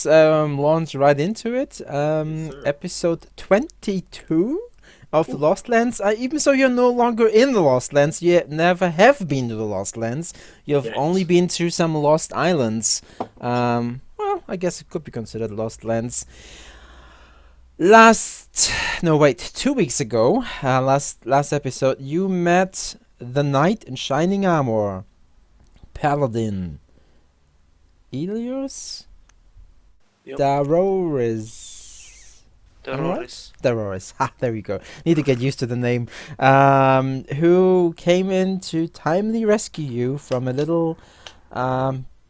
Launch right into it. Yes, sir. Episode 22 of the Lost Lands. Even so, you're no longer in the Lost Lands. You never have been to the Lost Lands. You've only Yet. been to some Lost Islands. Well, I guess it could be considered Lost Lands. No wait, 2 weeks ago, last episode, you met the knight in shining armor, Paladin, Elios, Yep. Daroris. Am I right? Terrorists. Daroris. Ha, there we go. Need to get used to the name. Who came in to timely rescue you from a little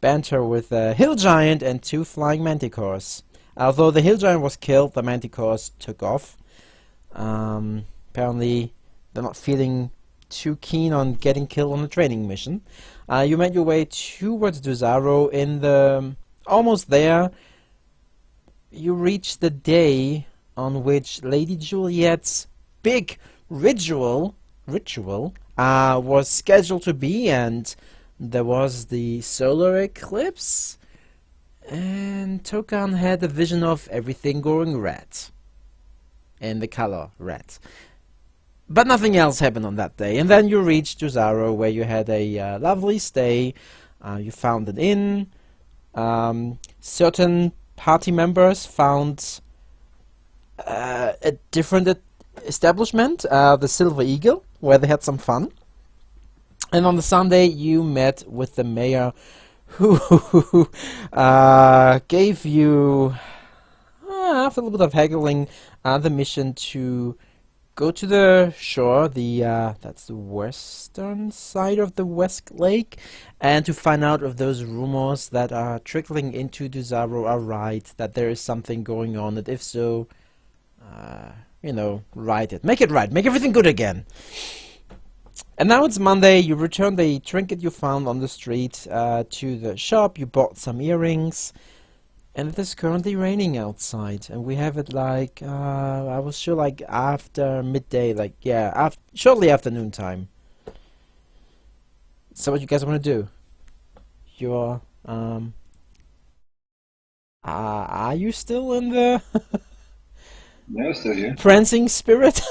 banter with a hill giant and two flying manticores. Although the hill giant was killed, the manticores took off. Apparently, they're not feeling too keen on getting killed on a training mission. You made your way towards Duzaro in the... Almost there, you reach the day on which Lady Juliet's big ritual was scheduled to be, and there was the solar eclipse, and Tokan had a vision of everything going red, in the color red. But nothing else happened on that day, and then you reached Duzaro, where you had a lovely stay. You found an inn. Certain party members found a different establishment, the Silver Eagle, where they had some fun. And on the Sunday, you met with the mayor, who gave you, after a little bit of haggling, the mission to go to the shore, that's the western side of the West Lake, and to find out if those rumors that are trickling into Duzaro are right, that there is something going on, and if so, right it. Make it right. Make everything good again. And now it's Monday. You return the trinket you found on the street to the shop. You bought some earrings. And it is currently raining outside. And we have it I was sure after midday. Shortly after noontime. So what you guys want to do? Are you still in the Yeah, still here. prancing spirit?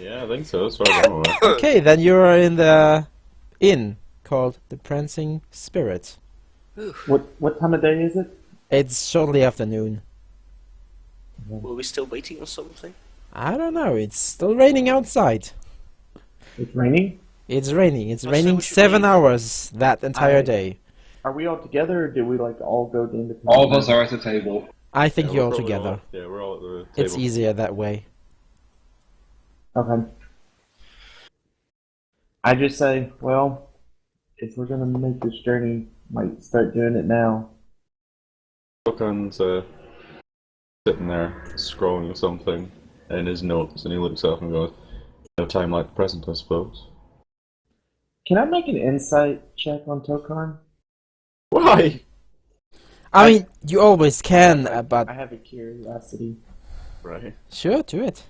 Yeah, I think so. As far as I'm aware. Okay, then you're in the inn called the Prancing Spirit. What time of day is it? It's shortly after noon. Were we still waiting on something? I don't know, it's still raining outside. It's raining. It's raining. It's So raining we should 7 leave. hours that entire day. Are we all together, or do we all go to independent? All of us are at the table. I think Yeah, you're we're all probably together. Yeah, we're all at the table. It's easier that way. Okay. I just say, well, if we're gonna make this journey, might start doing it now. Tokan's sitting there scrolling something in his notes, and he looks up and goes, "No time like the present, I suppose." Can I make an insight check on Tokan? Why? I mean, you always can, but I have a curiosity. Right. sure, do it.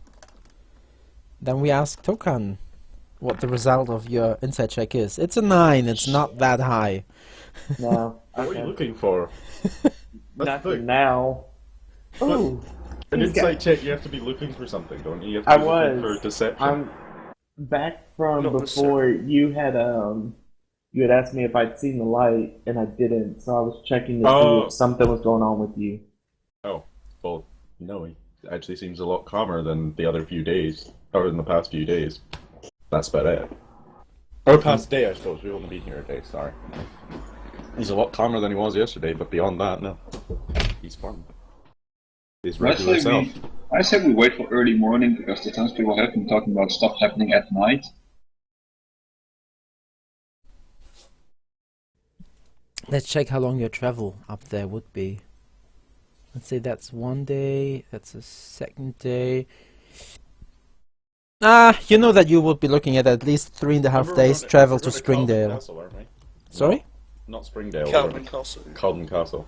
Then we ask Tokan what the result of your insight check is. It's a 9, it's not that high. No. What are Okay. you looking for? Not That's the for thing. now. Oh, An he's got- insight check, you have to be looking for something, don't you? You have to I be looking was. for deception. I'm back from Not before you had asked me if I'd seen the light, and I didn't, so I was checking to see Oh. if something was going on with you. Oh, well, no, he actually seems a lot calmer than the other few days, or in the past few days. That's about it. Or past day, I suppose. We've only been here a day, sorry. He's a lot calmer than he was yesterday, but beyond that, no. He's fine. He's regular self. I say we wait for early morning because the townspeople have been talking about stuff happening at night. Let's check how long your travel up there would be. Let's say that's 1 day, that's a second day. You know that you would be looking at least 3.5 days travel to Springdale. Castle, aren't we? Sorry? Not Springdale. Calvin Castle. Calvin Castle.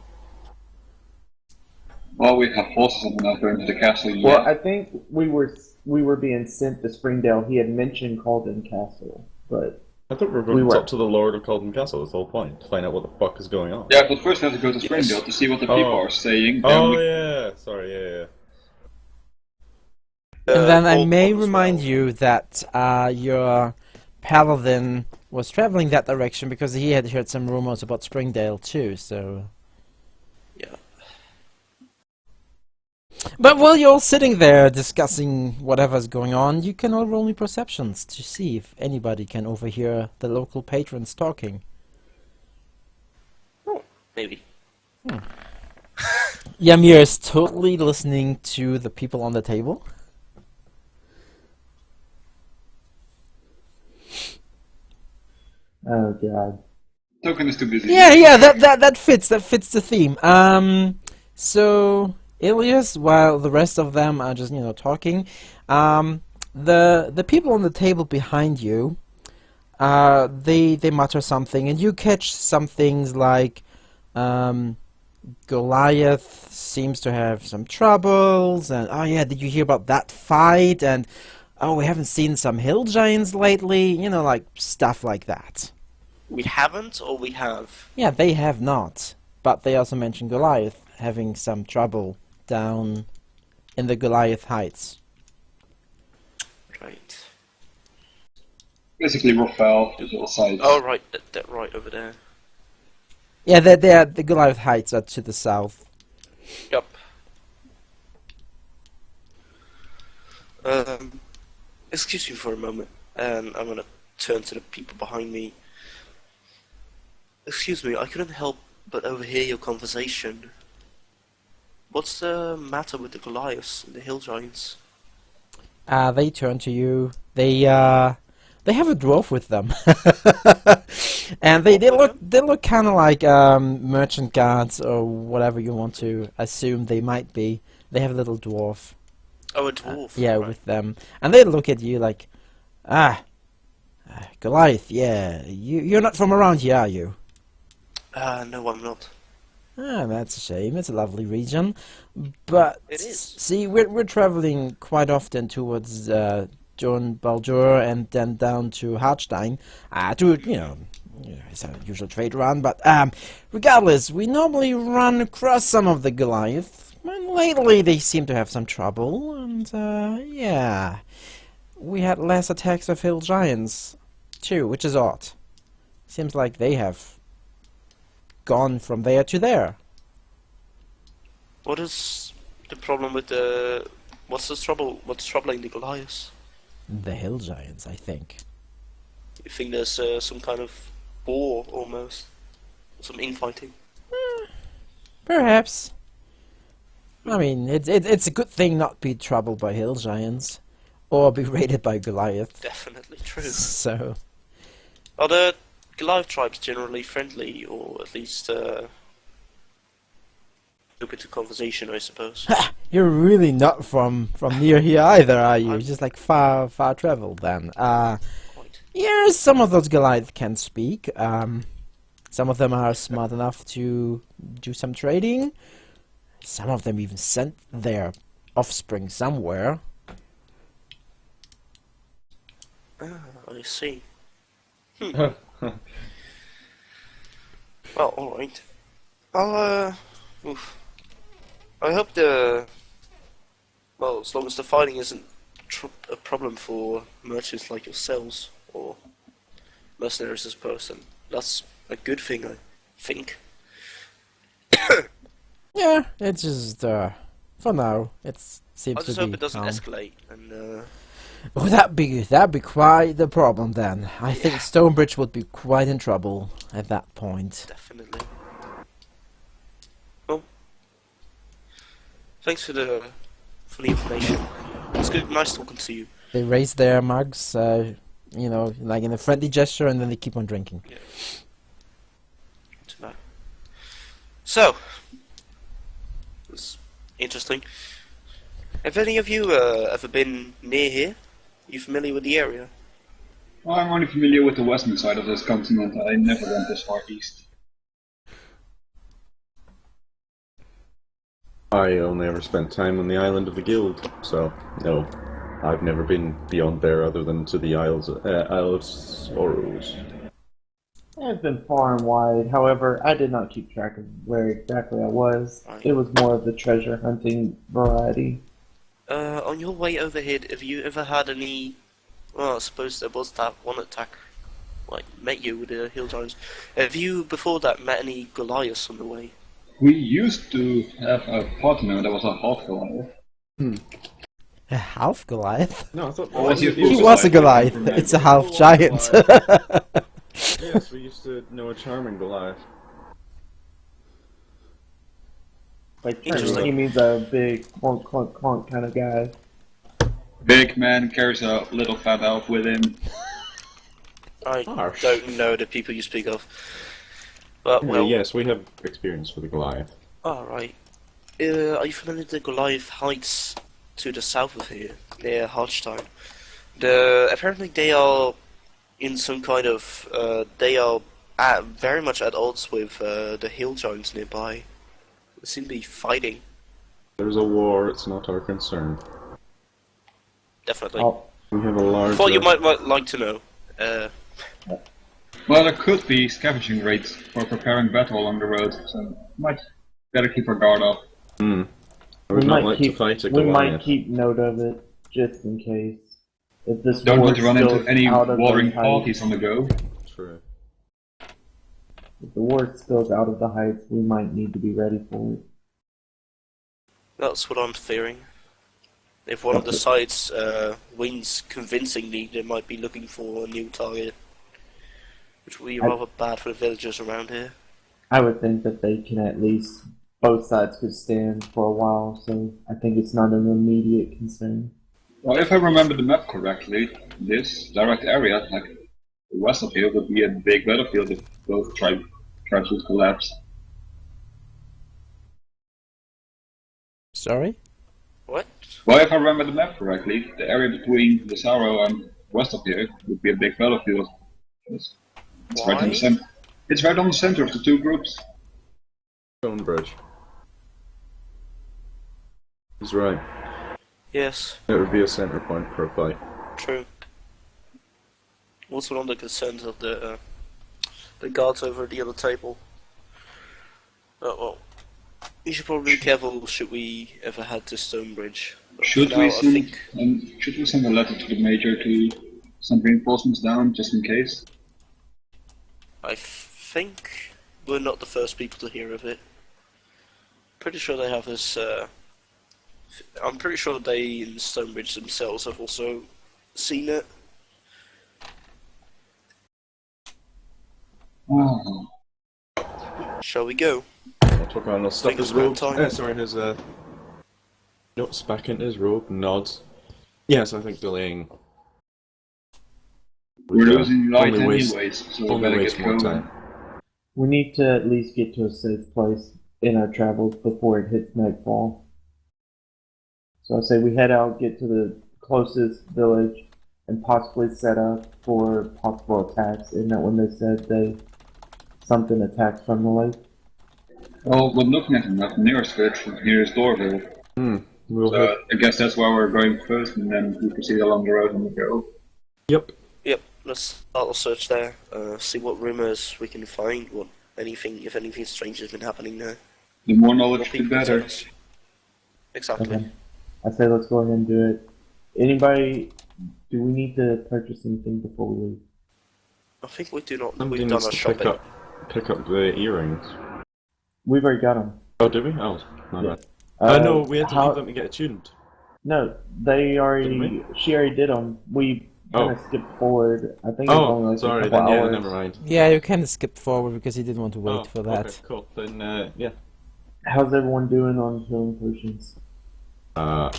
Well, we have horses and we're not going to the castle yet. Well, I think we were being sent to Springdale. He had mentioned Calden Castle, but I thought we were We going to were. talk to the Lord of Calden Castle. That's the whole point. To find out what the fuck is going on. Yeah, but first we have to go to Springdale to see what the people are saying. Then Oh we... yeah. Sorry. Yeah. And then I Gold may one as remind well. you that your paladin was traveling that direction because he had heard some rumors about Springdale too, so... Yeah. But while you're all sitting there discussing whatever's going on, you can all roll me perceptions to see if anybody can overhear the local patrons talking. Oh, maybe. Ymir is totally listening to the people on the table. Oh god. Token is too busy. Yeah, that fits the theme. So Ilias, while the rest of them are just talking, the people on the table behind you, they mutter something, and you catch some things like, Goliath seems to have some troubles, and oh yeah, did you hear about that fight? And oh, we haven't seen some hill giants lately, like stuff like that. We haven't, or we have? Yeah, they have not. But they also mentioned Goliath having some trouble down in the Goliath Heights. Right. Basically, Raphael, the little side. Oh, right, that right over there. Yeah, the Goliath Heights are to the south. Yep. Excuse me for a moment, and I'm gonna turn to the people behind me. Excuse me, I couldn't help but overhear your conversation. What's the matter with the Goliaths and the hill giants? They turn to you. They have a dwarf with them, and they look kind of like merchant guards or whatever you want to assume they might be. They have a little dwarf. Oh, a dwarf. Yeah, right. with them, and they look at you like, Goliath. Yeah, you're not from around here, are you? No, I'm not. Ah, that's a shame. It's a lovely region, but It is. see, we're traveling quite often towards John Baldur and then down to Hartstein to it's a usual trade run. But regardless, we normally run across some of the Goliath. And lately, they seem to have some trouble, and yeah, we had less attacks of hill giants too, which is odd. Seems like they have gone from there to there. What is the problem with the... What's the trouble? What's troubling the Goliaths? The hill giants, I think. You think there's some kind of war, almost? Some infighting? Perhaps. I mean, it's a good thing not be troubled by hill giants, or be raided by Goliath. Definitely true. So, Are the Goliath tribes generally friendly, or at least open to conversation, I suppose? you're really not from near here either, are you? I'm- Just like far traveled then. Quite. Yes, some of those Goliath can speak. Some of them are smart enough to do some trading. Some of them even sent their offspring somewhere. I see. Well, alright. Oof. I hope well, as long as the fighting isn't a problem for merchants like yourselves, or mercenaries, I suppose, and that's a good thing, I think. Yeah, it's just for now. It seems I to just be hope it doesn't calm. escalate, and Oh, that'd be quite the problem then. I think Stonebridge would be quite in trouble at that point. definitely. Well, thanks for the information. It's good, nice talking to you. They raise their mugs, like in a friendly gesture, and then they keep on drinking. To know. So, it's interesting. Have any of you ever been near here? You familiar with the area? Well, I'm only familiar with the western side of this continent. I never went this far east. I only ever spent time on the island of the guild, so no. I've never been beyond there other than to the Isle of Sorrows. I've been far and wide. However, I did not keep track of where exactly I was. Right. It was more of the treasure hunting variety. On your way over here, have you ever had any? Well, I suppose there was that one attack, like met you with the hill giants. Have you before that met any Goliaths on the way? We used to have a partner that was a half Goliath. A half Goliath? No, I thought was he- He was a Goliath. It's a half giant. Yes, we used to know a charming Goliath. Like, Interesting. he means a big clunk, clunk, clunk kind of guy. Big man carries a little fat elf with him. I Harsh. don't know the people you speak of. But well, Yes, we have experience with the Goliath. alright. Are you familiar with the Goliath Heights to the south of here, near Harchtown? Apparently they are in some kind of, they are very much at odds with the hill giants nearby. They seem to be fighting, There's a war, it's not our concern. definitely. Oh, We have a large... Thought you might like to know. Well, there could be scavenging raids for preparing battle along the road, so might better keep our guard up. I would not like to fight a we might Goliath. keep note of it just in case. If this Don't war want to run into spills any out of the warring heights- parties on the go. True. If the war spills out of the heights, we might need to be ready for it. That's what I'm fearing. If one of the sides wins convincingly, they might be looking for a new target. Which would be rather bad for the villagers around here. I would think that they can at least, both sides could stand for a while, so I think it's not an immediate concern. Well, if I remember the map correctly, this direct area, like the west of here, would be a big battlefield if both tribes would collapse. Sorry? What? Well, if I remember the map correctly, the area between the Sorrow and west of here would be a big battlefield. It's right in the Why? center. It's right on the center of the two groups. Stonebridge. He's right. Yes, It would be a center point for a fight. true. Also on the concerns of the guards over at the other table. Well, we should probably be careful should we ever head to Stonebridge. But Should for now, we I send? think Should we send a letter to the major to send reinforcements down just in case? I think we're not the first people to hear of it. Pretty sure they have this. I'm pretty sure they in Stonebridge themselves have also seen it. Oh. Shall we go? Took on, he'll stuff Think his it's about robe. time. Sorry, his notes back into his robe, nods. Yes, I think delaying. We're losing light only waste- anyways, so we Only better waste get more going. time. We need to at least get to a safe place in our travels before it hits nightfall. So I say we head out, get to the closest village, and possibly set up for possible attacks. Isn't that when they said something attacks from the lake? Well, we're looking at the map. Nearest village here is Dorville. We'll So head. I guess that's why we're going first, and then we proceed along the road and we go. Yep. Yep, let's start the search there. See what rumors we can find. If anything strange has been happening there. The more What knowledge, the people can tell better. us. Exactly. Okay. I say let's go ahead and do it. Anybody, do we need to purchase anything before we leave? I think we do not. Somebody We've done needs our to shopping. pick up the earrings. We've already got them. Oh, did we? Oh, my Yeah. bad. No, we had to leave them to get attuned. No, they already. Didn't She already did them. We kind of Oh. skipped forward. I think it was only Oh, like sorry. a couple Then yeah, hours. never mind. Yeah, you kind of skipped forward because he didn't want to wait for that. Okay, cool. Then yeah. How's everyone doing on healing potions? Uh,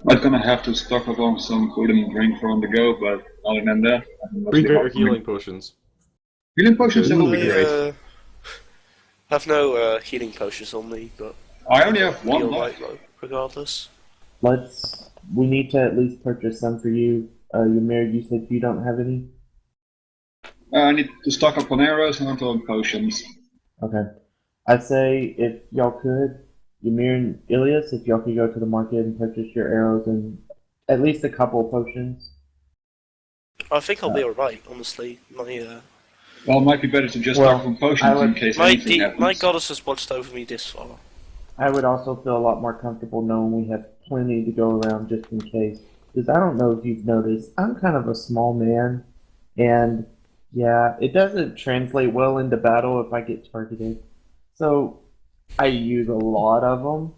I'm gonna have to stock up on some food and drink for on the go, but other than that, I think three mostly greater hot for me. healing potions. Healing potions, that would be I great. have no healing potions on me, but I only have be one alright left. though, regardless. We need to at least purchase some for you. Ymir, you said you don't have any? I need to stock up on arrows and on potions. Okay. I say if y'all could, Ymir and Ilias, if y'all could go to the market and purchase your arrows and at least a couple potions. I think I'll be alright, honestly. Well, it might be better to just Well, start from potions I would- in case anything happens. my goddess has watched over me this far. I would also feel a lot more comfortable knowing we have plenty to go around just in case. Because I don't know if you've noticed, I'm kind of a small man, and yeah, it doesn't translate well into battle if I get targeted. So I use a lot of them.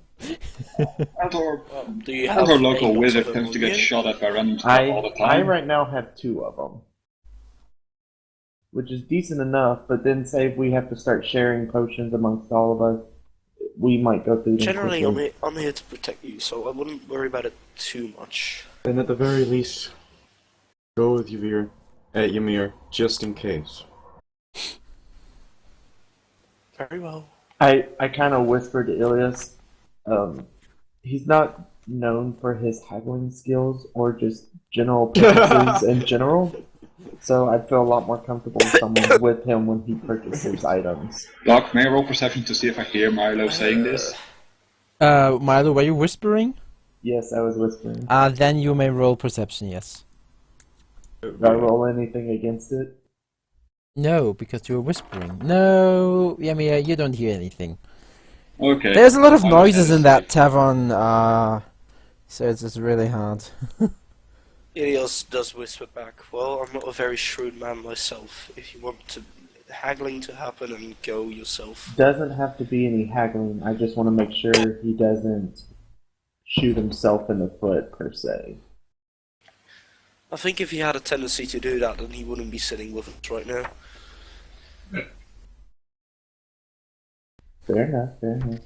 And our, Do you and have our a local lot wizard of tends to get ammonia? shot at by random stuff all the I time. right now have 2 of them, which is decent enough. But then, say if we have to start sharing potions amongst all of us, we might go through them Generally, quickly. I'm here to protect you, so I wouldn't worry about it too much. Then at the very least, go with Ymir, just in case. Very well. I kind of whispered to Ilias. He's not known for his haggling skills or just general purchases in general. So I'd feel a lot more comfortable with someone with him when he purchases items. Doc, may I roll perception to see if I hear Milo saying this? Milo, were you whispering? Yes, I was whispering. Then you may roll perception, yes. Do I roll anything against it? No, because you were whispering. No, Ymir, you don't hear anything. Okay. There's a lot of I'll noises let in it that stay. tavern, so it's really hard. Ilios does whisper back, well, I'm not a very shrewd man myself. If you want haggling to happen, and go yourself. Doesn't have to be any haggling. I just want to make sure he doesn't shoot himself in the foot, per se. I think if he had a tendency to do that, then he wouldn't be sitting with us right now. Fair enough, fair enough.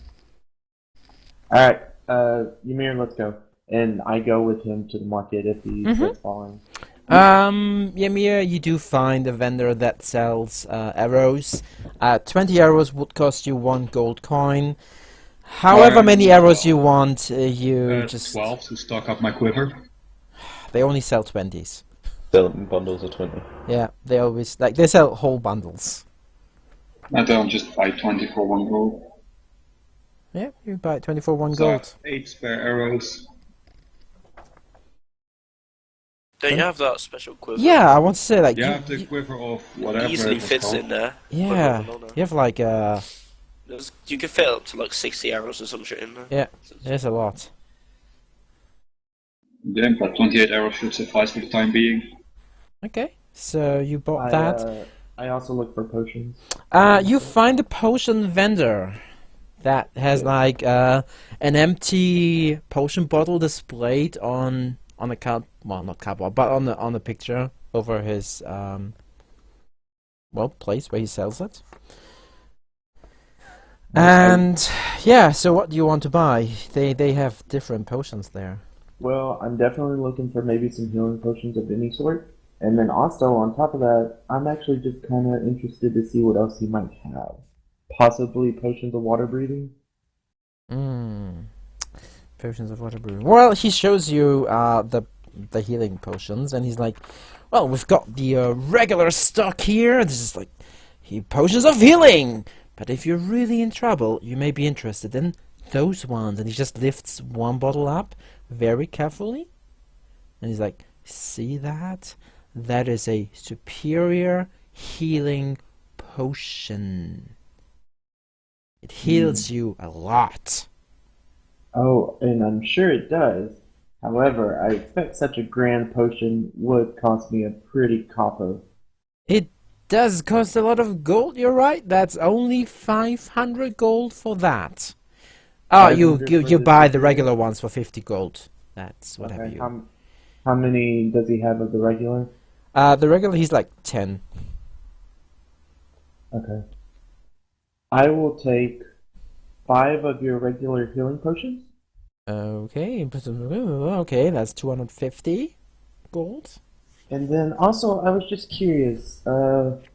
Alright, Ymir, let's go. And I go with him to the market if he quits falling. Ymir, you do find a vendor that sells arrows. 20 arrows would cost you 1 gold coin. However many arrows you want, you just... 12 to stock up my quiver. They only sell 20s. Sell it in bundles of 20. Yeah, they always... like, they sell whole bundles. I don't just buy 20 for 1 gold. Yeah, you buy it 20 for 1 So, gold. 8 spare arrows. Don't you have that special quiver? Yeah, I want to say, like... You have the quiver of whatever Easily it was fits called. in there. Yeah, Quiver of you have like, You can fit up to like 60 arrows or some shit in there. yeah, there's a lot. Yeah, but 28 arrows should suffice for the time being. Okay, so you bought that. I also look for potions. You find a potion vendor that has like an empty potion bottle displayed on a card, well, not cardboard, but on a picture over his place where he sells it. And yeah, so what do you want to buy? They have different potions there. Well, I'm definitely looking for maybe some healing potions of any sort. And then also, on top of that, I'm actually just kind of interested to see what else he might have. Possibly potions of water breathing? Potions of water breathing. Well, he shows you the healing potions, and he's like, well, we've got the regular stock here. This is like potions of healing. But if you're really in trouble, you may be interested in those ones. And he just lifts one bottle up very carefully. And he's like, see that? That is a superior healing potion. It heals you a lot. Oh, and I'm sure it does. However, I expect such a grand potion would cost me a pretty copper. It does cost a lot of gold, you're right. That's only 500 gold for that. Oh, you 500 you for buy the the regular ones for 50 gold. That's whatever Okay, you... how many does he have of the regular? The regular, he's like 10. Okay. I will take 5 of your regular healing potions. Okay, okay, that's 250 gold. And then also, I was just curious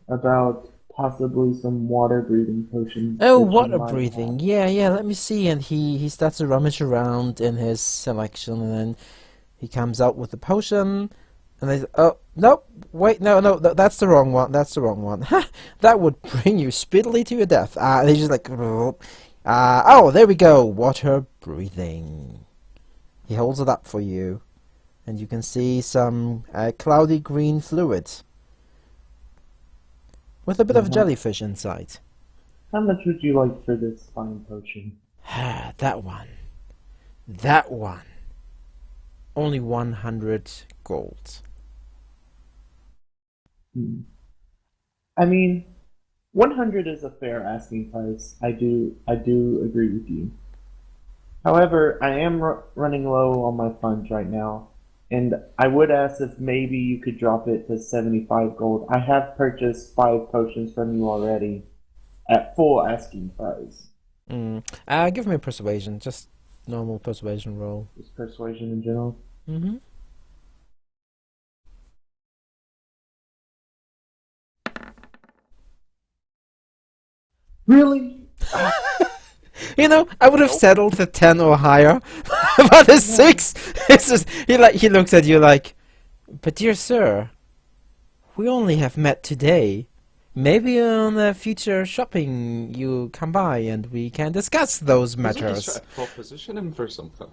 about possibly some water breathing potions. Oh, that you water might breathing. have. Yeah, let me see. And he starts to rummage around in his selection, and then he comes out with the potion. And they, oh, no, wait, no, that's the wrong one. That's the wrong one. That would bring you speedily to your death. And he's just like, oh, there we go. Water breathing. He holds it up for you. and you can see some cloudy green fluid with a bit of jellyfish inside. How much would you like for this fine potion? That one. That one. Only 100 gold. I mean, 100 is a fair asking price. I do agree with you. However, I am running low on my funds right now, and I would ask if maybe you could drop it to 75 gold. I have purchased 5 potions from you already at full asking price. Give me a persuasion, just normal persuasion roll. Just persuasion in general. Mm-hmm. Really? You know, I would have settled for 10 or higher, but a 6. It's just, he looks at you like, but dear sir, we only have met today. Maybe on a future shopping you come by and we can discuss those matters. Just try to proposition him for something.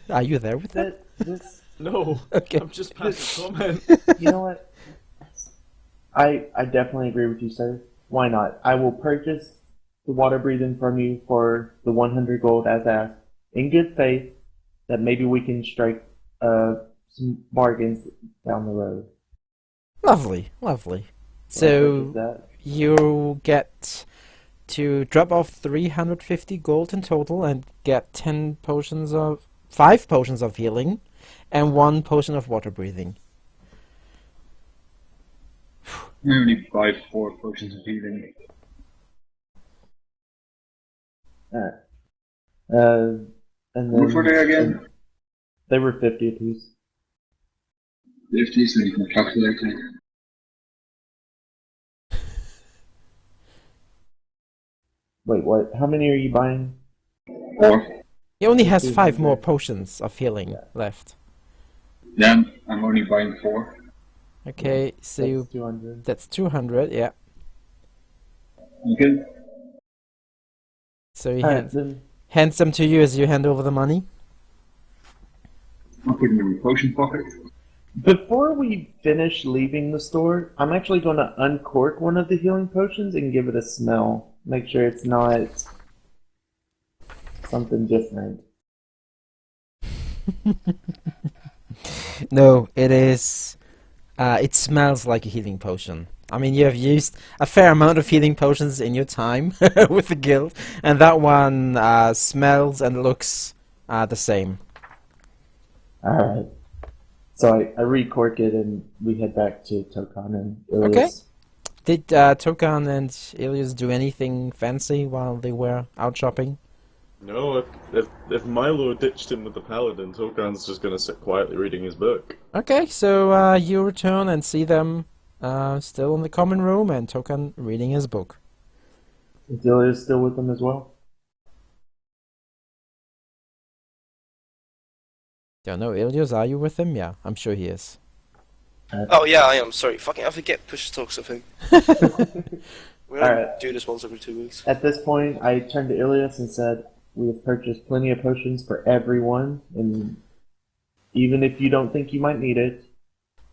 Are you there with him? This, No, Okay. I'm just passing comment. you know what? I definitely agree with you, sir. Why not? I will purchase the water breathing from you for the 100 gold as asked, in good faith that maybe we can strike some bargains down the road. Lovely, lovely. So So you get to drop off 350 gold in total and get 5 potions of healing and 1 potion of water breathing. I only buy 4 potions of healing. Alright. And then What were they again? They were 50 apiece. 50, so you can calculate it. Wait, what? How many are you buying? 4. He only has 5 200. more potions of healing left. Then I'm only buying 4. Okay, so That's 200. that's 200, yeah. Okay. So he Alright, then hands them to you as you hand over the money. I'll put them in my potion pocket. before we finish leaving the store, I'm actually going to uncork one of the healing potions and give it a smell. Make sure it's not something different. No, it is. It smells like a healing potion. I mean, you have used a fair amount of healing potions in your time with the guild, and that one smells and looks the same. Alright. So I recork it and we head back to Tokan and Ilias. Okay. Did Tokan and Ilias do anything fancy while they were out shopping? No, if Milo ditched him with the paladin, Tokan's just gonna sit quietly reading his book. Okay, so you return and see them still in the common room and Tokan reading his book. Is Ilias still with them as well? Don't know, Ilias, are you with him? Yeah, I'm sure he is. Oh yeah, I am. Sorry, fucking I forget push talks of him. We only Alright. do this once every 2 weeks. At this point, I turned to Ilias and said, "We have purchased plenty of potions for everyone, and even if you don't think you might need it,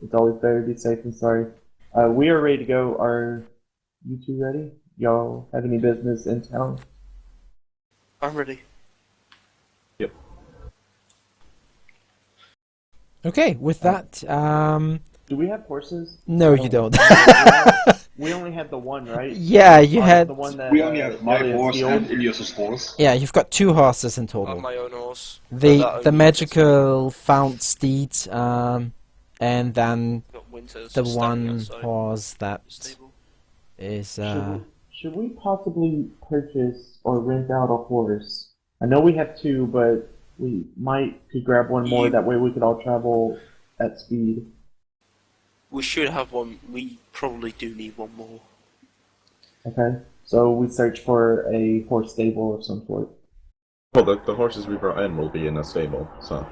it's always better to be safe than sorry. We are ready to go. Are you two ready? Y'all have any business in town?" I'm ready. Okay, with that, Do we have horses? no, you don't. We only had the one, right? Yeah, you had. the one that We only have my Ilias horse healed. and Ilias's horse. Yeah, you've got 2 horses in I have total. my own horse. The magical found steed, and then Got Winters the standing one outside horse the that stable. is. Should we possibly purchase or rent out a horse? I know we have 2, but we could grab one more. That way we could all travel at speed. We should have one. We probably do need one more. Okay, so we search for a horse stable of some sort. Well, the horses we brought in will be in a stable, so...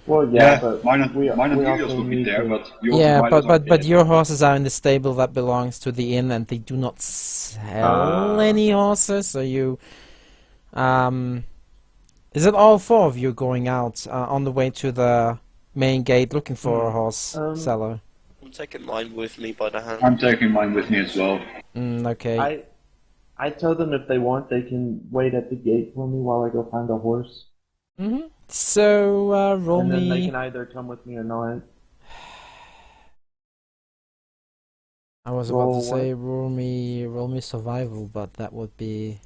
Well, yeah, but mine and we Ilias also will be need there, to- but yours Yeah, and Milo's but aren't in. your horses are in the stable that belongs to the inn, and they do not sell any horses. So you, Is it all four of you going out on the way to the main gate looking for a horse seller? I'm taking mine with me by the hand. I'm taking mine with me as well. Okay. I told them if they want, they can wait at the gate for me while I go find a horse. So roll And then they me. can either come with me or not. I was about Roll to say roll me survival, but that would be.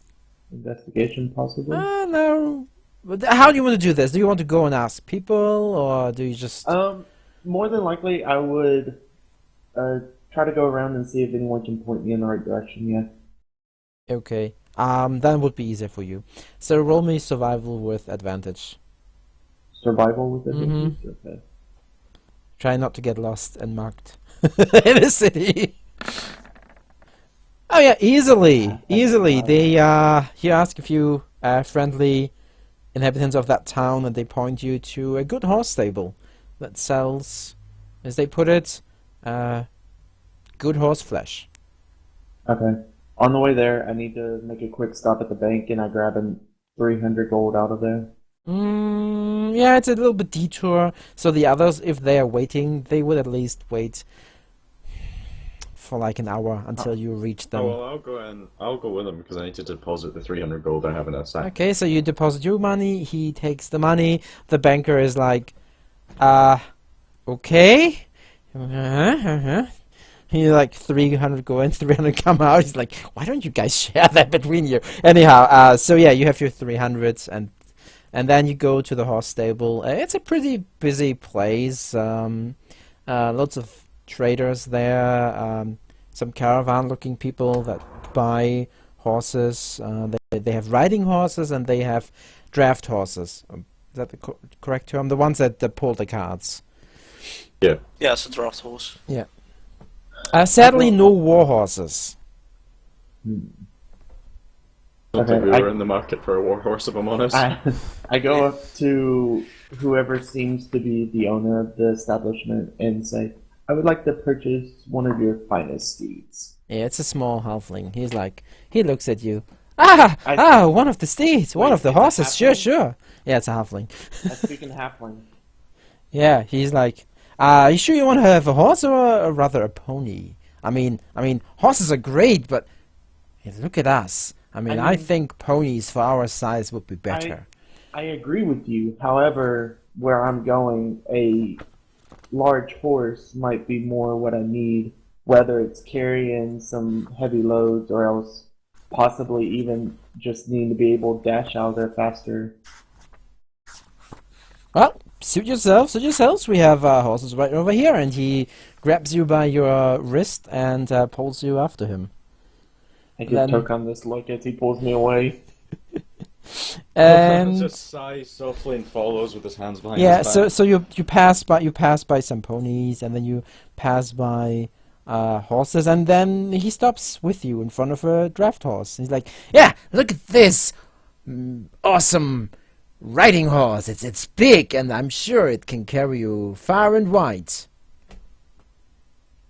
Investigation, possibly. No. But how do you want to do this? Do you want to go and ask people, or do you just? More than likely, I would try to go around and see if anyone can point me in the right direction. Yeah. Okay. That would be easier for you. So roll me survival with advantage. Survival with advantage. Okay. Try not to get lost and marked in a city. Oh yeah, easily. They you ask a few friendly inhabitants of that town, and they point you to a good horse stable that sells, as they put it, good horse flesh. Okay. On the way there, I need to make a quick stop at the bank, and I grab 300 gold out of there. Yeah, it's a little bit detour. So the others, if they are waiting, they would at least wait for like an hour until you reach them. Oh well, I'll go with him because I need to deposit the 300 gold I have in a sack. Okay, so you deposit your money, he takes the money, the banker is like, okay. He like 300 go in, 300 come out. He's like, why don't you guys share that between you? Anyhow, so yeah, you have your 300s, and then you go to the horse stable. It's a pretty busy place. Lots of traders there. Some caravan-looking people that buy horses. They have riding horses and they have draft horses. Is that the correct term? The ones that pull the carts. Yeah. Yeah, it's a draft horse. Yeah. Sadly, no war horses. Don't think we were in the market for a war horse, if I'm honest. I go up to whoever seems to be the owner of the establishment and say, I would like to purchase one of your finest steeds. Yeah, it's a small halfling. He's like, he looks at you. One of the steeds, one of the horses. Sure. Yeah, it's a halfling. I speak in halfling. Yeah, he's like, you sure you want to have a horse or rather a pony? I mean, horses are great, but hey, look at us. I think ponies for our size would be better. I agree with you. However, where I'm going, a large horse might be more what I need, whether it's carrying some heavy loads or else possibly even just need to be able to dash out there faster. Well, suit yourselves. We have horses right over here, and he grabs you by your wrist and pulls you after him. I just took on this look as he pulls me away. And just sighs softly and follows with his hands behind his back. Yeah, so you pass by some ponies, and then you pass by horses, and then he stops with you in front of a draft horse. He's like, "Yeah, look at this awesome riding horse. It's big, and I'm sure it can carry you far and wide."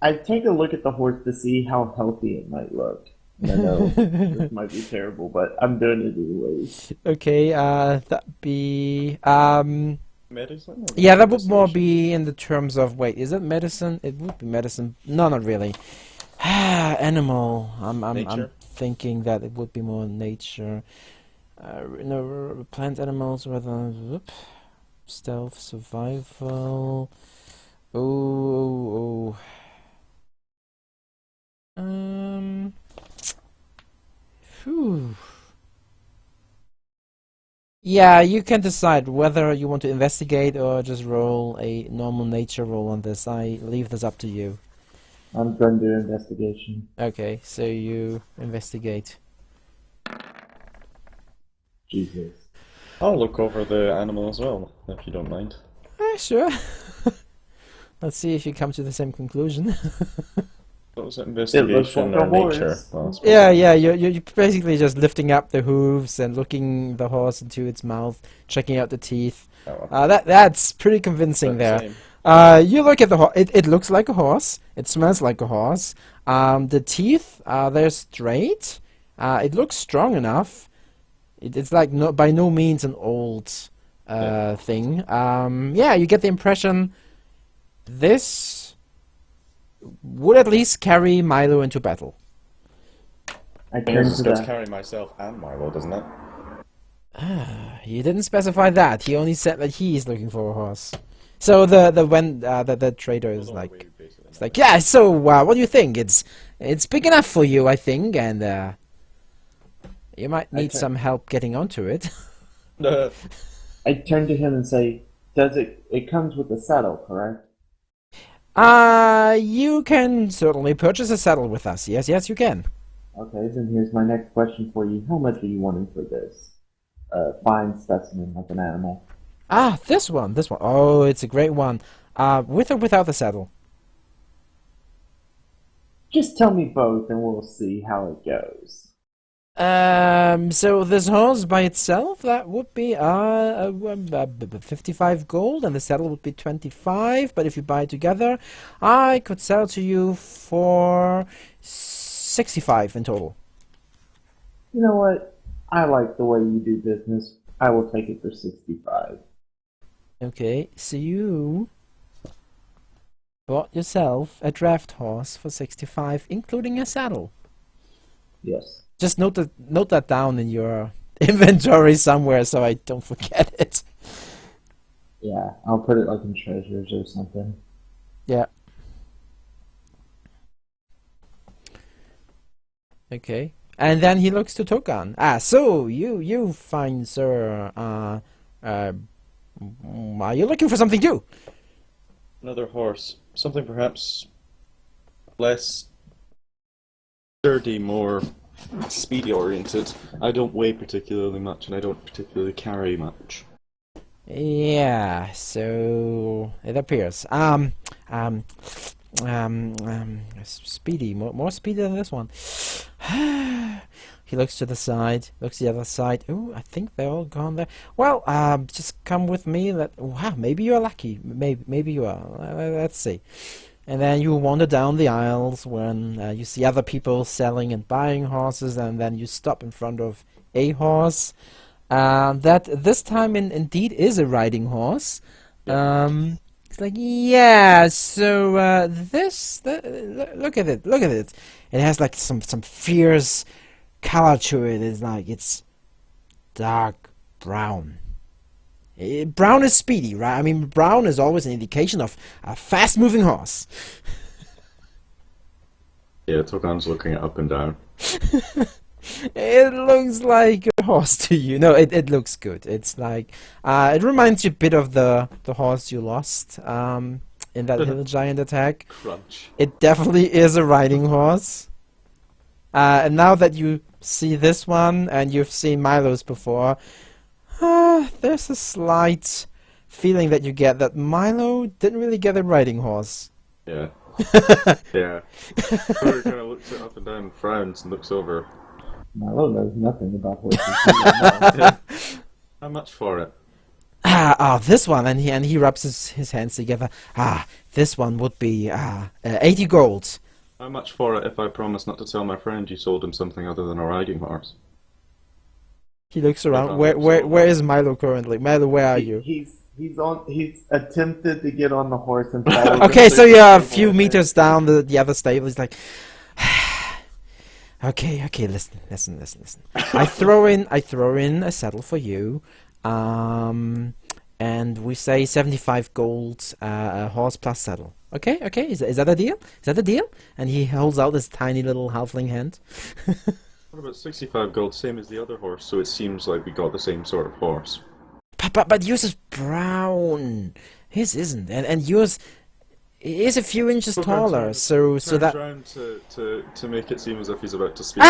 I take a look at the horse to see how healthy it might look. I know this might be terrible, but I'm doing it anyways. Okay, that'd be Medicine? yeah, that would more be in the terms of, wait, is it medicine? It would be medicine. No, not really. Animal. I'm thinking that it would be more nature. No, plant animals rather. Stealth, survival. Oh. Whew. Yeah, you can decide whether you want to investigate or just roll a normal nature roll on this. I leave this up to you. I'm going to do investigation. Okay, so you investigate. Jesus. I'll look over the animal as well, if you don't mind. Sure. Let's see if you come to the same conclusion. What was it, investigation like or a horse. nature? Well, I suppose Yeah, you're basically just lifting up the hooves and looking the horse into its mouth, checking out the teeth. Oh, well. That's pretty convincing there. Same. You look at the horse. It looks like a horse. It smells like a horse. The teeth, they're straight. It looks strong enough. It's like by no means an old thing. Yeah, you get the impression this would at least carry Milo into battle. I It turn to just goes the. carry myself and Milo, doesn't it? He didn't specify that. He only said that he is looking for a horse. So the trader is Well, no, like, we basically it's like, yeah. So what do you think? It's big enough for you, I think, and you might need Okay. some help getting onto it. know. I turn to him and say, "Does it? It comes with a saddle, correct?" You can certainly purchase a saddle with us. Yes, yes, you can. Okay, then here's my next question for you. How much are you wanting for this fine specimen of an animal? Ah, this one, this one. Oh, it's a great one. With or without the saddle? Just tell me both, and we'll see how it goes. So this horse by itself, that would be 55 gold, and the saddle would be 25. But if you buy it together, I could sell to you for 65 in total. You know what? I like the way you do business. I will take it for 65. Okay, so you bought yourself a draft horse for 65, including a saddle. Yes. Just note that down in your inventory somewhere so I don't forget it. Yeah, I'll put it like in treasures or something. Yeah. Okay. And then he looks to Tokan. Ah, so you fine sir, are you looking for something too? Another horse. Something perhaps less sturdy, more speedy oriented. I don't weigh particularly much and I don't particularly carry much. Yeah, so it appears. Speedy, more speedy than this one. He looks to the side, looks to the other side. Ooh, I think they're all gone there. Well, just come with me. Wow, maybe you're lucky. Maybe you are. Let's see. And then you wander down the aisles when you see other people selling and buying horses, and then you stop in front of a horse. That this time indeed is a riding horse. It's like, yeah, so look at it, look at it. It has like some fierce color to it. It's dark brown. Brown is speedy, right? I mean, brown is always an indication of a fast-moving horse. Yeah, Tokan's looking it up and down. It looks like a horse to you. No, it looks good. It's like it reminds you a bit of the horse you lost in that hill giant attack. Crunch. It definitely is a riding horse. And now that you see this one and you've seen Milo's before, there's a slight feeling that you get that Milo didn't really get a riding horse. Yeah. Yeah. Porter kind of looks it up and down, frowns, and looks over. Milo knows nothing about horses. He don't know. Yeah. How much for it? This one, and he rubs his hands together. This one would be 80 gold. How much for it if I promise not to tell my friend you sold him something other than a riding horse? He looks around. Where Where is Milo currently? Milo, where are you? He's attempted to get on the horse and fall. Okay, so you're a few meters down the other stable. He's like, okay, listen. I throw in a saddle for you, and we say 75 gold, a horse plus saddle. Okay, is that a deal? Is that a deal? And he holds out his tiny little halfling hand. What about 65 gold, same as the other horse, so it seems like we got the same sort of horse. But yours is brown. His isn't, and yours is a few inches taller. So that. Around to make it seem as if he's about to speak.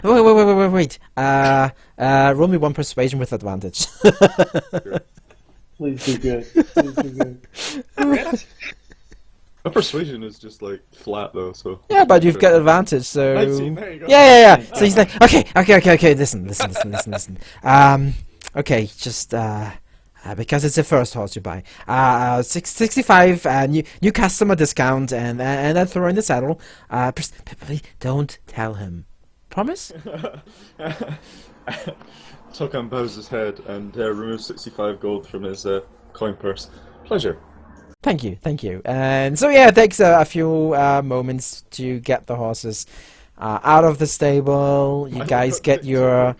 Wait. Roll me one persuasion with advantage. Please do good. Please do good. My persuasion is just like flat though, so. Yeah, but you've got advantage, so. 19, there you go. Yeah. So he's like, okay. Listen. Okay, just because it's the first horse you buy. 65 new customer discount, and I throw in the saddle. Please don't tell him. Promise? Tokan bows his head and removes 65 gold from his coin purse. Pleasure. Thank you, thank you. And so yeah, it takes a few moments to get the horses out of the stable. You guys get your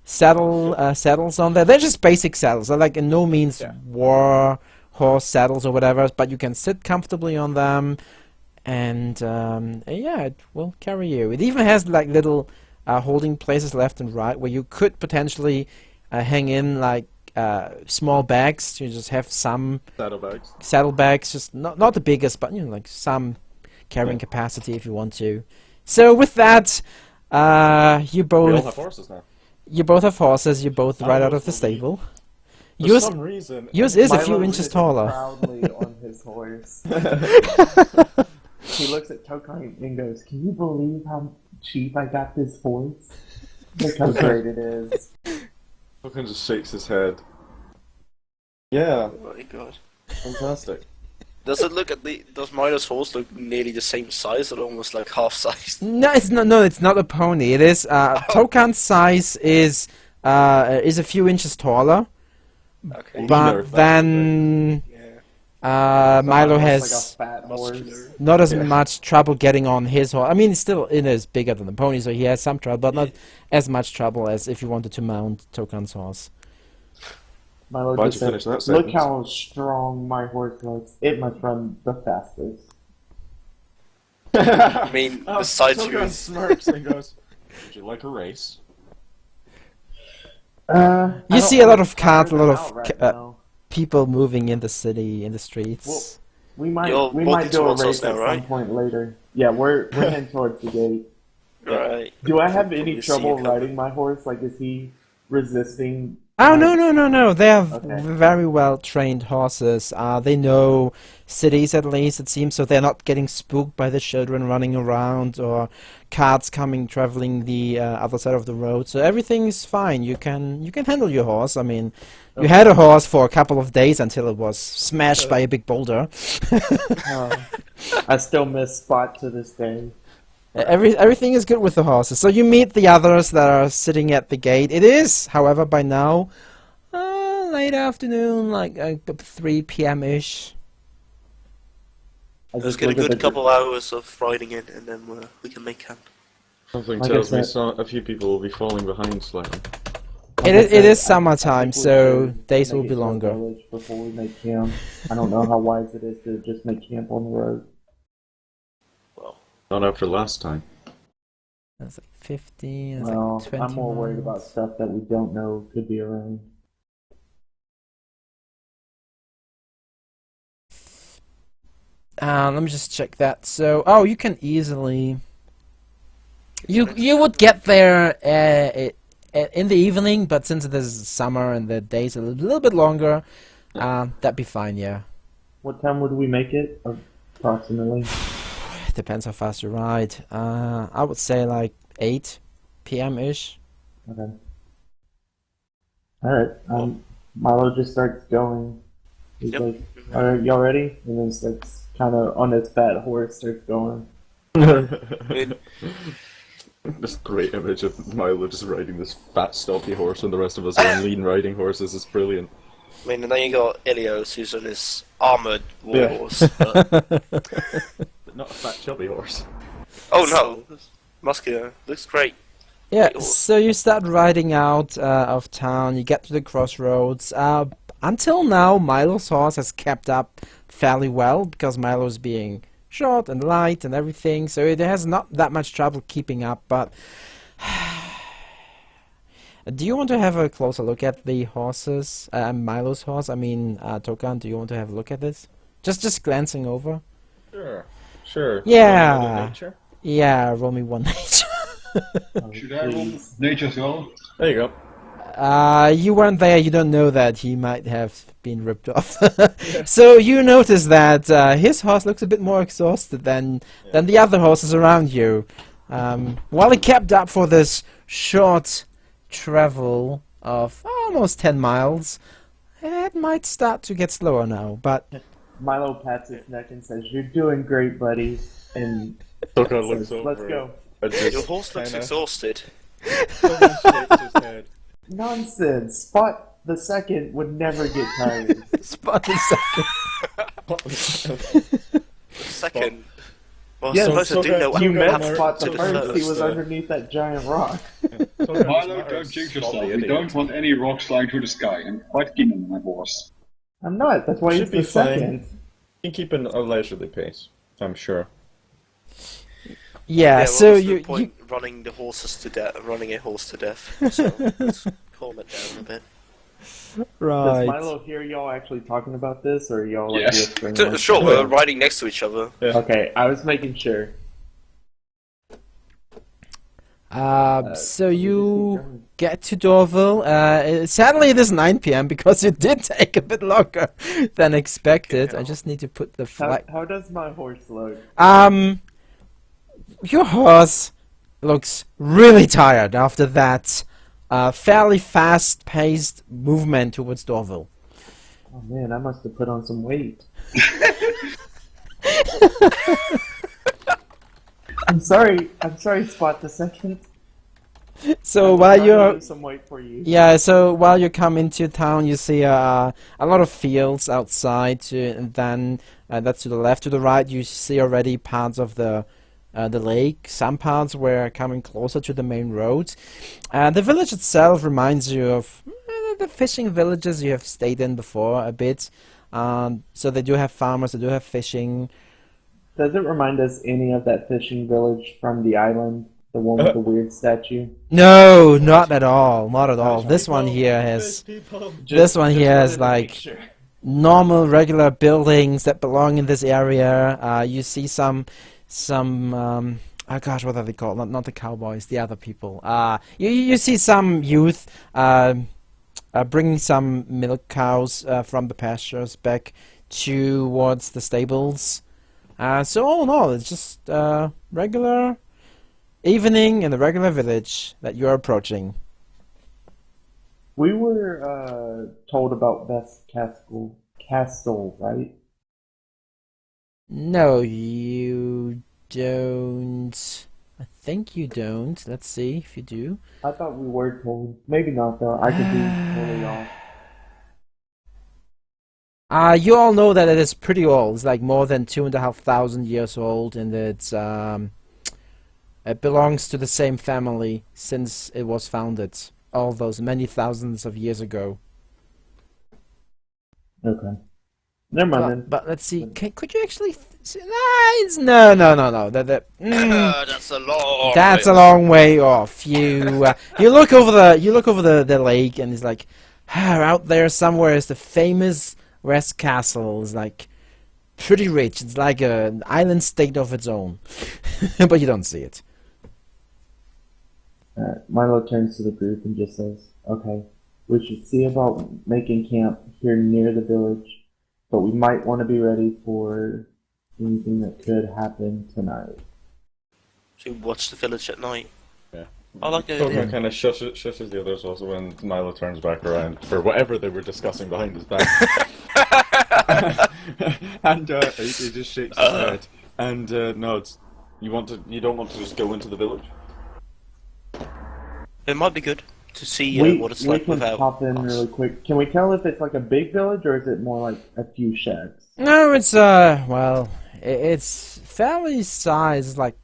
saddles on there. They're just basic saddles. They're like in no means war horse saddles or whatever, but you can sit comfortably on them, and yeah, it will carry you. It even has like little holding places left and right where you could potentially hang in like small bags. You just have some saddlebags, just not the biggest, but you know, like some carrying capacity if you want to. So with that, you both. We all have horses now. You both have horses. You both ride out of the stable. For some reason, Yours is a Milo few inches sits taller. proudly on his horse. He looks at Tokan and goes, "Can you believe how cheap I got this horse? Look how great it is." Tokan just shakes his head. Yeah, Oh my god. fantastic. Does it look does Milo's horse look nearly the same size or almost like half size? No, it's not. No, it's not a pony. It is. Tokan's size is a few inches taller, Okay. Leaner, but then Yeah. Milo Like a has fat horse. Muscular. not as much trouble getting on his horse. I mean, it is bigger than the pony, so he has some trouble, but not as much trouble as if you wanted to mount Tokan's horse. Milo Why'd just you finish said, that "Look sentence? how strong my horse looks. It must run the fastest." I mean, the side Tokan views. smirks and goes, "Would you like a race?" You see a lot of cars, a lot of right now. people moving in the city, in the streets. Well, we might You're we walking might do a towards us race now, at some right? point later. Yeah, we're heading towards the gate. Right. Do I have Probably any see you trouble coming. riding my horse? Like, is he resisting? Oh my- no! They have Okay. very well trained horses. They know cities at least, it seems, so they're not getting spooked by the children running around or carts traveling the other side of the road. So everything's fine. You can handle your horse. I mean, you had a horse for a couple of days until it was smashed by a big boulder. I still miss Spot to this day. Everything is good with the horses. So you meet the others that are sitting at the gate. It is, however, by now, late afternoon, like 3 p.m.-ish. I Let's just get a look at good the- couple hours of riding in, and then we can make camp. Something Like I tells me said- a few people will be falling behind slightly. like It I is said, is I summertime, think we so should days will make be it to a longer. village before we make camp. I don't know how wise it is to just make camp on the road. Well, Not after last time. That's like 50, that's Well, like 20 I'm more worried about miles. stuff that we don't know could be around. Let me just check that. So, oh, you can easily... You would get there in the evening, but since it is summer and the days are a little bit longer, that'd be fine, yeah. What time would we make it, approximately? Depends how fast you ride. I would say like 8 p.m.-ish. Okay. Alright, Milo just starts going. He's Yep. like, alright, y'all ready? And then starts kind of on his fat horse, starts going. I mean, This great image of Milo just riding this fat, stumpy horse when the rest of us are on lean riding horses is brilliant. and then you got Ilios, who's on his armored war Yeah. horse. But, But not a fat, chubby horse. oh no, muscular, looks great. Yeah, Cool. so you start riding out of town, you get to the crossroads. Until now, Milo's horse has kept up fairly well because Milo's being short and light and everything, so it has not that much trouble keeping up, but... Do you want to have a closer look at the horses? Milo's horse? I mean, Tokan, do you want to have a look at this? Just glancing over? Sure. Yeah. Nature? Yeah, roll me one nature. Oh, Should I roll please. nature as well? There you go. You weren't there, you don't know that he might have been ripped off. So you notice that his horse looks a bit more exhausted than the other horses around you. While he kept up for this short travel of almost 10 miles, it might start to get slower now, but... Milo pats his neck and says, "You're doing great, buddy." And Tokan looks says, over. "Let's go." Your horse looks exhausted. Nonsense. Spot the second would never get tired. Spot the second. Second. Well, Yes, I suppose I do know You what met happened Spot to the first. He was uh, underneath that giant rock. Milo, don't jinx yourself. We don't want any rocks flying through the sky. I'm quite keen on my horse. I'm not. That's why he's Should be the second. You keep a leisurely pace, I'm sure. Yeah, well, so what's the you point running a horse to death. So let's calm it down a bit. Does right. Milo hear y'all actually talking about this, or y'all like Yes. whispering? Sure, we're riding next to each other. Okay, I was making sure. So you get to Deauville. Sadly, it is 9 p.m. because it did take a bit longer than expected. I just need to put the flag. How does my horse look? Your horse looks really tired after that fairly fast-paced movement towards Deauville. Oh man, I must have put on some weight. I'm sorry, Spot the second. So I'm while trying to you're lose some weight for you. Yeah, so while you come into town, you see a lot of fields outside, and then that's to the left. To the right, you see already parts of the lake. Some parts were coming closer to the main road. The village itself reminds you of the fishing villages you have stayed in before a bit. So they do have farmers, they do have fishing. Does it remind us any of that fishing village from the island? The one with the weird statue? No, not at all, not at all. This one here has like normal, regular buildings that belong in this area. You see some oh gosh, what are they called? Not the cowboys, the other people. You see some youth bringing some milk cows from the pastures back towards the stables. So all in all, it's just regular evening in the regular village that you're approaching. We were told about Best Castle, right? No, you don't. I think you don't. Let's see if you do. I thought we were told. Maybe not though. I could be totally off. You all know that it is pretty old. It's like more than 2,500 years old, and it's it belongs to the same family since it was founded all those many thousands of years ago. Okay. Never mind then. But let's see. Could you actually? No. That's a long. That's way a long way off. You look over the lake, and it's like out there somewhere is the famous West Castle. It's like pretty rich. It's like an island state of its own, but you don't see it. Milo turns to the group and just says, "Okay, we should see about making camp here near the village, but we might want to be ready for anything that could happen tonight." To watch the village at night. Yeah. I like the Toga idea. kind of shushes the others also when Milo turns back around for whatever they were discussing behind his back. And he just shakes his head and nods. You don't want to just go into the village? It might be good to see what it's we like can without pop in us. really quick. Can we tell if it's like a big village or is it more like a few shacks? No, it's well, it's fairly sized, like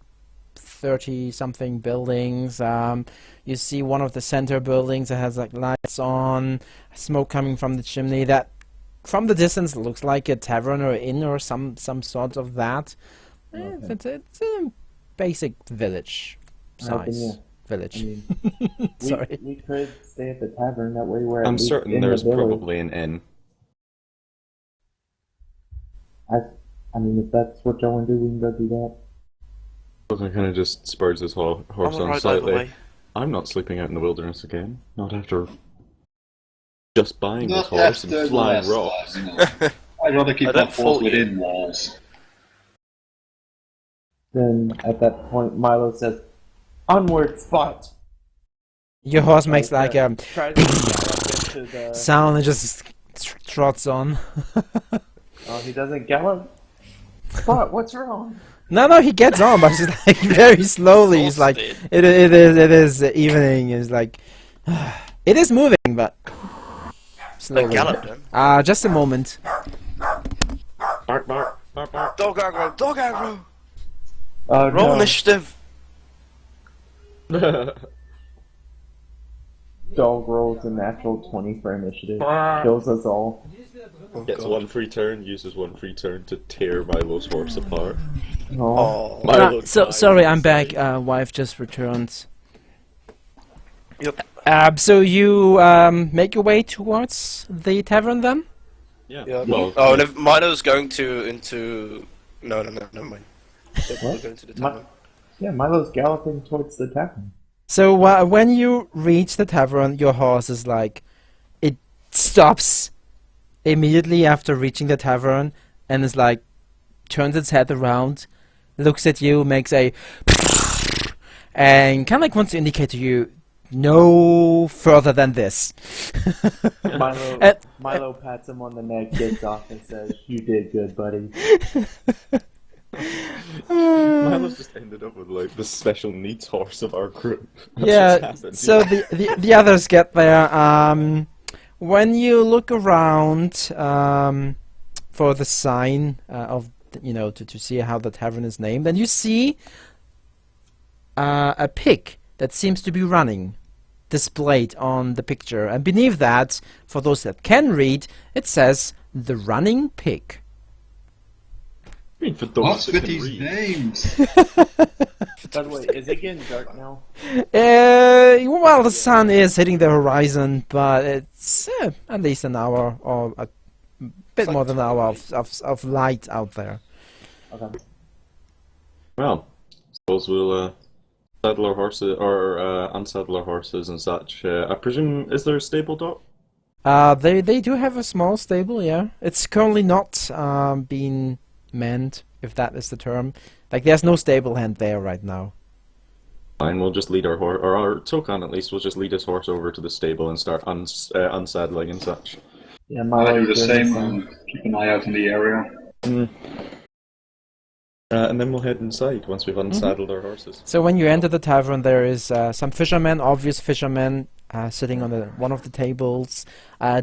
30 something buildings. You see one of the center buildings that has like lights on, smoke coming from the chimney. That from the distance looks like a tavern or inn or some sort of that. Okay. It's a basic village size village. I mean, Sorry. we could stay at the tavern. That way we're at I'm least certain in there's the village. probably an inn. I mean, if that's what y'all want to do, we can go do that. Toga kind of just spurs his horse I'm on alright either slightly. way. I'm not sleeping out in the wilderness again. Not after just buying this Not horse after and the flying last rocks. time, no. I'd rather keep I my don't horse fault you. within walls. Then at that point, Milo says, "Onward, Spot!" Your horse makes like Tries to gallop into the... sound and just trots on. Oh, he doesn't gallop? Spot, what's wrong? No, he gets on, but it's like very slowly. He's like, Exhausted. it is evening. It's like, it is moving, but slowly. Gallop then. Just a moment. Bark, bark, bark, bark. Dog aggro, dog aggro. Oh Roll no. initiative. Dog rolls a natural 20 for initiative. Bark. Kills us all. Gets God. one free turn, uses one free turn to tear Milo's horse apart. Oh. Oh. Milo So dies sorry, I'm back. inside. Wife just returned. Yep. So you make your way towards the tavern then? Yeah. Yeah. Well, Oh, and if Milo's going into. No, never mind. Yep, we're What? going to the Mi- tavern. Yeah, Milo's galloping towards the tavern. So when you reach the tavern, your horse is like, it stops immediately after reaching the tavern, and is like, turns its head around, looks at you, makes a, and kind of like wants to indicate to you, no further than this. Milo, Uh, Milo pats him on the neck, gets off, and says, "You did good, buddy." Milo's just ended up with like the special needs horse of our group. That's Yeah, what's happened. so the others get there. When you look around for the sign of to see how the tavern is named, then you see a pig that seems to be running, displayed on the picture, and beneath that, for those that can read, it says the running pig. I mean, for those What's that with can these read. names? By the way, is it getting dark now? Well, the sun is hitting the horizon, but it's at least an hour or a bit It's more like than an hour of light out there. Okay. Well, suppose we'll saddle our horses or unsaddle our horses and such. I presume, is there a stable, Doc? They do have a small stable, yeah. It's currently not being manned, if that is the term. Like, there's no stable hand there right now. Fine, we'll just lead our horse, or our Tokan at least, will just lead his horse over to the stable and start unsaddling and such. Yeah, I'll Milo do the doing same same. and keep an eye out in the area. And then we'll head inside once we've unsaddled our horses. So when you enter the tavern, there is some fishermen, obvious fishermen, sitting on one of the tables,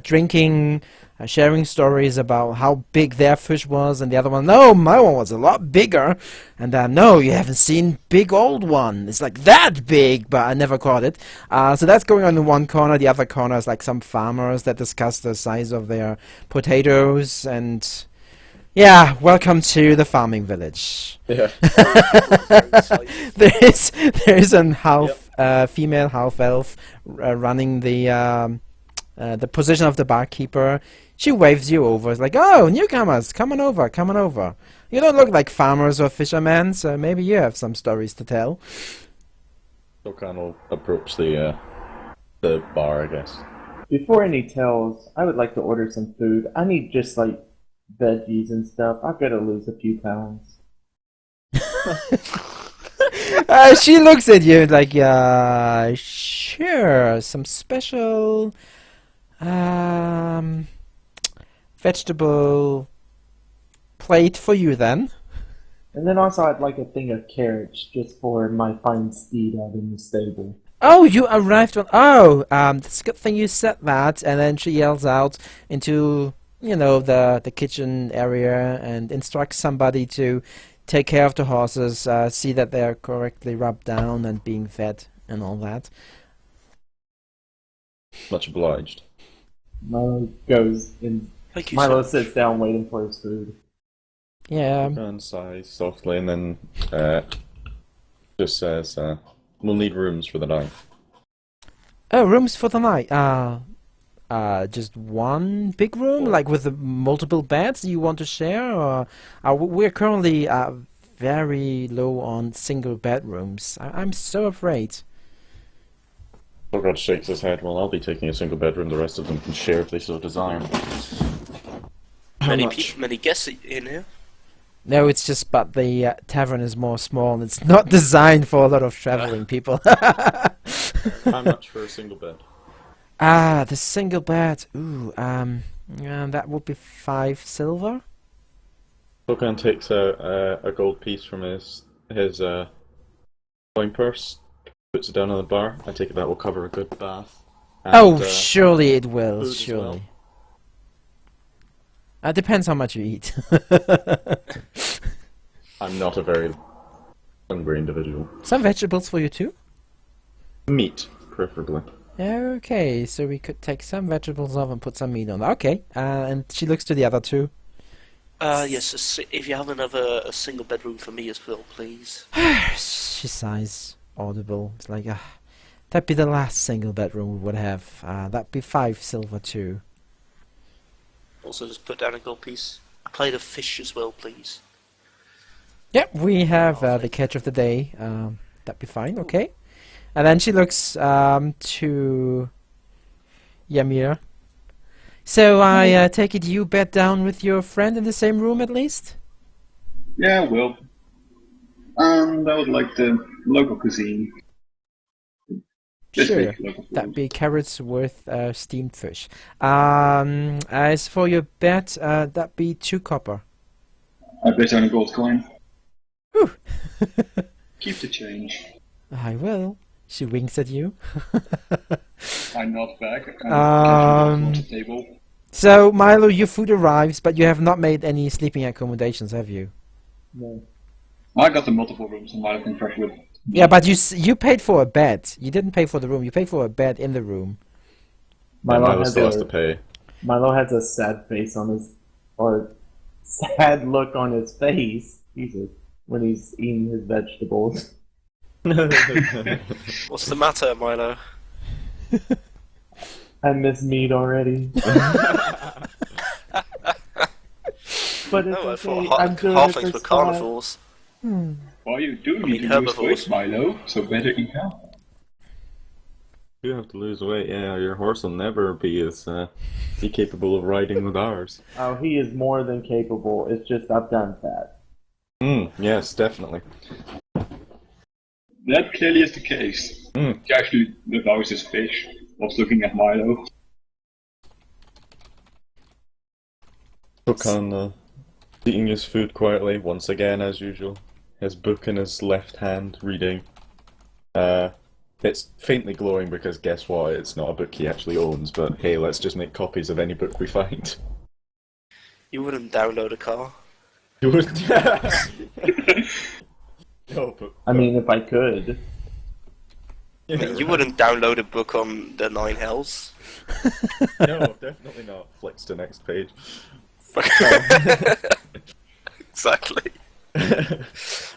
drinking, sharing stories about how big their fish was, and the other one, no, my one was a lot bigger, and no, you haven't seen big old one. It's like that big, but I never caught it. So that's going on in one corner. The other corner is like some farmers that discuss the size of their potatoes and. Yeah, welcome to the farming village. Yeah. there is an half female half elf running the position of the barkeeper. She waves you over. It's like, oh, newcomers, come on over. You don't look like farmers or fishermen, so maybe you have some stories to tell. Tokan will approach the bar, I guess. Before any tells, I would like to order some food. I need just like veggies and stuff. I've got to lose a few pounds. She looks at you like, yeah, sure, some special vegetable plate for you then. And then also I'd like a thing of carrots just for my fine steed out in the stable. Oh, you arrived on. Oh, it's a good thing you said that. And then she yells out into the kitchen area and instructs somebody to take care of the horses, see that they're correctly rubbed down and being fed and all that. Much obliged. Milo goes and Thank you, Milo sir. sits down waiting for his food. Yeah. Tokan sighs softly and then just says, we'll need rooms for the night. Oh, rooms for the night. Just one big room, like with the multiple beds you want to share, or we're currently very low on single bedrooms. I'm so afraid. Tokan shakes his head. Well, I'll be taking a single bedroom. The rest of them can share if they so desire. How much? Many guests in here. No, it's just, but the tavern is more small and it's not designed for a lot of traveling people. How much for a single bed? The single bed. Ooh, that would be 5 silver. Pocan takes out a gold piece from his coin purse, puts it down on the bar. I take it that will cover a good bath. And, Oh, surely it will, food as well. surely. Depends how much you eat. I'm not a very hungry individual. Some vegetables for you too? Meat, preferably. Okay, so we could take some vegetables off and put some meat on. Okay, and she looks to the other two. Yes, if you have a single bedroom for me as well, please. She sighs, audible. It's like, that'd be the last single bedroom we would have. That'd be 5 silver too. Also, just put down a gold piece. A plate of fish as well, please. Yep, we have the catch of the day. That'd be fine, okay. And then she looks to Ymir. So I take it you bed down with your friend in the same room at least? Yeah, well. And I would like the local cuisine. This Sure, week, local food. that'd be carrots with steamed fish. As for your bed, that'd be 2 copper. I bet on a gold coin. Whew. Keep the change. I will. She winks at you. I nod back and catch on the table. So, Milo, your food arrives, but you have not made any sleeping accommodations, have you? No. I got the multiple rooms and I can fresh with. Yeah, but you paid for a bed. You didn't pay for the room. You paid for a bed in the room. Milo still has to pay. Milo has a sad face on his, or sad look on his face. Jesus, when he's eating his vegetables. What's the matter, Milo? I miss meat already. But it's I okay. thought I'm doing it halflings for were Scott. carnivores. Well, you do I need mean, to lose herbivores. weight, Milo, so better eat healthy. You have to lose weight, yeah. Your horse will never be as be capable of riding with ours. Oh, he is more than capable. It's just I've gotten fat. Yes, definitely. That clearly is the case. He actually devours his fish whilst looking at Milo. Pocan eating his food quietly, once again as usual. His book in his left hand, reading. It's faintly glowing because guess what? It's not a book he actually owns, but hey, let's just make copies of any book we find. You wouldn't download a car. You would. No, but I mean, if I could. I mean, you wouldn't download a book on the Nine Hells. No, definitely not. Flicks to next page. Exactly.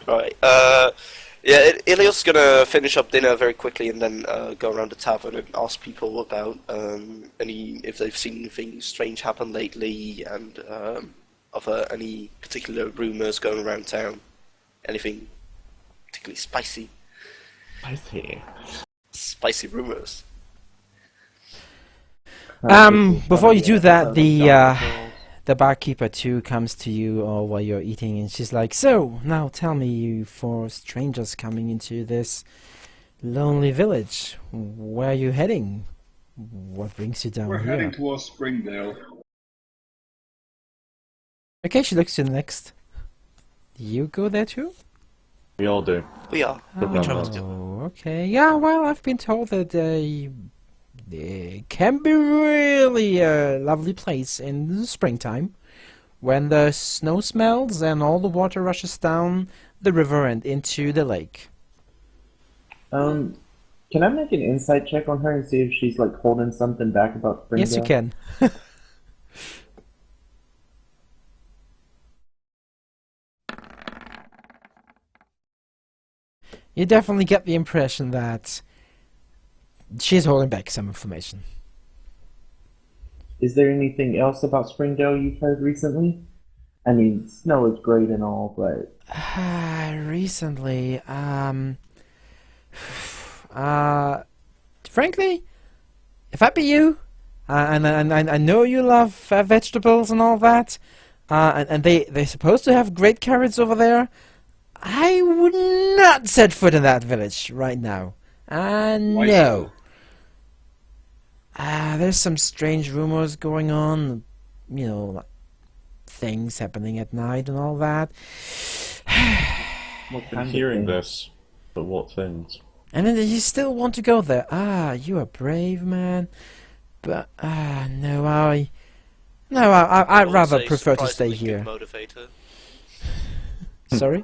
Right. Yeah, Ilios gonna finish up dinner very quickly and then go around the tavern and ask people about if they've seen anything strange happen lately and any particular rumors going around town. Anything particularly spicy. Spicy rumors. Before you do that, the barkeeper too comes to you while you're eating, and she's like, "So now tell me, you four strangers coming into this lonely village, where are you heading? What brings you down We're here?" heading towards Springdale. Okay, she looks to the next. You go there too? We all do. We are. We travel together. Oh, okay. Yeah, well, I've been told that it can be really a lovely place in the springtime, when the snow smells and all the water rushes down the river and into the lake. Can I make an insight check on her and see if she's like holding something back about Springdale? Yes, you can. You definitely get the impression that she's holding back some information. Is there anything else about Springdale you've heard recently? I mean, snow is great and all, but Recently, frankly, if I be you, and I know you love vegetables and all that, and they're supposed to have great carrots over there, I would not set foot in that village right now. No. There's some strange rumors going on, you know, things happening at night and all that. What I've been kind of hearing thing? this, but what things? And then you still want to go there. You are brave, man. But no, I'd Gold's rather a prefer to stay surprisingly here. Good motivator. Sorry.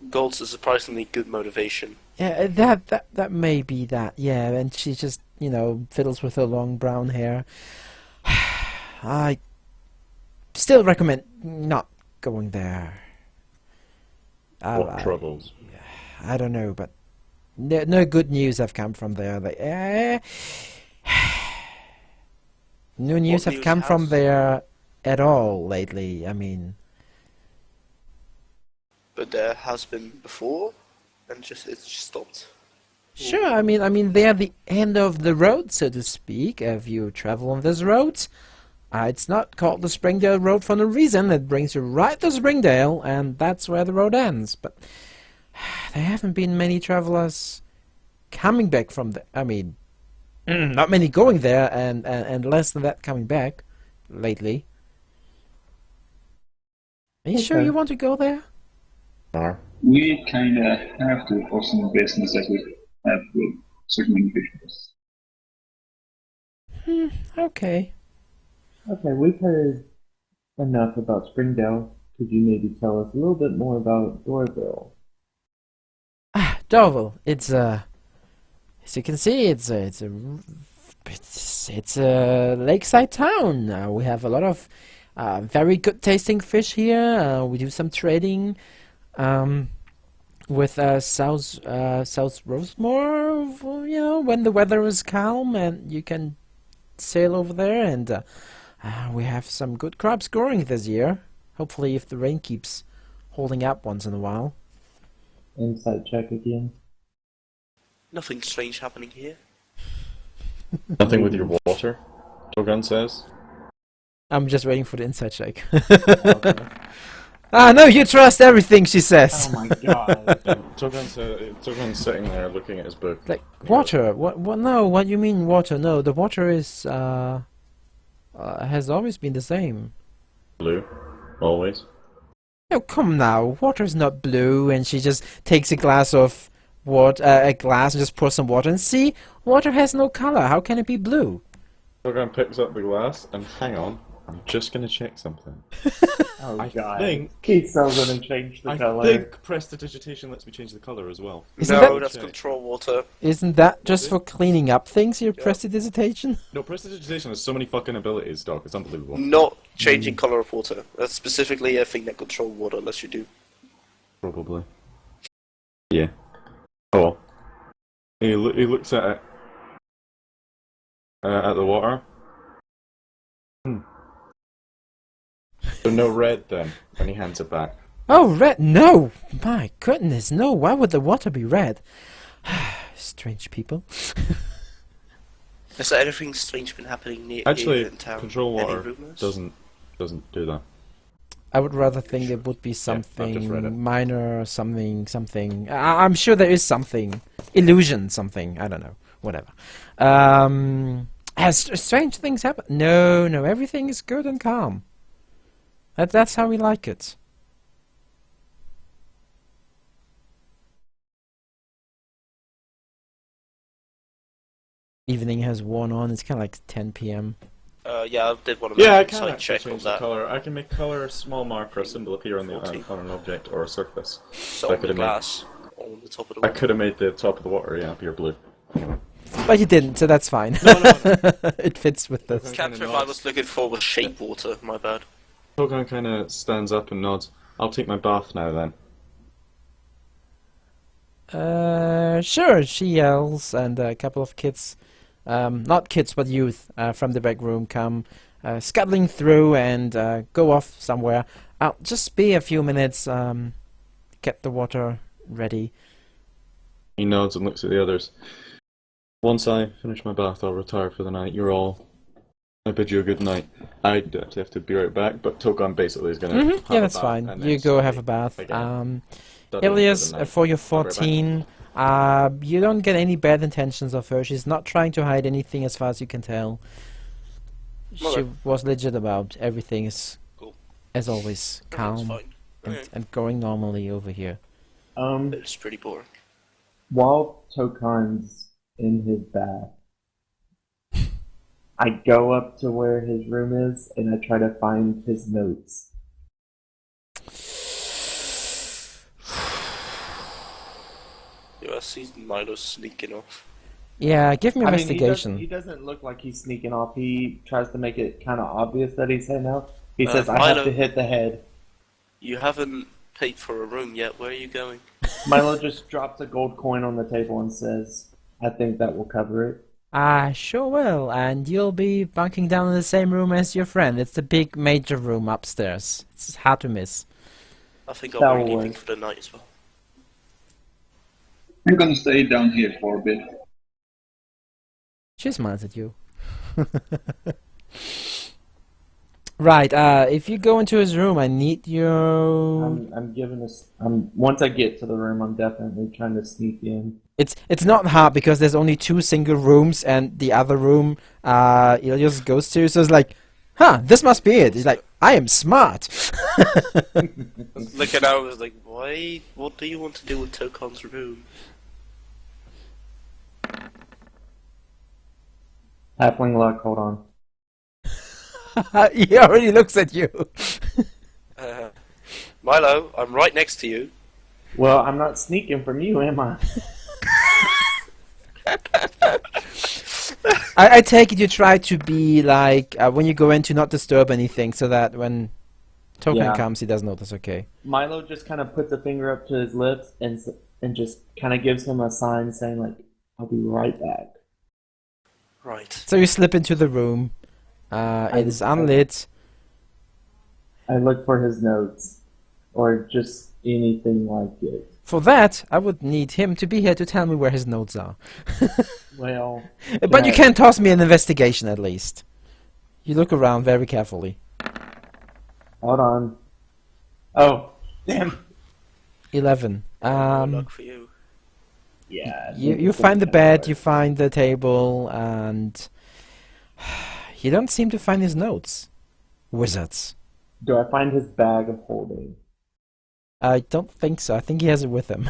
Gold's a surprisingly good motivation. Yeah, that may be that. Yeah, and she just fiddles with her long brown hair. I still recommend not going there. What troubles? I don't know, but no good news have come from there. No news have news come from has? there at all lately. I mean, But there has been before, and it's just stopped. sure. I mean, they're the end of the road, so to speak. If you travel on this road, it's not called the Springdale Road for no reason. It brings you right to Springdale, and that's where the road ends. But there haven't been many travelers coming back from the. I mean, not many going there, and less than that coming back lately. Are you sure Okay. you want to go there? We kinda have to for some business that we have with certain individuals. Okay. Okay, we've heard enough about Springdale. Could you maybe tell us a little bit more about Dorville? Dorville. It's as you can see, it's a lakeside town. We have a lot of very good tasting fish here. We do some trading with South Rosemore. When the weather is calm and you can sail over there, and we have some good crops growing this year. Hopefully, if the rain keeps holding up once in a while. Insight check again. Nothing strange happening here. Nothing with your water, Togan says. I'm just waiting for the inside check. Okay. No, you trust everything she says. Oh my god. Togan's sitting there looking at his book. Like water? What? No, what do you mean water? No, the water is has always been the same. Blue, always. Oh, come now, water is not blue. And she just takes a glass of water, a glass, and just pours some water. And see, water has no color. How can it be blue? Togan picks up the glass and hang on, I'm just gonna check something. Oh I god. think- He's so gonna change the I color. think prestidigitation lets me change the color as well. Isn't No, that- that's Check. control water. Isn't that just it? for cleaning up things? Your Yeah. prestidigitation? No, prestidigitation has so many fucking abilities, Doc. It's unbelievable. Not changing color of water. That's specifically a thing that control water unless you do. Probably. Yeah. Oh well. He looks at it. At the water. So no red then, when he hands it back. Oh, red? No! My goodness, no. Why would the water be red? Strange people. Has anything strange been happening near Actually, here in town? control Any water rumors? doesn't do that. I would rather think it would be I've just read it. something minor, something. I'm sure there is something. Illusion, something. I don't know. Whatever. Has strange things happen? No, everything is good and calm. That's how we like it. Evening has worn on. It's kind of like 10 p.m. Yeah, I did want to Yeah, I make a can side actually check on change the that. color. I can make color a small marker, a symbol appear on the 14. on an object or a surface. So I on the could've made- glass, on the top of the I water. could have made the top of the water, yeah, appear blue. But you didn't, so that's fine. No. It fits with this. Okay. Capture kinda I nods. was looking for was shape water, my bad. Togan kind of stands up and nods. I'll take my bath now then. Sure, she yells, and a couple of kids, not kids, but youth, from the back room come scuttling through and go off somewhere. I'll just be a few minutes, get the water ready. He nods and looks at the others. Once I finish my bath, I'll retire for the night. I bid you a good night. I'd actually have to be right back, but Togan basically is gonna. have Yeah, a that's bath fine. and then You go have study a bath. again. Studying Ilias, the night. for your I'll be right back. 14, you don't get any bad intentions of her. She's not trying to hide anything as far as you can tell. She Okay. was legit about everything is Cool. as always, That's calm fine. Okay. and going normally over here. It's pretty boring. While Tokan's in his bath, I go up to where his room is and I try to find his notes. You I see Milo sneaking off. Yeah, give me I mean, investigation. he doesn't look like he's sneaking off. He tries to make it kind of obvious that he's heading out. He says, I have Milo- to hit the head. You haven't paid for a room yet. Where are you going? Milo just drops a gold coin on the table and says, I think that will cover it. I sure will, and you'll be bunking down in the same room as your friend. It's the big major room upstairs. It's hard to miss. I think That I'll be will leaving work. for the night as well. I'm gonna stay down here for a bit. She smiles at you. Right, if you go into his room, I need you... I'm giving this. Once I get to the room, I'm definitely trying to sneak in. It's not hard because there's only 2 single rooms and the other room Ilias goes to, so it's like, huh, this must be it. He's like, I am smart. Looking out, I was like, why? What do you want to do with Tokon's room? Halfling luck, hold on. He already looks at you. Milo, I'm right next to you. Well, I'm not sneaking from you, am I? I take it you try to be like, when you go in, to not disturb anything, so that when Token Yeah. comes, he does notice, okay. Milo just kind of puts a finger up to his lips and just kind of gives him a sign saying, like, I'll be right back. Right. So you slip into the room. It's unlit. I look for his notes, or just anything like it. For that, I would need him to be here to tell me where his notes are. Well, But you yeah. can toss me an investigation at least. You look around very carefully. Hold on. Oh, damn. 11. No luck for you. Yeah. You find the bed, you find the table, and you don't seem to find his notes. Wizards. Do I find his bag of holding I don't think so. I think he has it with him.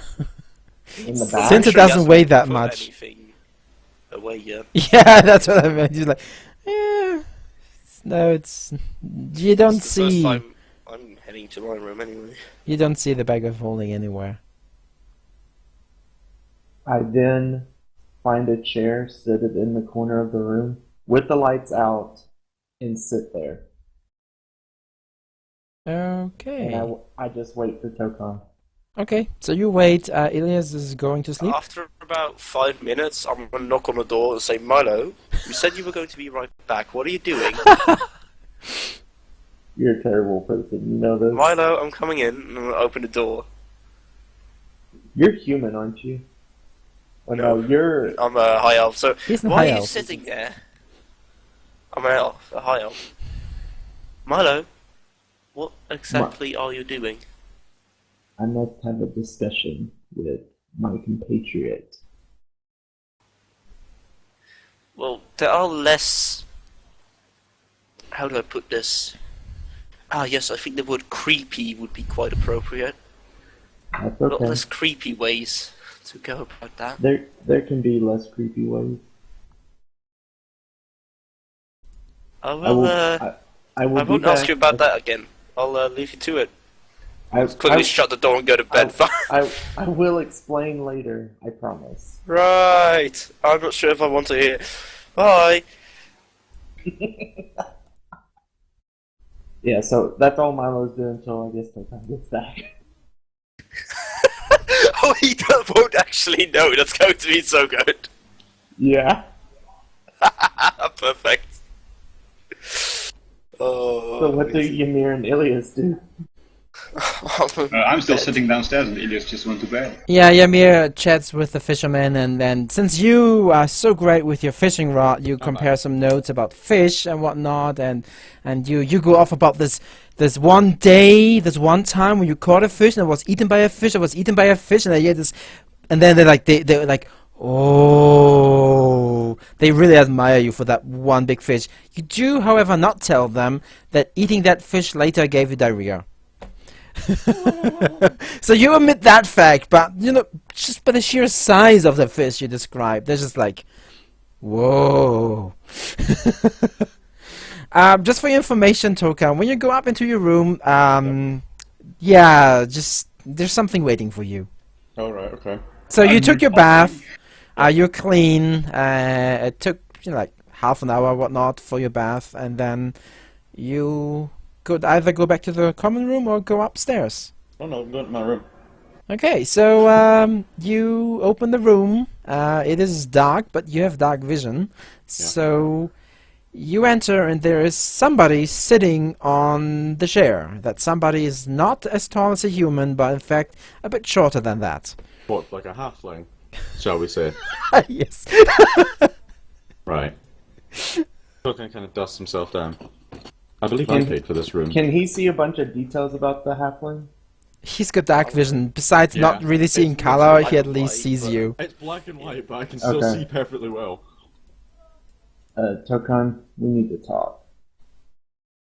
in the bag? Since it Sure he doesn't hasn't weigh that put much. anything away yet. Yeah, that's what I meant. He's like, yeah. No, it's... You don't It's the first see... time I'm heading to my room anyway. You don't see the bag of holding anywhere. I then find a chair seated in the corner of the room with the lights out and sit there. Okay. And I just wait for Tokan. Okay, so you wait. Ilias is going to sleep. After about 5 minutes, I'm gonna knock on the door and say, Milo, you said you were going to be right back. What are you doing? You're a terrible person, you know this? Milo, I'm coming in, and I'm gonna open the door. You're human, aren't you? Oh, no, you're... I'm a high elf, so He's a why high are you elf. sitting there? I'm an elf, a high elf. Milo, what exactly are you doing? I must have a discussion with my compatriot. Well, there are less... How do I put this? Ah, yes, I think the word creepy would be quite appropriate. That's A lot okay. less creepy ways to go about that. There can be less creepy ways. I I will, will, I I will be won't ask back. you about that again. I'll leave you to it. I, Quickly shut the door and go to bed. I will explain later, I promise. Right. I'm not sure if I want to hear. Bye. Yeah, so that's all Milo's doing until I guess Tokan gets back. Oh, he won't actually know. That's going to be so good. Yeah. Perfect. Oh. So what do Ymir and Ilias do? I'm still sitting downstairs and Ilias just went to bed. Yeah, Ymir chats with the fisherman, and then since you are so great with your fishing rod, you compare some notes about fish and whatnot, and you go off about this one day, this one time when you caught a fish and it was eaten by a fish, and then they're like, Oh, they really admire you for that one big fish. You do, however, not tell them that eating that fish later gave you diarrhea. So you admit that fact, but you know, just by the sheer size of the fish you described, they're just like, whoa. Just for your information, Toka, when you go up into your room, yeah, just there's something waiting for you. Oh, right, okay. So you took your bath, you're clean. It took like half an hour, whatnot, for your bath, and then you could either go back to the common room or go upstairs. Oh no, I'm going to my room. Okay, so you open the room. It is dark, but you have dark vision. So you enter, and there is somebody sitting on the chair. That somebody is not as tall as a human, but in fact a bit shorter than that. What, like a halfling, shall we say? Yes. Right. Token kind of dusts himself down. I believe I paid for this room. Can he see a bunch of details about the halfling? He's got dark vision. Besides Yeah, not really seeing it's color, black he at and least white, sees but- you. It's black and white, but I can still Okay. see perfectly well. Tokan, we need to talk.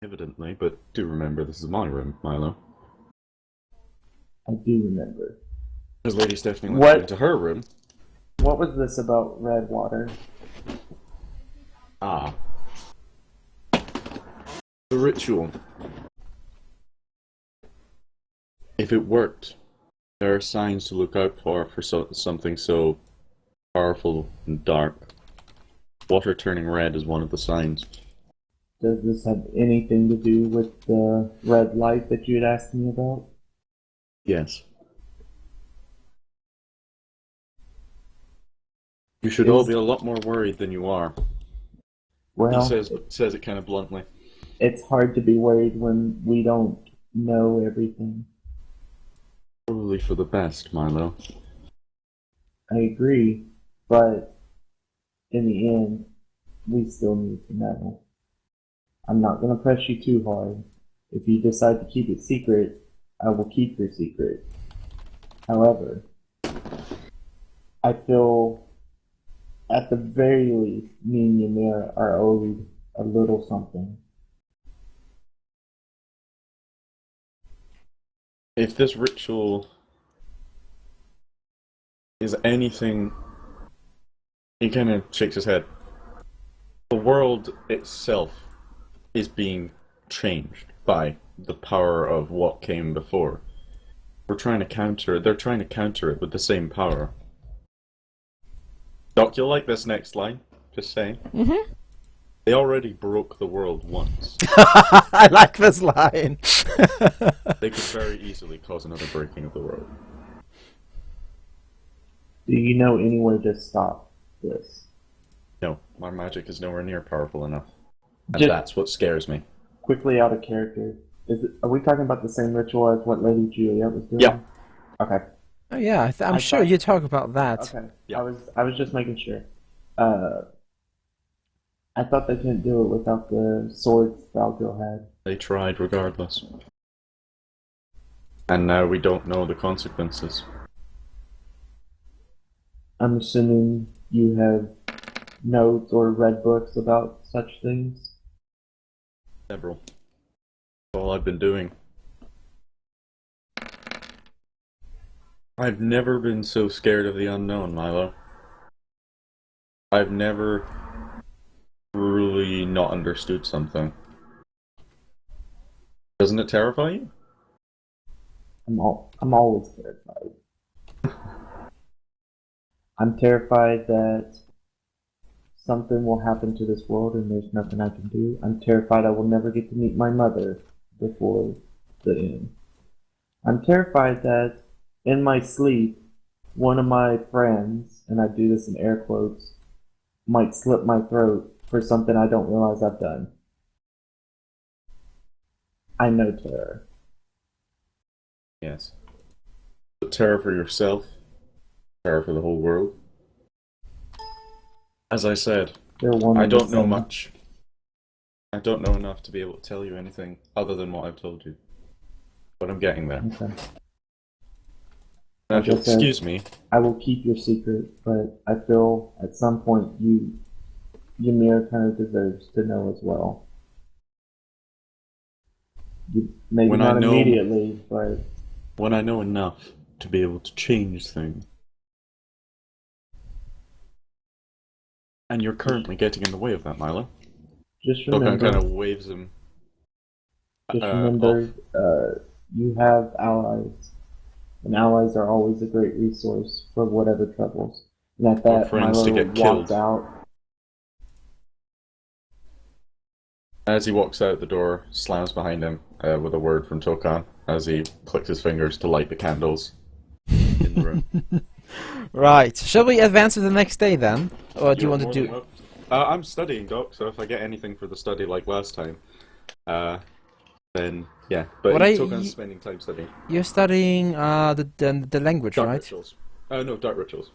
Evidently, but do remember this is my room, Milo. I do remember. Because Lady Stephanie What? went into her room. What was this about red water? Ah. The ritual. If it worked, there are signs to look out for something so powerful and dark. Water turning red is one of the signs. Does this have anything to do with the red light that you had asked me about? Yes. You should all be a lot more worried than you are. Well, He says it kind of bluntly. it's hard to be worried when we don't know everything. Probably for the best, Milo. I agree, but in the end, we still need to know. I'm not going to press you too hard. If you decide to keep it secret, I will keep your secret. However, I feel at the very least, me and Ymir are owed a little something. If this ritual is anything, he kind of shakes his head. The world itself is being changed by the power of what came before. We're trying to counter it. They're trying to counter it with the same power. Doc, you'll like this next line. Just saying. Mm-hmm. They already broke the world once. I like this line. They could very easily cause another breaking of the world. Do you know anywhere to stop this? No, my magic is nowhere near powerful enough. And Just that's what scares me. quickly out of character. Are we talking about the same ritual as what Lady Juliet was doing? Yeah. Okay. Oh yeah, I'm I sure thought- you talk about that. Okay. Yeah. I was just making sure. I thought they couldn't do it without the swords Valgil had. They tried regardless. And now we don't know the consequences. I'm assuming you have notes or read books about such things. Several. All I've been doing. I've never been so scared of the unknown, Milo. I've never truly not understood something. Doesn't it terrify you? I'm always terrified. I'm terrified that something will happen to this world and there's nothing I can do. I'm terrified I will never get to meet my mother before the end. I'm terrified that in my sleep, one of my friends, and I do this in air quotes, might slit my throat for something I don't realize I've done. I know terror. Yes. But terror for yourself, terror for the whole world. As I said, They're one I and the don't know same. much. I don't know enough to be able to tell you anything other than what I've told you. But I'm getting there. Okay. Now, if Like you'll I said, excuse me, I will keep your secret, but I feel at some point Ymir kind of deserves to know as well. Maybe When I not know- immediately, but when I know enough to be able to change things, and you're currently getting in the way of that, Milo. just Dokkan remember, kind of waves him. just off. remember, you have allies, and allies are always a great resource for whatever troubles. And at Or that, friends to Milo get killed. walked out. As he walks out, the door slams behind him with a word from Tokan as he clicks his fingers to light the candles in the room. Right. Shall we advance to the next day then? Or do you want to do... I'm studying, Doc, so if I get anything for the study like last time, then yeah. But What are Tokan's you- spending time studying. You're studying the language, Dark right? rituals. No, dark rituals.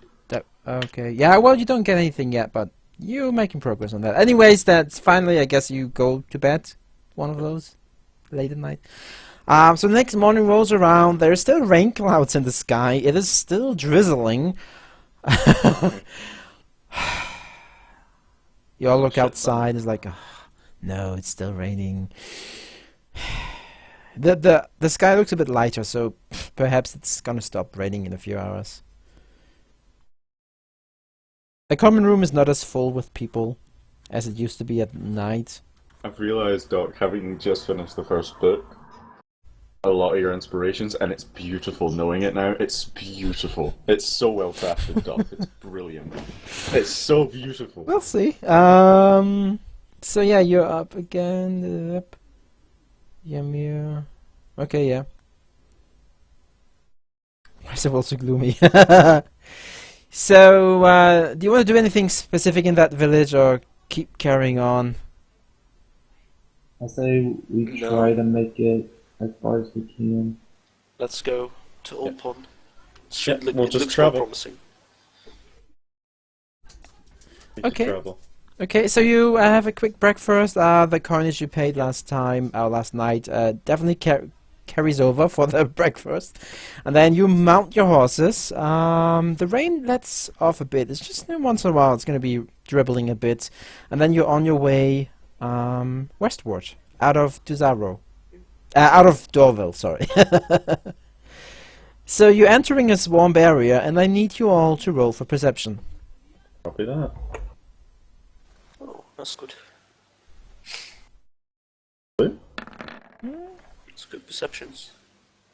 Okay. Yeah, well, you don't get anything yet, but you're making progress on that. Anyways, that's finally, I guess you go to bed. One of those. Late at night. So next morning rolls around. There are still rain clouds in the sky. It is still drizzling. You all look shit, outside. It's like, no, it's still raining. The sky looks a bit lighter, so perhaps it's gonna stop raining in a few hours. The common room is not as full with people as it used to be at night. I've realized, Doc, having just finished the first book, a lot of your inspirations, and it's beautiful knowing it now. It's beautiful. It's so well crafted, Doc. It's brilliant. It's so beautiful. We'll see. So yeah, you're up again. Yep. Ymir. Okay, yeah. Why is it all so gloomy? So, do you want to do anything specific in that village, or keep carrying on? I say we No. try to make it as far as we can. Let's go to Old Yeah. Pond. Yeah, we'll It just looks travel. more promising. We could Okay. travel. Okay, so you have a quick breakfast. The coinage you paid last night, definitely carries over for the breakfast, and then you mount your horses. The rain lets off a bit. It's just once in a while it's going to be dribbling a bit, and then you're on your way westward out of Duzaro, out of Dorville. Sorry. So you're entering a swamp area, and I need you all to roll for perception. Copy that. Oh, that's good. Good. It's good perceptions.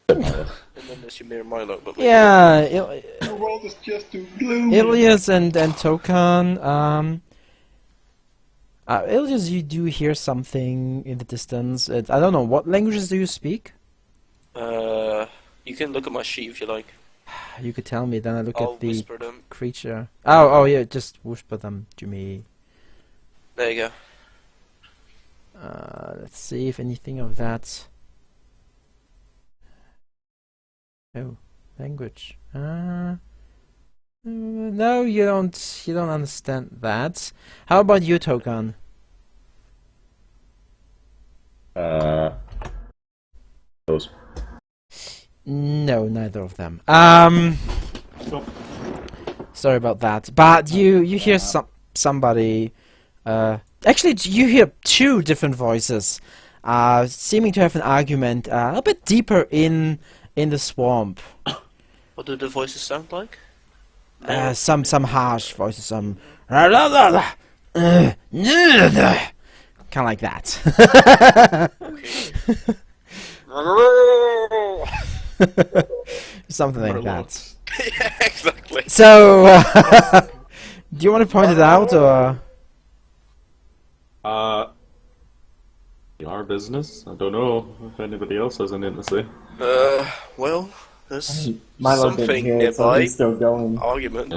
Yeah. And then there's Ymir and Milo, but Yeah, The world is just too gloomy. Ilias and Tokan. Ilias, you do hear something in the distance. I don't know, what languages do you speak? you can look at my sheet if you like. You could tell me, then I look I'll at the whisper them. creature. Oh yeah, just whisper them to me. There you go. Let's see if anything of that. Oh, language. No, you don't understand that. How about you, Tokan? Those. No, neither of them. Stop. Sorry about that. But you hear somebody. Actually, you hear two different voices, seeming to have an argument a bit deeper in the swamp. What do the voices sound like? Some harsh voices, some kind of like that. Okay. Something like that. Warlords. Yeah, exactly. So, do you want to point it out, or? Our business? I don't know if anybody else has anything to say. Well, there's Milo didn't something hear it, so nearby. he's still going. Argument.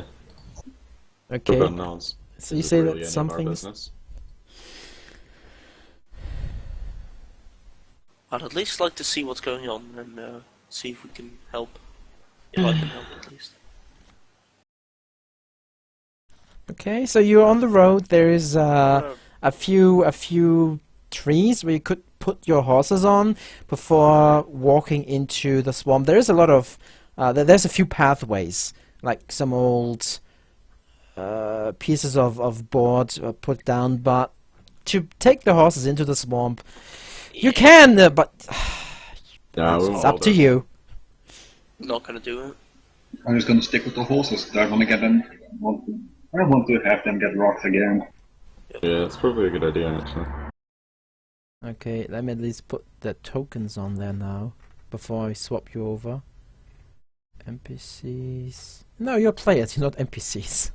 Okay. Tokan nods. So you Is it say really that any of our something's. business? I'd at least like to see what's going on and see if we can help. If I can help, at least. Okay, so you're on the road. There is a few trees where you could put your horses on before walking into the swamp. There is a lot of There's a few pathways, like some old pieces of board put down, but to take the horses into the swamp, you can, but Yeah, it's up to you. Not gonna do it. I'm just gonna stick with the horses. I want to get them. I don't want to have them get rocked again. Yeah, it's probably a good idea actually. Okay, let me at least put the tokens on there now, before I swap you over. NPCs... No, you're players, you're not NPCs.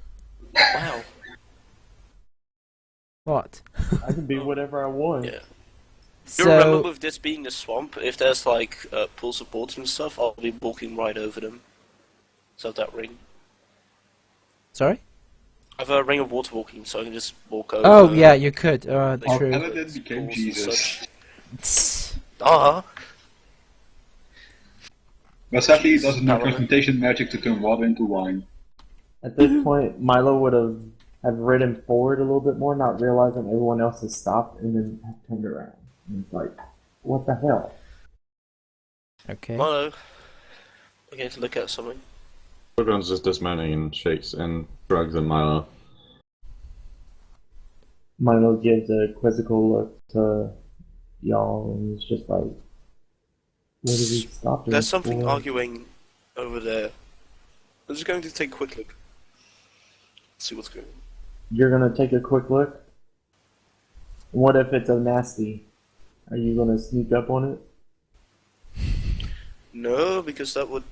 Wow. What? I can be whatever I want. Yeah. You remember So... with this being a swamp, if there's like pools of water and stuff, I'll be walking right over them. So that ring. Sorry? I have a ring of water walking, so I can just walk over. Oh, yeah, you could. Our True. paladin became pools and Jesus. such. Ah. But sadly, he doesn't know Paladin. transmutation magic to turn water into wine. At this point, Milo would have ridden forward a little bit more, not realizing everyone else has stopped, and then have turned around. And it's like, what the hell? Okay. Milo. I'm going to look at something. Token's just dismounting and shakes and shrugs at Milo. Milo gives a quizzical look to y'all, and it's just like, what did he stop doing? There's something for? arguing over there. I'm just going to take a quick look. See what's going on. You're gonna take a quick look? What if it's a nasty? Are you gonna sneak up on it? No, because that would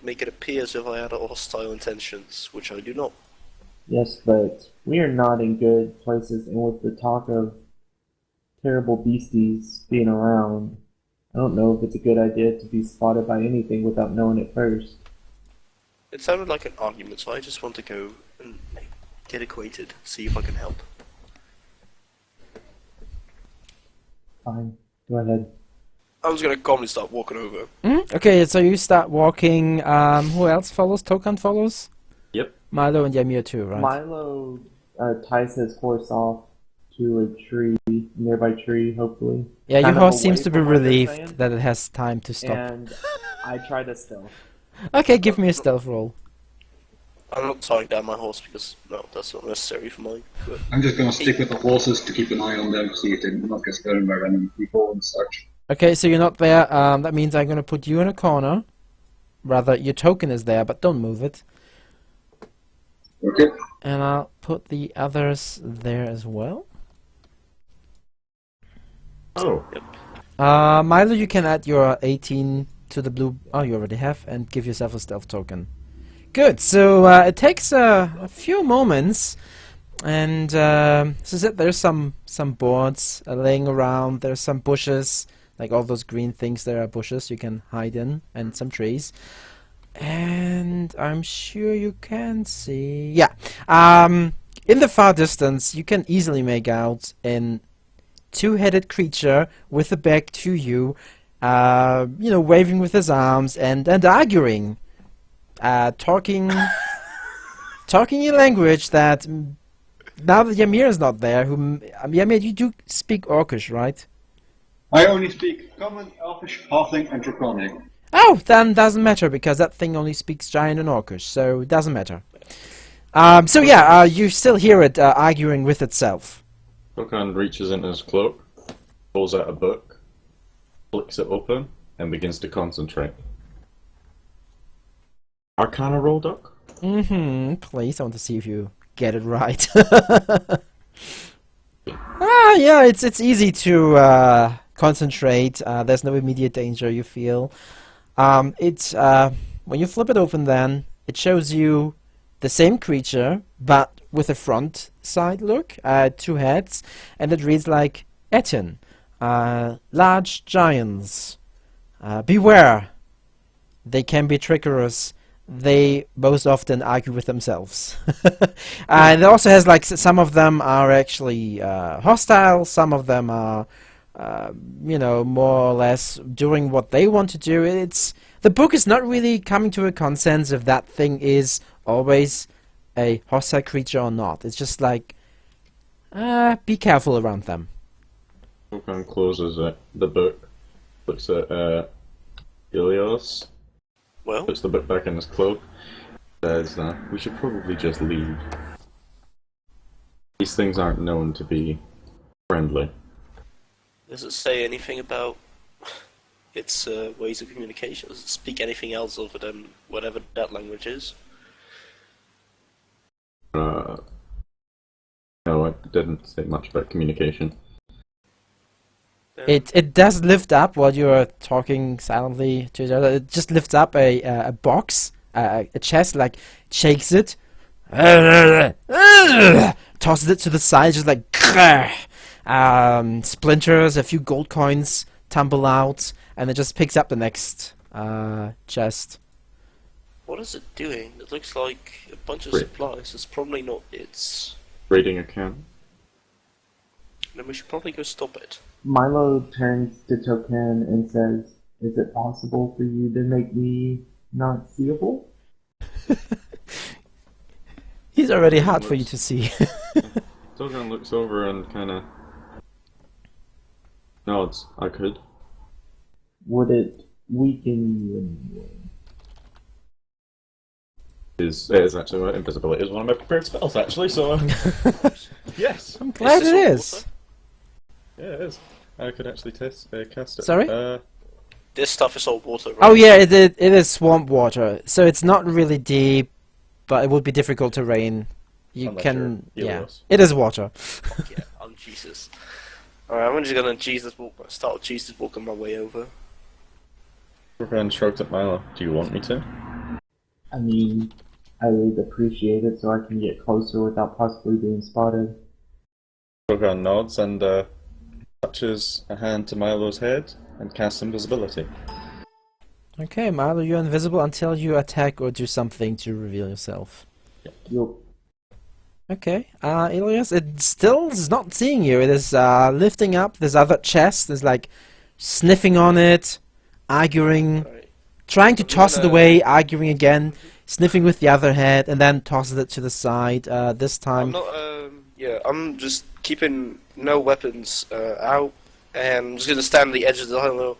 make it appear as if I had hostile intentions, which I do not. Yes, but we are not in good places, and with the talk of terrible beasties being around, I don't know if it's a good idea to be spotted by anything without knowing it first. It sounded like an argument, so I just want to go and get acquainted, see if I can help. Fine, go ahead. I was gonna calmly start walking over. Okay, so you start walking. Who else follows? Tokan follows? Yep. Milo and Ymir too, right? Milo ties his horse off to a tree, nearby tree, hopefully. Yeah, your kind of horse away seems to be from what they're relieved saying. that it has time to stop. And I try to stealth. Okay, give me a stealth roll. I'm not tying down my horse because, no, that's not necessary for mine. But I'm just gonna stick with the horses to keep an eye on them, see if they do not get stolen by random people and such. Okay, so you're not there. That means I'm gonna put you in a corner. Rather, your token is there, but don't move it. Okay. And I'll put the others there as well. Oh. Milo, you can add your 18 to the blue. Oh, you already have, and give yourself a stealth token. Good. So it takes a few moments, and as I said, there's some boards laying around. There's some bushes, like all those green things. There are bushes you can hide in, and some trees. And I'm sure you can see. Yeah. In the far distance, you can easily make out an two-headed creature with a back to you, waving with his arms and arguing, talking in language that now that Ymir is not there, Ymir, you do speak Orcish, right? I only speak Common, Elfish, Halfling, and Draconic. Oh, then doesn't matter because that thing only speaks Giant and Orcish, so it doesn't matter. You still hear it arguing with itself. Tokan reaches into his cloak, pulls out a book, flicks it open, and begins to concentrate. Arcana roll, Doc? Please, I want to see if you get it right. Yeah, it's easy to concentrate. There's no immediate danger you feel. When you flip it open, then it shows you the same creature, but with a front side look, two heads, and it reads like Etin, large giants. Beware. They can be trickerous. They most often argue with themselves. And it also has like some of them are actually hostile. Some of them are, more or less doing what they want to do. The book is not really coming to a consensus if that thing is always a hostile creature or not. It's just like, be careful around them. Tokan closes the book, looks at Ilios, Well, puts the book back in his cloak. Says, we should probably just leave. These things aren't known to be friendly. does it say anything about its ways of communication? Does it speak anything else other than whatever that language is? No, it didn't say much about communication. It does lift up while you are talking silently to each other. It just lifts up a box, a chest, like shakes it, tosses it to the side, just like splinters. A few gold coins tumble out, and it just picks up the next chest. What is it doing? It looks like a bunch of Wait. supplies. It's probably not its. Raiding a camp. Then we should probably go stop it. Milo turns to Token and says, "Is it possible for you to make me not seeable?" He's already hard for you to see. Togan looks over and kind of nods. I could. Would it weaken you in any way? It is actually invisibility is one of my prepared spells actually. So yes, I'm glad it is. yeah, it is. I could actually cast it. Sorry? This stuff is all water, right? Oh yeah, it is swamp water, so it's not really deep, but it would be difficult to rain. You Unless can, you're yeah, Helios. it is water. Fuck yeah, I'm Jesus. Alright, I'm just gonna start Jesus walking my way over. Togan shrugs at Milo. Do you want me to? I mean, I would appreciate it so I can get closer without possibly being spotted. Togan nods and touches a hand to Milo's head and casts invisibility. Okay, Milo, you're invisible until you attack or do something to reveal yourself. You'll Okay, Ilias, it still is not seeing you. It is lifting up this other chest. It's like sniffing on it, arguing, Right. trying to I'm toss it gonna- away, arguing again, sniffing with the other head, and then tosses it to the side. This I'm time, not, I'm just keeping no weapons out, and I'm just gonna stand on the edge of the island.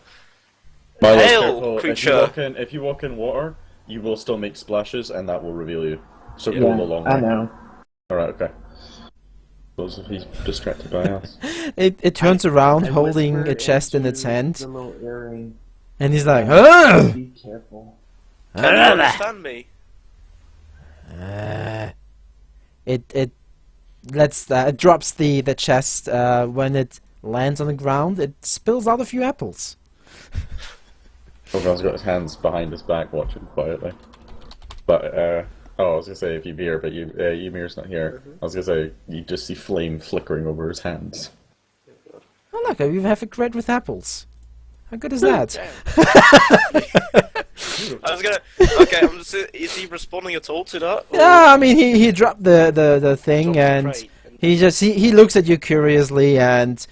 Milo, Hail, careful. creature! If you walk in water, you will still make splashes, and that will reveal you. So Yeah, roll along. I know. All right, okay. Suppose if he's distracted by us. it turns around, I holding whisper a chest in into its hand, The little earring. and he's like, "Ah! Be careful. Can you understand me? It it drops the chest when it lands on the ground. It spills out a few apples. Togan's got his hands behind his back, watching quietly. But I was gonna say if Ymir, but Ymir's not here. I was gonna say you just see flame flickering over his hands. Oh look, you have a crate with apples. How good is that? I was gonna. Okay, I'm just. Is he responding at all to that? or- Yeah, I mean he dropped the thing Dropped the and crate and- he looks at you curiously and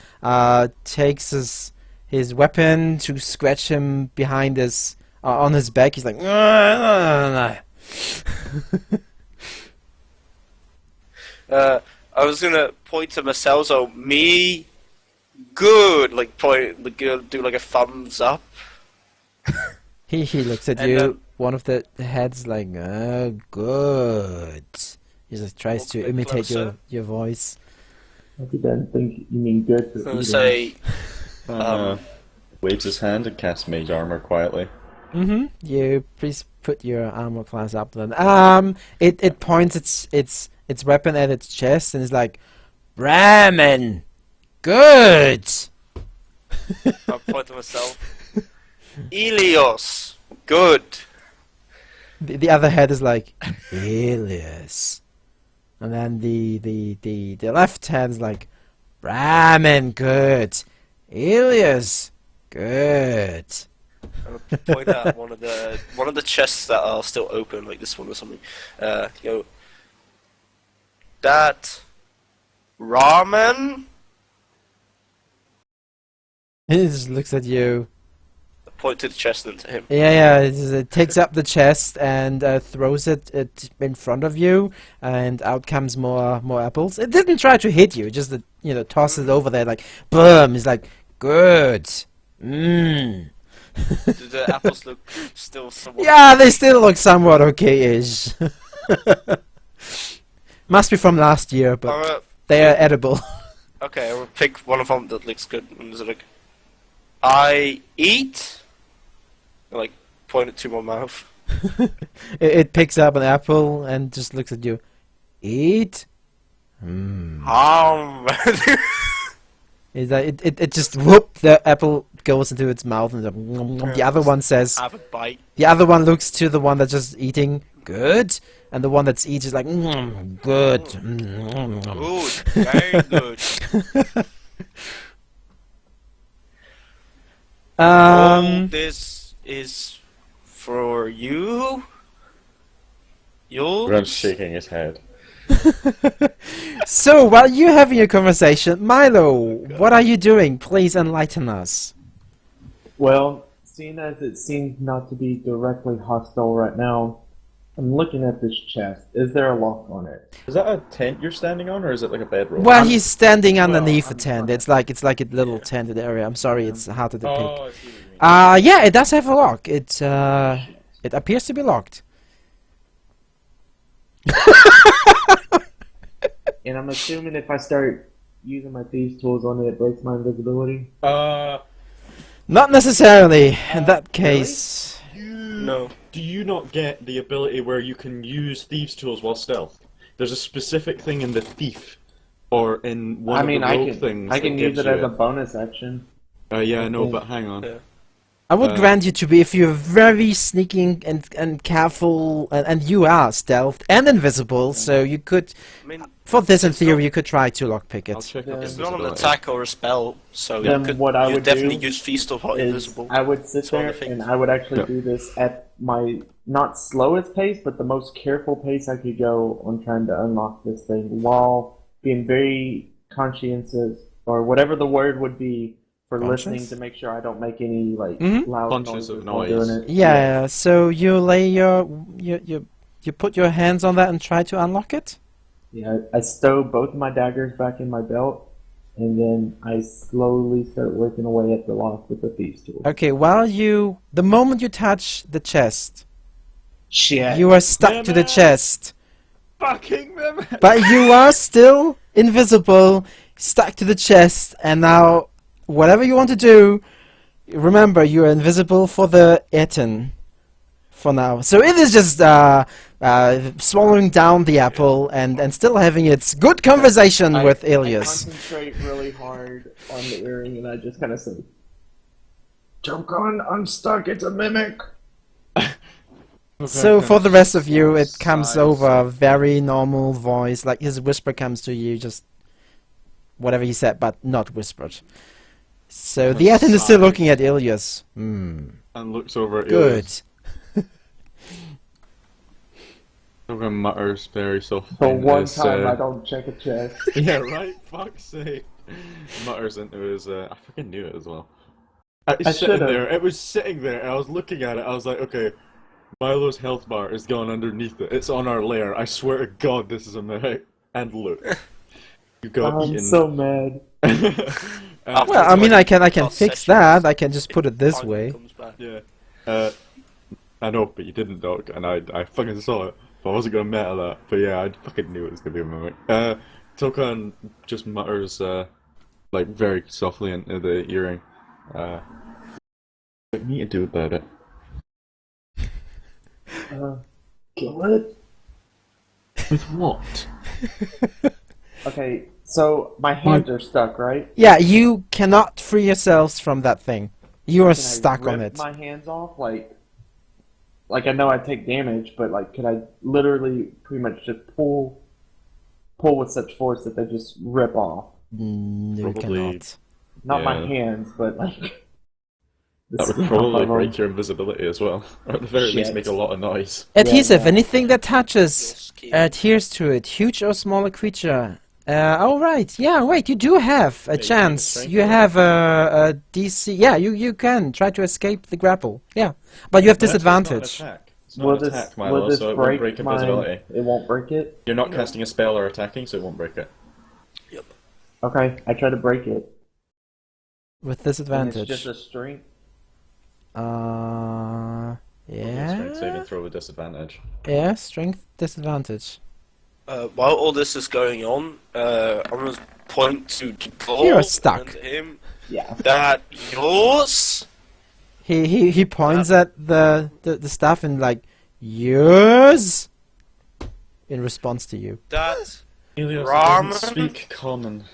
takes his weapon to scratch him behind his on his back. He's like, I was gonna point to Maselzo. Me, good. Like point, like do like a thumbs up. he looks at And, you. One of the heads like, good. He just tries Walk a to bit imitate closer. your voice. Hope he doesn't think you mean good for I'm gonna eating. say, Waves his hand and casts mage armor quietly. You please put your armor class up then. It points its weapon at its chest and is like, Ramen, good. I'll point to myself. Elios, good. The other head is like, Elias. And then the left hand is like, Ramen, good. Elias, good. I'll point at one of the chests that are still open, like this one or something. Go. That ramen. He just looks at you. I point to the chest and to him. Yeah, it takes up the chest and throws it in front of you, and out comes more apples. It didn't try to hit you, just tosses it over there like, boom. It's like, good. Do the apples look still somewhat? Yeah, they still look somewhat okay-ish. Must be from last year, but Alright, they are edible. okay, I will pick one of them that looks good. And is it like, I eat? Like, point it to my mouth. It picks up an apple and just looks at you. Eat? Is that it just whoop, the apple goes into its mouth, and the other one says, Have a bite. the other one looks to the one that's just eating, good, and the one that's eating is like, good. Good, very good. All this is for you. Grant's shaking his head. So, while you're having a conversation, Milo, what are you doing? Please enlighten us. Well, seeing as it seems not to be directly hostile right now, I'm looking at this chest. Is there a lock on it? Is that a tent you're standing on, or is it like a bedroll? Well, he's standing underneath I'm a tent. sorry. It's like a little tented area. I'm sorry, it's hard to depict. Oh, I see what you mean. Yeah, it does have a lock. It appears to be locked. And I'm assuming if I start using my thieves tools on it, it breaks my invisibility. Not necessarily. In that case, No. Do you not get the ability where you can use thieves' tools while stealth? There's a specific thing in the thief, or in one I mean, of the I rogue can things. I can that use gives it as you a bonus action. yeah, I know, Okay. but hang on. Yeah. I would grant you to be, if you're very sneaking and careful, and you are stealthed and invisible, so you could, I mean, for this in it's theory, not- you could try to lockpick I'll it. check Yeah. up It's not an invisibility. attack or a spell, so Then you could what I you would definitely do use Feast of Heart Is Invisible. I would sit It's one there of the things. and I would actually Yeah. do this at my not slowest pace, but the most careful pace I could go on trying to unlock this thing while being very conscientious, or whatever the word would be, for listening Conscious? to make sure I don't make any like Mhm. loud Conscious of noises while noise. doing it. Yeah, so you lay you put your hands on that and try to unlock it? Yeah, I stow both of my daggers back in my belt, and then I slowly start working away at the lock with the thieves tool. Okay, the moment you touch the chest, Shit. you are stuck to the Mimic! chest. Fucking mimic! But you are still invisible, stuck to the chest, and now, whatever you want to do, remember, you are invisible for the Eton. For now. So it is just swallowing down the apple and still having its good conversation with I Ilias. concentrate really hard on the earring, and I just kind of say, "Jokan, I'm stuck. It's a mimic." So for the rest of you, it comes Sighs. over a very normal voice, like his whisper comes to you, just whatever he said, but not whispered. So the Eton is still Sigh. looking at Ilias. And looks over at Good. Ilias. Toka mutters very softly. The into one his, time I don't check a chest. Yeah, right? Fuck's sake. Mutters into his, I freaking knew it as well. It's I sitting should've. there, it was sitting there, and I was looking at it, I was like, okay, Milo's health bar is gone underneath it, it's on our lair, I swear to god this is a mimic. And look. You got I'm eaten. so mad. Well, I mean, I can Last fix session that. is- I can just put it this Finally way. comes back. Yeah. I know, but you didn't, Doc, and I fucking saw it. But I wasn't gonna meta that. But yeah, I fucking knew it was gonna be a mimic. Tokan just mutters, like, very softly into the earring. What do you need to do about it? Kill it. With what? Okay, so my hands are stuck, right? Yeah, you cannot free yourselves from that thing. You are Can stuck I on rip it. my hands off? Like I know I take damage, but like, could I literally pretty much just pull with such force that they just rip off? No, you Probably- cannot. Not my Yeah. hands, but like. the That would scalp probably of them. break your invisibility as well. Or at the very least Shit. make a lot of noise. Adhesive. yeah. Anything that touches Your skin. adheres to it. Huge or smaller creature. Oh right. Yeah. Wait. You do have a you can chance. strength You roll. have a DC. Yeah. You can try to escape the grapple. Yeah. But you have No, it's not an disadvantage. attack. It's not an attack, Milo, will this so it won't break break my? invisibility. It won't break it. You're not casting a spell or attacking, so it won't break it. Yep. Okay, I try to break it. With And it's disadvantage. just a strength. Yeah. Strength saving throw with disadvantage. Yeah, strength disadvantage. While all this is going on, I'm gonna point to Paul You're stuck. and him. Yeah. That yours? He points at the staff and like, yours, in response to you. That Helios Ramen? doesn't speak common.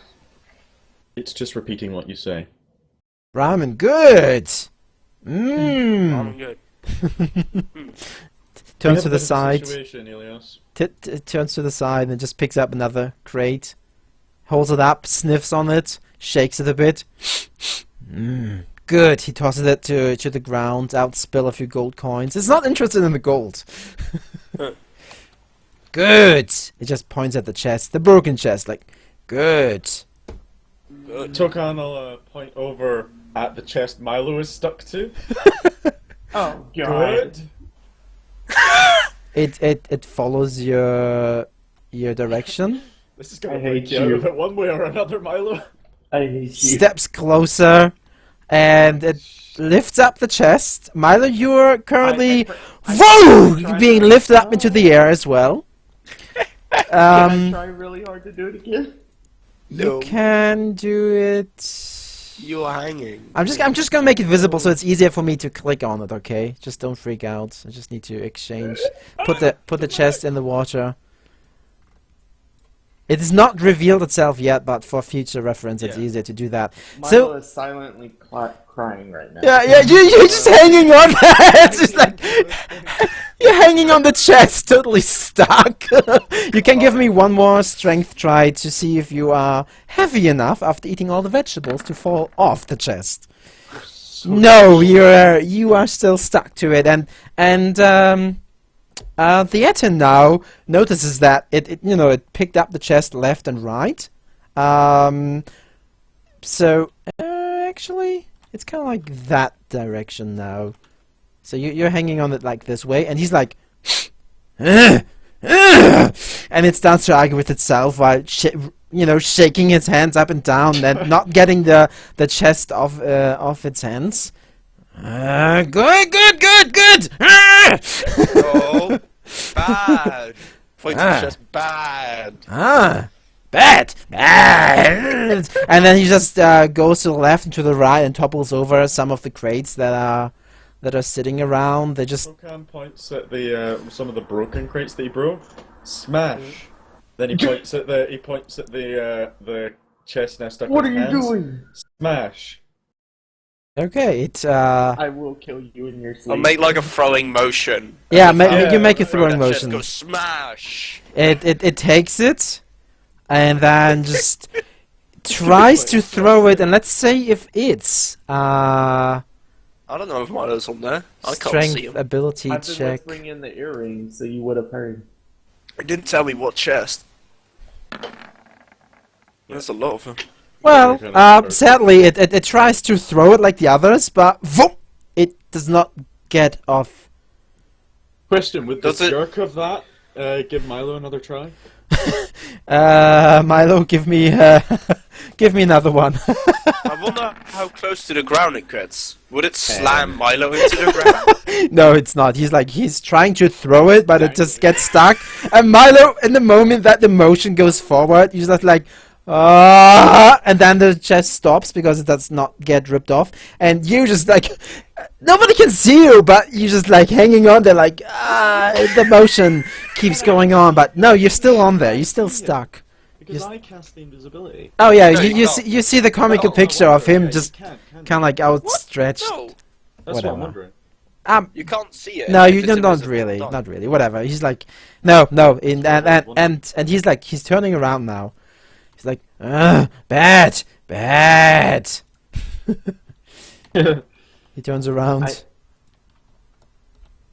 It's just repeating what you say. Ramen, good. I'm good. Turns to the side. Situation, Helios. Turns to the side and just picks up another crate, holds it up, sniffs on it, shakes it a bit. Good. He tosses it to the ground, outspill a few gold coins. It's not interested in the gold. Good. It just points at the chest, the broken chest, like, good. Good. Tokan will point over at the chest Milo is stuck to. Oh god. Good. It follows your direction. This is gonna I break hate you out you. of it one way or another, Milo. I hate you. Steps closer, and it lifts up the chest. Milo, you're currently whoa, tried being to- lifted up into the air as well. Can I try really hard to do it again? No. You can do it. You're hanging. I'm just gonna make it visible so it's easier for me to click on it. Okay, just don't freak out. I just need to exchange. Put the chest in the water. It has not revealed itself yet, but for future reference, it's Yeah. easier to do that. Milo So is silently crying right now. yeah, you're just hanging on. It's just like you're hanging on the chest, totally stuck. You can give me one more strength try to see if you are heavy enough after eating all the vegetables to fall off the chest. No, you are still stuck to it, and the Etten now notices that it picked up the chest left and right. So actually, it's kind of like that direction now. So you're hanging on it like this way, and he's like, and it starts to argue with itself while shaking its hands up and down and not getting the chest off its hands. Good. No. Bad. Point to the chest. Bad. Bad. And then he just goes to the left and to the right and topples over some of the crates that are sitting around. They just Tokan points at the some of the broken crates that he broke. Smash. Then he points at the chest now stuck What are in you his hands. doing? Smash. okay. It I will kill you in your sleep. I'll make like a throwing motion. yeah. Yeah, You make a right, throwing That chest motion. goes smash. It takes it, and then just tries to throw it. And let's say if it's I don't know if Milo's on there. I can't see strength him. ability I've been check. whispering in the earrings, so you would have heard. It didn't tell me what chest. There's a lot of them. Well, Yeah, sadly, it tries to throw it like the others, but it does not get off. Question: Would the Does it- jerk of that give Milo another try? Milo, give me another one. I wonder how close to the ground it gets. Would it slam Milo into the ground? No, it's not. He's trying to throw it, but it just gets stuck. And Milo, in the moment that the motion goes forward, he's just like, and then the chest stops because it does not get ripped off. And you just like, nobody can see you, but you just like hanging on there, like, the motion keeps going on. But no, you're still on there. You're still stuck. Because Yes. I cast the invisibility. Oh yeah, No, you you see the comical Oh, picture I of wonder, him yeah, just you kind of like outstretched. No, That's what whatever. I'm wondering. you can't see it. No, if you it's don't. Not invisible. really. No. Not really. Whatever. He's like, no. And he's like, he's turning around now. He's like, bad. He turns around.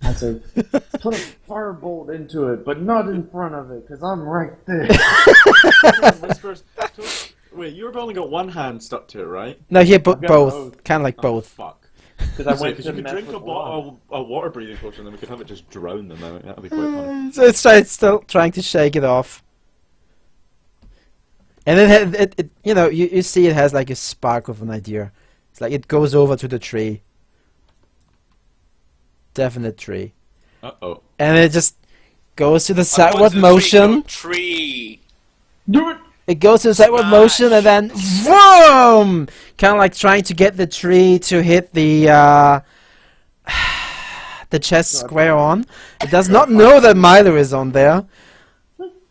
I say, put a firebolt into it, but not in front of it, because I'm right there. Whispers. Wait, you've only got one hand stuck to it, right? No, here got both. both. Kind of like Oh, both. fuck. Because I went Because to you could mess drink with a bottle, a water breathing potion, then we could have it just drown them out. That'd be quite funny. So it's still trying to shake it off. And then it you see it has like a spark of an idea. It's like it goes over to the tree. definite tree. Uh-oh. And it just goes to the I sideward want to motion. Tree. Do it! It goes to the sideward motion and then boom! Kind of like trying to get the tree to hit the chest square on. It does not know that Milo is on there.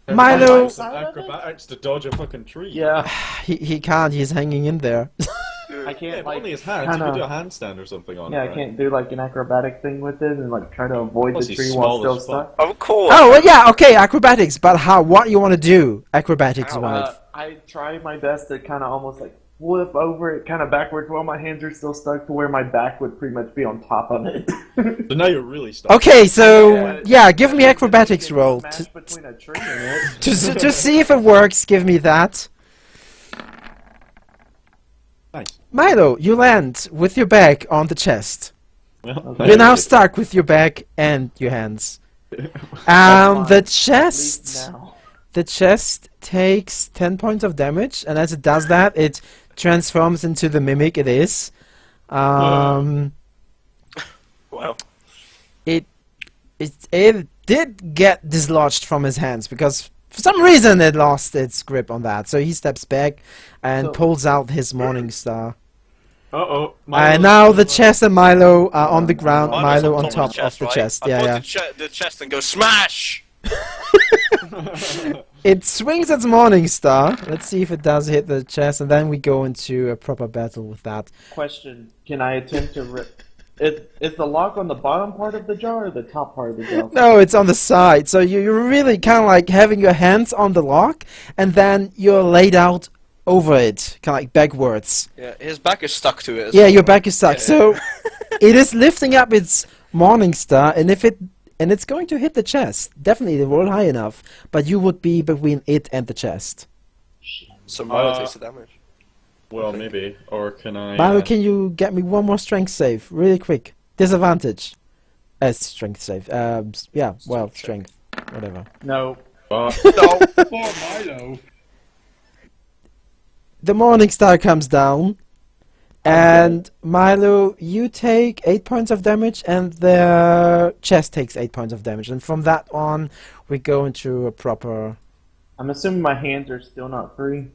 Milo, Acrobatics to dodge a fucking tree. Yeah, he can't. He's hanging in there. I Yeah, can't if like only his hands. kinda- You could do a handstand or something on it. Yeah, I right? can't do like an acrobatic thing with it and like try to avoid Plus the he's tree while small still as fuck. stuck. Of course. Oh well, yeah, okay, acrobatics. But how? What you want to do? Acrobatics wise. I try my best to kind of almost like flip over it kind of backwards while my hands are still stuck to where my back would pretty much be on top of it. So now you're really stuck. Okay, so Yeah, yeah, give me and acrobatics then roll smash between a tree and it. to see if it works. Give me that. Nice. Milo, you land with your back on the chest. Well, You're now stuck with your back and your hands. The chest. Now. The chest takes 10 points of damage, and as it does that, it transforms into the mimic it is. Wow. It did get dislodged from his hands because for some reason it lost its grip on that. So he steps back and So- pulls out his Morning Star. Uh-oh. And now the chest and Milo are on the ground. Milo's Milo on top of the chest, of the right? chest. I Yeah, point yeah. the chest and go smash. It swings its Morning Star. Let's see if it does hit the chest, and then we go into a proper battle with that. Question: can I attempt to rip? Is the lock on the bottom part of the jar or the top part of the jar? No, it's on the side. So you're really kind of like having your hands on the lock, and then you're laid out over it, kind of like backwards. Yeah, his back is stuck to it. as Yeah, well, your right? back is stuck. Yeah. So it is lifting up its Morning Star, and it's going to hit the chest. Definitely, they roll high enough, but you would be between it and the chest. So Milo takes the damage. Well, maybe. Or can I... Milo, can you get me one more strength save, really quick? Disadvantage. Strength save. Yeah, well, strength. Whatever. No. No. Poor Milo. The Morning Star comes down, and Milo, you take 8 points of damage, and the chest takes 8 points of damage. And from that on, we go into a proper... I'm assuming my hands are still not free.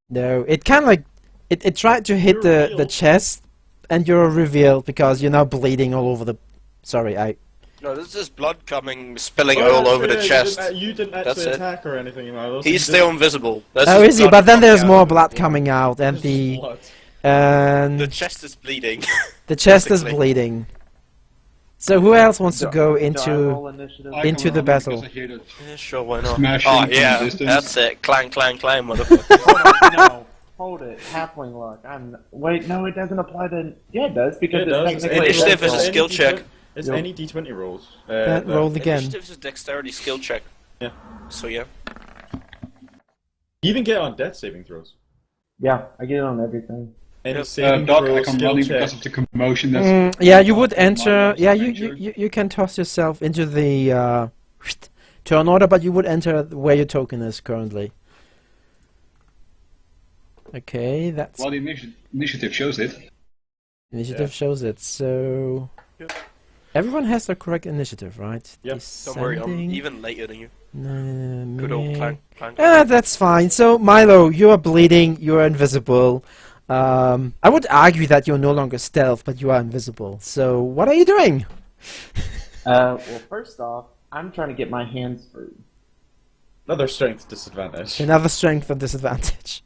No, it kind of like... It tried to hit You're the revealed. chest, and you're revealed because you're now bleeding all over the... Sorry, No, there's just blood spilling all over the chest. You didn't That's actually it. attack or anything, Milo. so He's you still invisible. There's Oh, just is he? blood But then coming there's out. more blood coming out, and didn't- the... Blood. And The chest is bleeding. the chest is basically. bleeding. So who else wants to Do- go do I into... roll initiative? I Into can the run battle. because I hear that. Yeah, sure, why not? Smashing Oh from yeah, distance. that's it. Clang, clang, clang, motherfucker. No, hold it. Halfling luck. Wait, no, it doesn't apply to. Yeah, it does because Yeah, it it's does. technically Initiative is a roll. skill check. It's Yep. any d20 rolls. Roll again. Initiative is a dexterity skill check. Yeah. So yeah. You even get on death saving throws. Yeah, I get it on everything. Any Yep. saving Doc, throw, like I'm skill running check. because of the commotion. That's Yeah, you would enter... Milo's Yeah, nature. you can toss yourself into the turn order, but you would enter where your token is currently. Okay, that's... Well, the initiative shows it. Initiative Yeah. shows it, so... Yep. Everyone has the correct initiative, right? Yep. Don't worry, I'm Descending- even later than you. No, Good old me- clang, clang, Yeah, clang. that's fine. So, Milo, you are bleeding, you are invisible. I would argue that you're no longer stealth, but you are invisible. So, what are you doing? Well, first off, I'm trying to get my hands free. Another strength disadvantage. Another strength or disadvantage.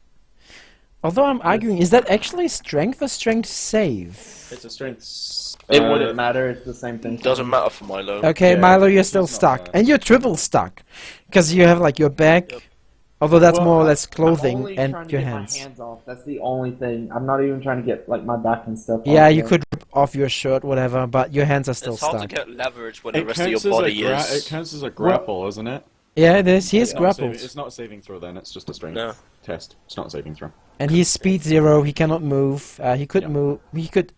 Although I'm arguing, is that actually strength or strength save? It's a strength. It wouldn't matter. It's the same thing. Doesn't matter for Milo. Okay, Yeah, Milo, you're it's still not stuck. bad. And you're triple stuck. Because you have, like, your back, Yep. although that's Well, more or less I'm clothing, only and trying to your get hands. my hands off. That's the only thing. I'm not even trying to get like my back and stuff. Yeah, off you yet. could rip off your shirt, whatever, but your hands are still It's hard stuck. to get leverage when the It rest of counts, your as body it is. counts as a grapple, isn't it? Yeah, it is. He is It's not a grappled. saving- It's not a saving throw then, it's just a strength No. test. It's not a saving throw. And he's speed 0, he cannot move. He could Yeah. move, he could,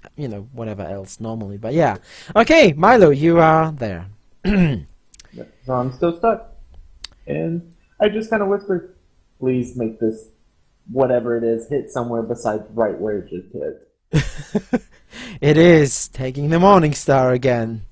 whatever else normally, but yeah. Okay, Milo, you are there. Yeah, so I'm still stuck, and I just kind of whisper, "Please make this, whatever it is, hit somewhere besides right where it just hit." It is taking the Morning Star again.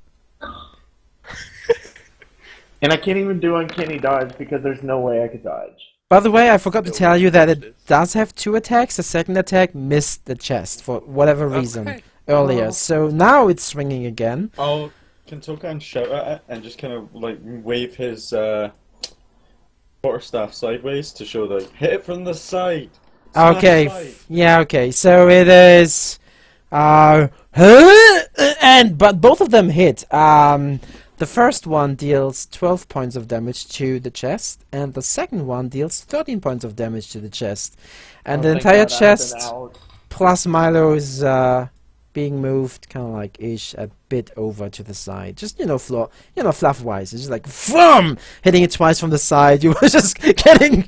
And I can't even do uncanny dodge because there's no way I could dodge. By the way, I forgot to No tell way you to that dodge it this. does have 2 attacks. The second attack missed the chest for whatever reason Okay. earlier. Oh. So now it's swinging again. Oh, can Tokan shout at it and just kind of like wave his quarterstaff sideways to show like hit it from the side. Smash Okay, side. yeah, okay. So it is, but both of them hit. The first one deals 12 points of damage to the chest, and the second one deals 13 points of damage to the chest. And the Oh, thank entire God I have been chest, out. plus Milo is being moved kind of like ish a bit over to the side. Just, fluff-wise. It's just like, FRUM! Hitting it twice from the side. You were just getting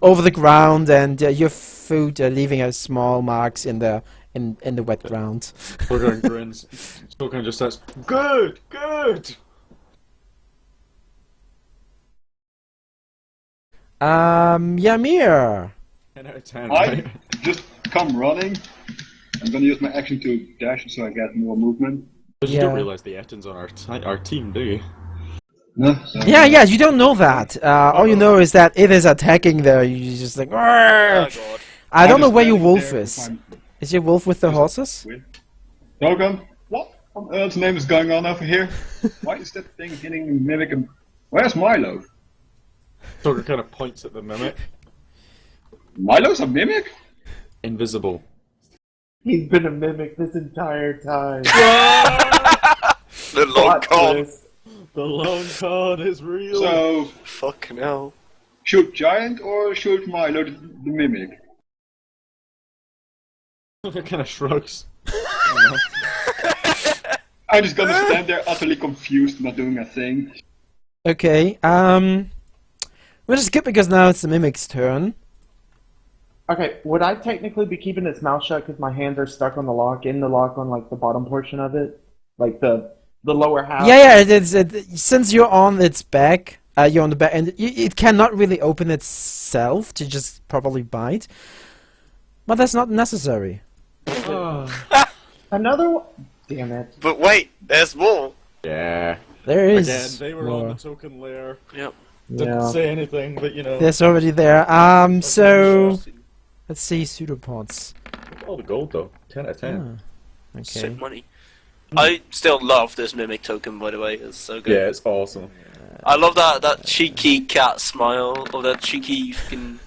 over the ground, and your foot leaving a small marks in the wet ground. Tokan grins. Tokan just says, "Good, good." Ymir. 10 out of 10, I right? just come running. I'm gonna use my action to dash so I get more movement. But you don't Yeah. realize the Ettins on our team, do you? No, so, Yeah, you don't know that. All you know is that it is attacking there. You're just like, Oh "Arrgh." god. I don't I'm know just where your standing wolf there is. with my- Is your wolf with the horses? Togan, what on earth's name is going on over here? Why is that thing hitting Mimic and... Where's Milo? Tokan kind of points at the mimic. Milo's a Mimic? Invisible. He's been a mimic this entire time. The long Plot con. twist. The long con is real. So, Fucking hell. shoot Giant or shoot Milo, the Mimic? Tokan kind of shrugs. I'm just gonna stand there utterly confused, not doing a thing. Okay, we'll just skip because now it's the mimic's turn. Okay, would I technically be keeping its mouth shut because my hands are stuck on the lock, in the lock on like the bottom portion of it? Like the lower half? Yeah, since you're on its back, you're on the back, and it cannot really open itself to just properly bite. But that's not necessary. Another one? Damn it. But wait, there's more. Yeah. There is Again, they were more. on the token layer. Yep. Didn't Yeah. say anything, but you know. There's already there. So let's see pseudopods. Look at all the gold though. 10 out of 10. Okay. Sick money. I still love this mimic token, by the way. It's so good. Yeah, it's awesome. I love that cheeky cat smile, or that cheeky fucking.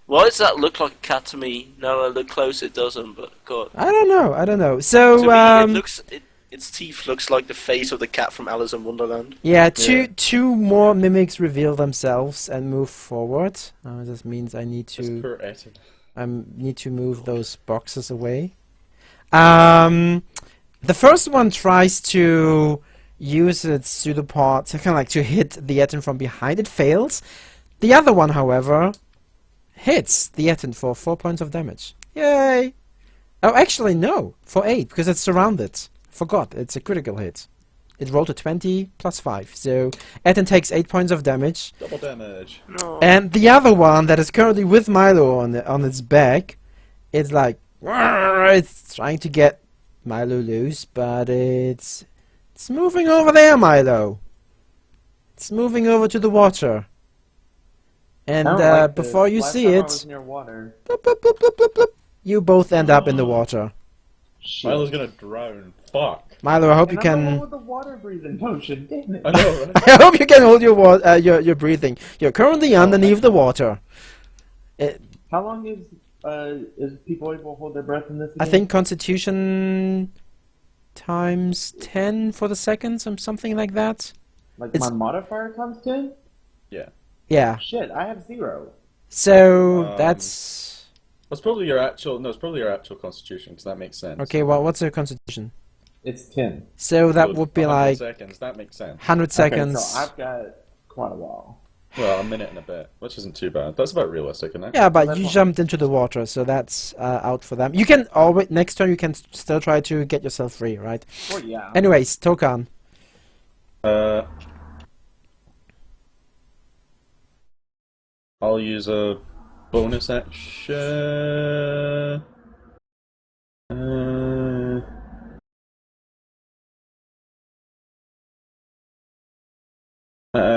Why does that look like a cat to me? Now I look close, it doesn't. But God, I don't know. So to me, it looks. Its teeth looks like the face of the cat from Alice in Wonderland. yeah, two more mimics reveal themselves and move forward. This means I need It's to per Etten. need to move those boxes away. The first one tries to use its pseudopod to kind of like to hit the Etten from behind. It fails. The other one, however, hits the Etten for 4 points of damage. Yay! Oh, actually no, for 8 because it's surrounded. Forgot, it's a critical hit. It rolled a 20 plus 5, so Etten takes 8 points of damage. Double damage. No. And the other one that is currently with Milo on its back, it's like it's trying to get Milo loose, but it's moving over there, Milo. It's moving over to the water. And I don't like this. before you Last see time I it, was near water. bloop, bloop, bloop, bloop, bloop, bloop, you both end up in the water. Shit. Milo's gonna drown. Fuck. Milo, I hope you And I'm the one can. with the water breathing potion. Damn it. I know, right? I hope you can hold your breathing. You're currently underneath the water. How long is people able to hold their breath in this? I again? think Constitution times 10 for the seconds, or something like that. Like it's- my modifier times 10? Yeah. Shit, I have 0. So that's It's probably your actual. No, it's probably your actual constitution, because that makes sense. okay. Well, what's your Constitution? It's 10. So that So would be 100 like seconds. That makes sense. 100 seconds. Okay, so I've got quite a while. Well, a minute and a bit, which isn't too bad. That's about realistic, isn't it? Yeah, but That's you fine. jumped into the water, so that's out for them. You can always next turn you can still try to get yourself free, right? Well, yeah. Anyways, Tokan. I'll use a bonus action.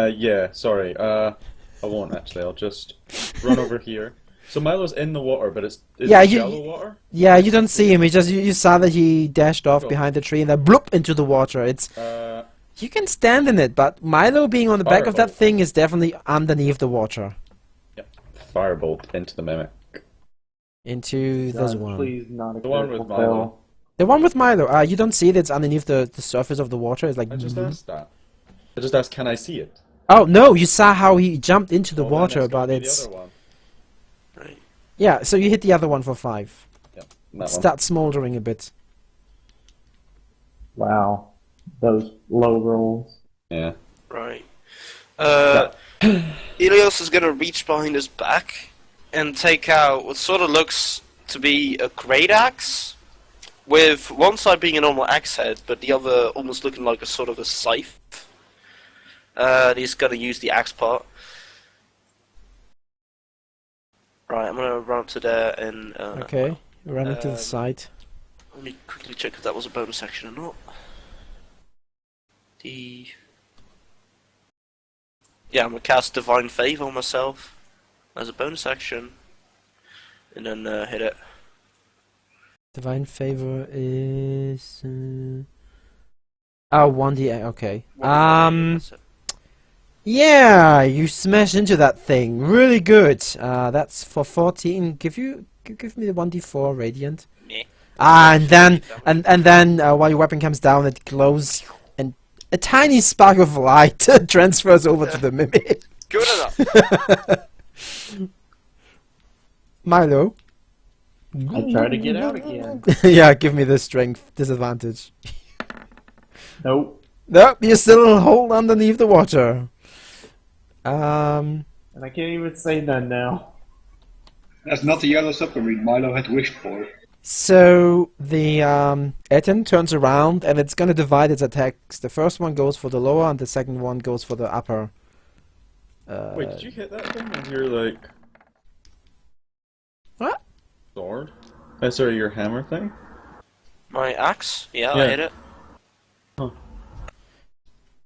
Yeah, sorry. I won't actually. I'll just run over here. So Milo's in the water, but is Yeah, it you- shallow water? Yeah, you don't see him. He just you saw that he dashed off Cool. behind the tree and then bloop into the water. It's you can stand in it, but Milo being on the back of that Firebolt. thing is definitely underneath the water. Firebolt into the mimic. Into this God, one. please not a The one critical with Milo. fail. The one with Milo. You don't see that it's underneath the surface of the water. It's like. I just asked that. I just asked, can I see it? Oh no! You saw how he jumped into the Well, then water, it's gotta but be it's the other one. Right. yeah. So you hit the other one for 5. That It one. starts smoldering a bit. Wow, those low rolls. Yeah. Right. Ilios is gonna reach behind his back and take out what sort of looks to be a great axe, with one side being a normal axe head, but the other almost looking like a sort of a scythe. And he's gonna use the axe part. Right, I'm gonna run up to there and Okay, running to the um, side. let me quickly check if that was a bonus action or not. Yeah, I'm gonna cast Divine Favor on myself as a bonus action, and then hit it. Divine favor is 1d8. Okay. That's it. Yeah, you smash into that thing. Really good. That's for 14. Give me the 1d4 radiant. Meh. And then while your weapon comes down, it glows, and a tiny spark of light transfers over to the mimic. Good enough. Milo. I try to get out again. Yeah, give me the strength disadvantage. Nope. Nope, you still hold underneath the water. And I can't even say none now. That's not the yellow submarine Milo had wished for. So the Etten turns around and it's gonna divide its attacks. The first one goes for the lower and the second one goes for the upper. Wait, did you hit that thing with your, like... What? Sword? Sorry, your hammer thing? My axe? Yeah, Yeah. I hit it.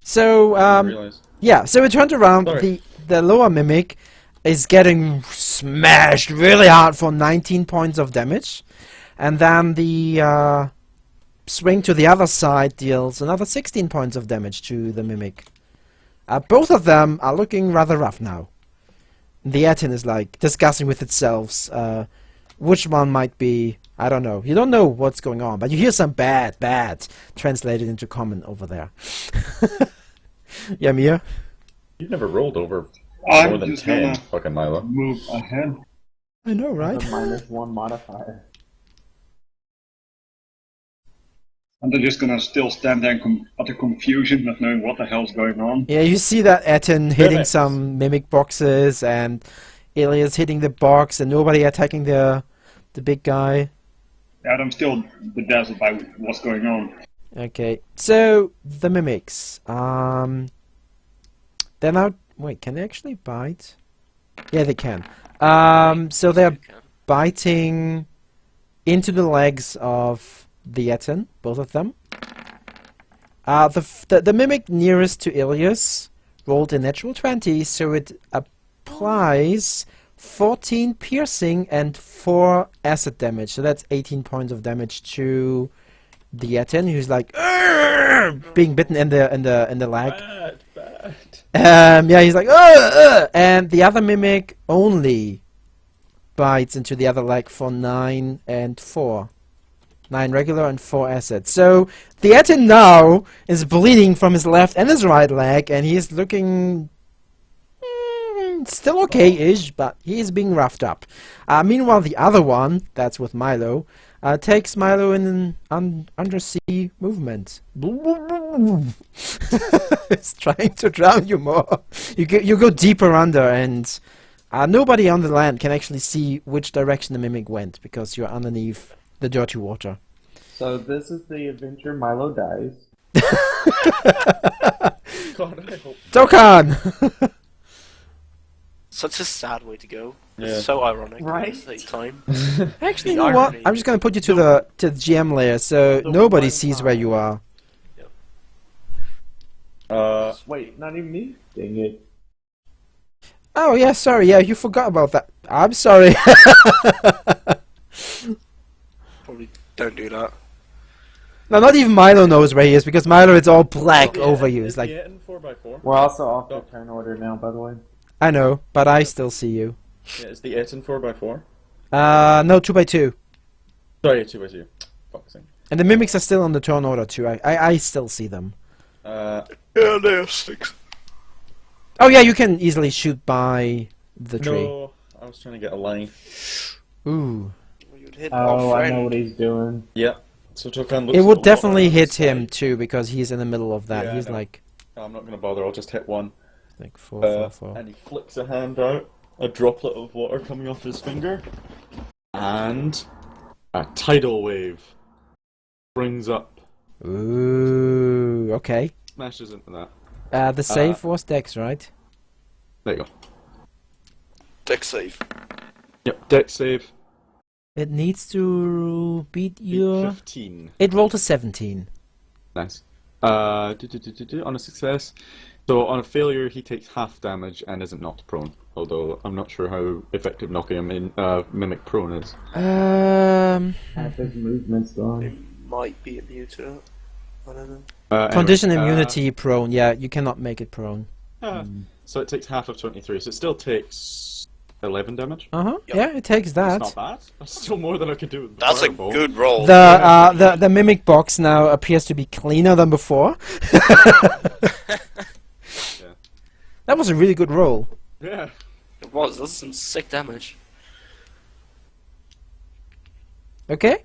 So I didn't realize. yeah, so it turned around. Sorry. The lower mimic is getting smashed really hard for 19 points of damage, and then the swing to the other side deals another 16 points of damage to the mimic. Both of them are looking rather rough now. The Etten is like discussing with itself which one might be. I don't know. You don't know what's going on, but you hear some bad translated into common over there. Yeah, Mia? You never rolled over I'm more than just 10, gonna fucking Milo. move ahead. I know, right? The -1 modifier. And they're just gonna still stand there in utter confusion, not knowing what the hell's going on. Yeah, you see that Etten hitting Mimics. some mimic boxes and Elias hitting the box and nobody attacking the big guy. And I'm still bedazzled by what's going on. Okay, so the mimics. They're now. Wait, can they actually bite? Yeah, they can. So they're You can. biting into the legs of the Etten, both of them. The mimic nearest to Ilias rolled a natural 20, so it applies 14 piercing and 4 acid damage. So that's 18 points of damage to the Etten, who's like "Arrgh!" being bitten in the leg. Bad. Yeah, he's like "Argh, argh!" And the other mimic only bites into the other leg for 9 and 4. 9 regular and 4 acid. So the Etten now is bleeding from his left and his right leg, and he's looking still okay-ish, but he is being roughed up. Meanwhile, the other one, that's with Milo, takes Milo in an undersea movement. It's trying to drown you more. You go deeper under, and nobody on the land can actually see which direction the mimic went because you're underneath the dirty water. So this is the adventure Milo dies. God, I hope. Dokkan! Such a sad way to go. Yeah. So ironic Right? at the same time. Actually, The you know what? irony. I'm just gonna put you to the GM layer so The nobody one sees where you are. Wait, not even me? Dang it. Oh yeah, sorry. Yeah, you forgot about that. I'm sorry. Probably don't do that. No, not even Milo knows where he is because Milo is all black over you. It's Is like the Eton 4x4? We're also off the turn order now, by the way. I know, but I still see you. Yeah, is the Eton 4x4? No, 2x2. Sorry, 2x2. Fuck's sake. And the mimics are still on the turn order too. I still see them. Yeah, they are 6. Oh yeah, you can easily shoot by the tree. No, I was trying to get a line. Ooh. You'd hit Oh, our I know friend. what he's doing. Yeah. So Tokan looks It a would lot definitely on the hit him side. too because he's in the middle of that. Yeah, I He's know. like I'm not going to bother, I'll just hit one. 4. And he flicks a hand out, a droplet of water coming off his finger, and a tidal wave springs up, Ooh, okay. smashes into that. The save was Dex, right? There you go. Deck save. Yep, deck save. It needs to beat Beat your. 15. It rolled a 17. Nice. On a success. So on a failure, he takes half damage and isn't knocked prone. Although I'm not sure how effective knocking him in mimic prone is. Half his movement's They gone. might be immune to it. I don't know. Condition Anyway, immunity prone. Yeah, you cannot make it prone. So it takes half of 23. So it still takes 11 damage. Yep. Yep. Yeah, it takes that. That's not bad. That's still more than I could do with the That's a fireball. good roll. The mimic box now appears to be cleaner than before. That was a really good roll. Yeah. It was. That's some sick damage. Okay.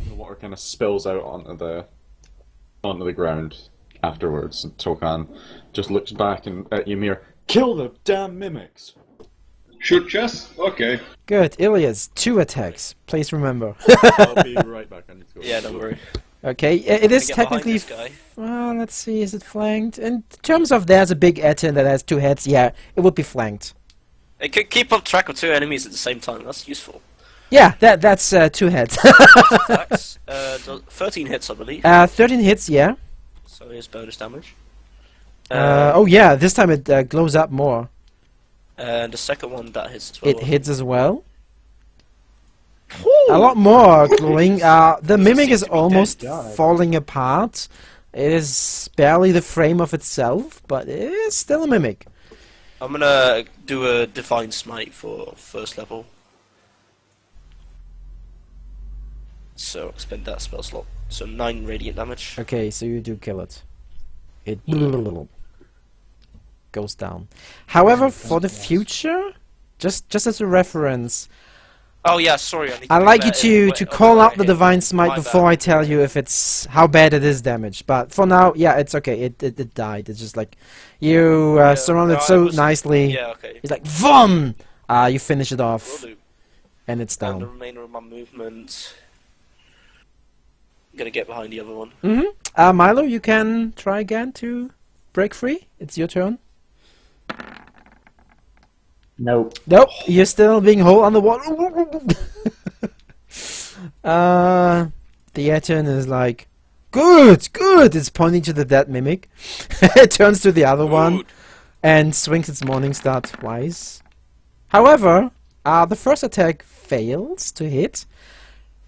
The water kind of spills out onto the ground afterwards. And Tokan just looks back and at Ymir. Kill the damn mimics. Shoot chess? Okay. Good. Ilias, 2 attacks. Please remember. I'll be right back. I need to go. Yeah, don't worry. Okay, it is Get behind technically. this guy. Well, let's see. Is it flanked? In terms of there's a big Eton that has 2 heads. Yeah, it would be flanked. It could keep up track of 2 enemies at the same time. That's useful. Yeah, that's 2 heads. Attacks. 13 hits, I believe. 13 hits. Yeah. So here's bonus damage. Oh yeah, this time it glows up more. And the second one that hits as well. It hits as well. A lot more glowing. The mimic seem is to be almost dead. falling apart. It is barely the frame of itself, but it is still a mimic. I'm gonna do a Divine Smite for first level. So spend that spell slot. So 9 radiant damage. Okay, so you do kill it. It goes down. However, for the future, just as a reference, Oh yeah, sorry. I need to I'd do like you that to in- call when out I the hit. Divine Smite My before bad. I tell you if it's how bad it is damage. But for now, yeah, it's okay. It died. It's just like you Yeah, surround it no, I so was- nicely. Yeah, okay. It's like VUM! You finish it Will off, do. and it's And the down. remainder of my movement. I'm gonna get behind the other one. Milo, you can try again to break free. It's your turn. Nope. Nope, you're still being held on the water. The Eton is like, good. It's pointing to the dead mimic. It turns to the other one Good. and swings its Morning Star twice. However, the first attack fails to hit.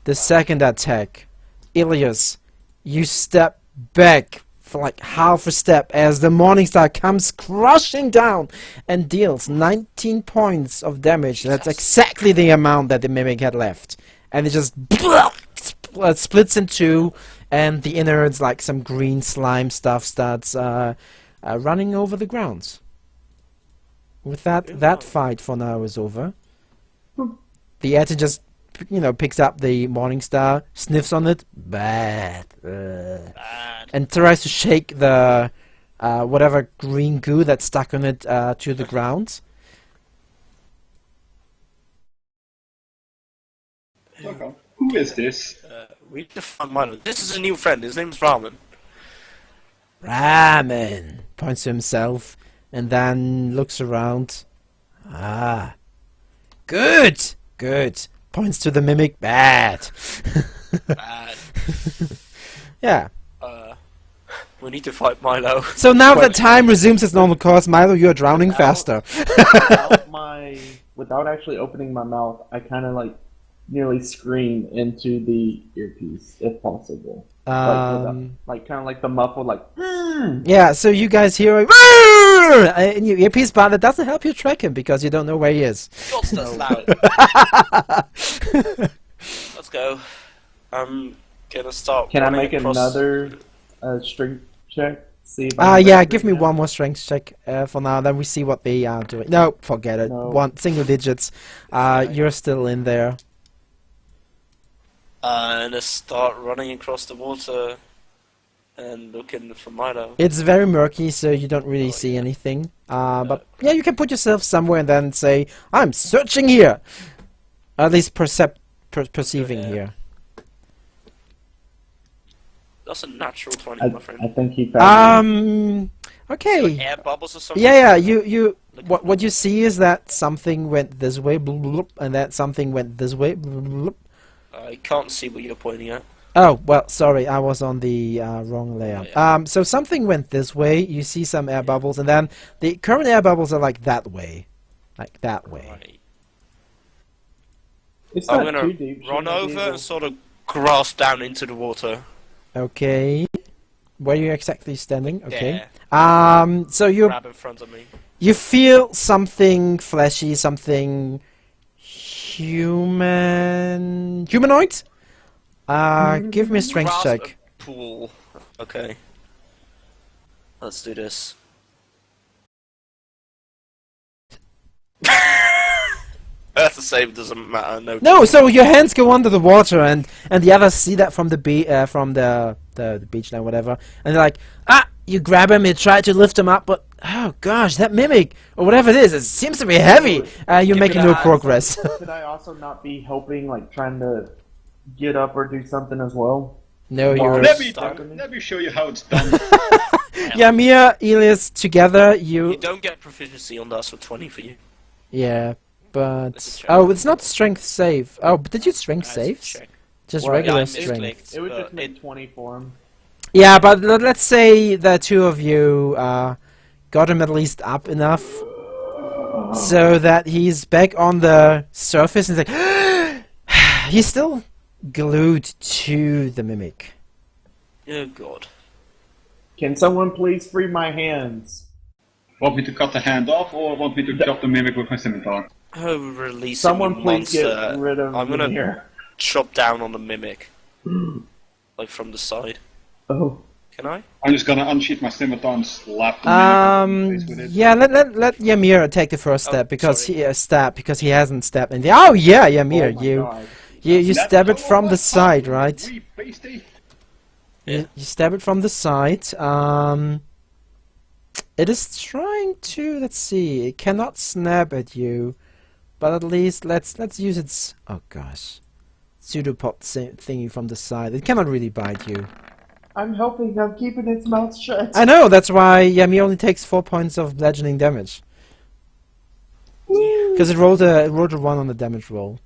The second attack, Ilias, you step back for like half a step as the Morning Star comes crushing down and deals 19 points of damage. That's exactly the amount that the mimic had left. And it just splits in two, and the innards, like some green slime stuff, starts running over the ground. With that fight for now is over. The Eton just, picks up the Morning Star, sniffs on it, bad, and tries to shake the whatever green goo that's stuck on it to the ground. Okay. Who is this? We need to find Milo. This is a new friend. His name's Ramen. Ramen points to himself and then looks around. Good. Points to the mimic. Bad. Bad. Yeah. We need to fight Milo. So now that time resumes its normal course, Milo, you're drowning faster. Without actually opening my mouth, I kind of like nearly scream into the earpiece if possible. Like kind of like the muffled like. Yeah, so you guys hear a in your earpiece, but that doesn't help you track him because you don't know where he is. Just as loud. Let's go. I'm gonna start. Can I running make across... another strength check? See if I can Yeah, make give it me again? one more strength check for now, then we see what they are doing. No, forget it. No. One single digits. You're still in there. And I start running across the water and looking for Milo. It's very murky, so you don't really see anything. But yeah, you can put yourself somewhere and then say, "I'm searching here." At least perceiving Yeah. here. That's a natural 20, my I friend. think he found Okay. Like air bubbles or something? Yeah. What you see is that something went this way, bloop, bloop, and that something went this way. Bloop, bloop. I can't see what you're pointing at. Oh, well, sorry, I was on the wrong layer. So something went this way, you see some air bubbles, and then the current air bubbles are like that way. Like that way. Right. It's I'm not gonna too deep. run shouldn't it over be and the- sort of grasp down into the water. Okay. Where are you exactly standing? Okay. There. So you Grab in front of me. you feel something fleshy, something humanoid? Give me a strength Grasp check. a pool. Okay. Let's do this. That's the same. Doesn't matter. No, so your hands go under the water, and the others see that from the beach now, whatever, and they're like, you grab him, you try to lift him up, but oh gosh, that mimic or whatever it seems to be heavy. You're making no progress. Could I also not be helping, like trying to get up or do something as well? No, Wow. you're. Let me show you how it's done. Yeah, Mia, Elias, together, You don't get proficiency on that, so 20 for you. Yeah, but Let's check. oh, it's not strength save. Oh, but did you strength That's save? check. Just Well, regular I strength. misclicked, It would but just make 20 for him. Yeah, but let's say the two of you got him at least up enough so that he's back on the surface and he's like, he's still glued to the mimic. Oh god. Can someone please free my hands? Want me to cut the hand off, or want me to chop the mimic with my scimitar? Oh, release Someone him, please monster. get rid of I'm gonna here. chop down on the mimic. Like from the side. Oh. Can I? I'm just gonna unsheath my scimitar and slap the mimic in the face with it. Yeah, let Ymir take the first Oh, step because sorry. he hasn't stabbed. And oh yeah, Ymir, Oh my you God. you Snap stab it the from the left side, hand, right? wee pasty. Yeah. You stab it from the side. It is trying to. Let's see. It cannot snap at you, but at least let's use its. Oh gosh, pseudopod thingy from the side. It cannot really bite you. I'm helping. I'm keeping its mouth shut. I know. That's why Yami only takes 4 points of bludgeoning damage because it rolled a 1 on the damage roll.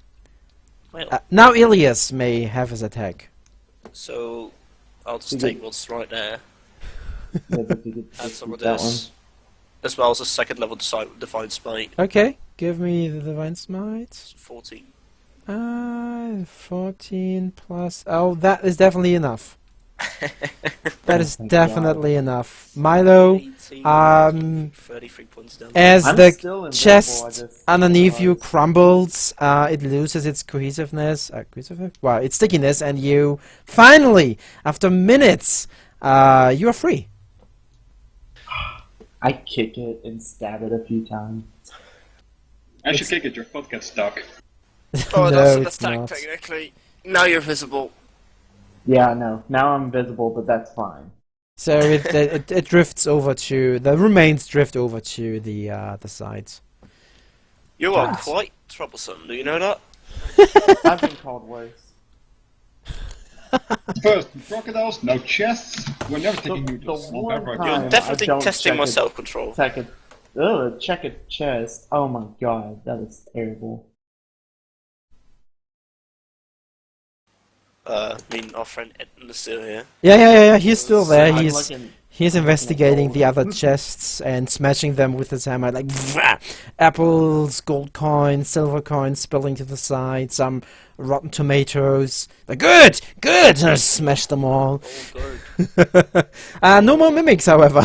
Well, Now Ilias may have his attack. so I'll just You take get- what's right there. Yeah, but you could And just some of use that this. As well as a second level Divine Smite. Okay, give me the divine smite. It's 14. 14 plus. Oh, that is definitely enough. That is Thank definitely enough. Milo, 18, 33 points down. as I'm the still invisible, I chest just underneath you realized. crumbles, it loses its cohesiveness. Well, its stickiness, and you finally, after minutes, you are free. I kick it and stab it a few times. As you kick it, your foot gets stuck. Oh, No, that's an it's attack not. technically. Now you're visible. Yeah, I know. Now I'm visible, but that's fine. So it drifts over to the remains drift over to the sides. You are Yes. quite troublesome, do you know that? I've been called worse. First, crocodiles, no chests. We're never taking The noodles. Not one ever time- again. You're I definitely don't testing check my it. self-control. Check a chest. Oh my god, that is terrible. I mean, our friend Edmund is still here. Yeah. He's still there. I'm He's looking- He's I'm looking at investigating gold. the other chests and smashing them with his hammer, like apples, gold coins, silver coins spilling to the side, some rotten tomatoes. Like good, and I smash them all. Oh, good. No more mimics, however.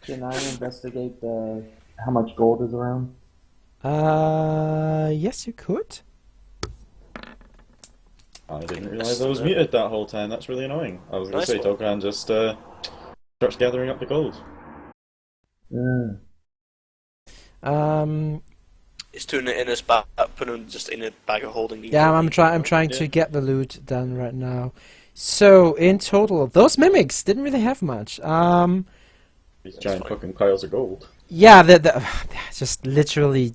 Can I investigate the how much gold is around? Yes, you could. I didn't realise I was muted that whole time. That's really annoying. I was going to Nice say, one. Tokran just starts gathering up the gold. He's putting it in his bag, putting it just in a bag of holding. Yeah, I'm trying to get the loot done right now. So in total, those mimics didn't really have much. These giant fine. fucking piles of gold. Yeah, they're just literally,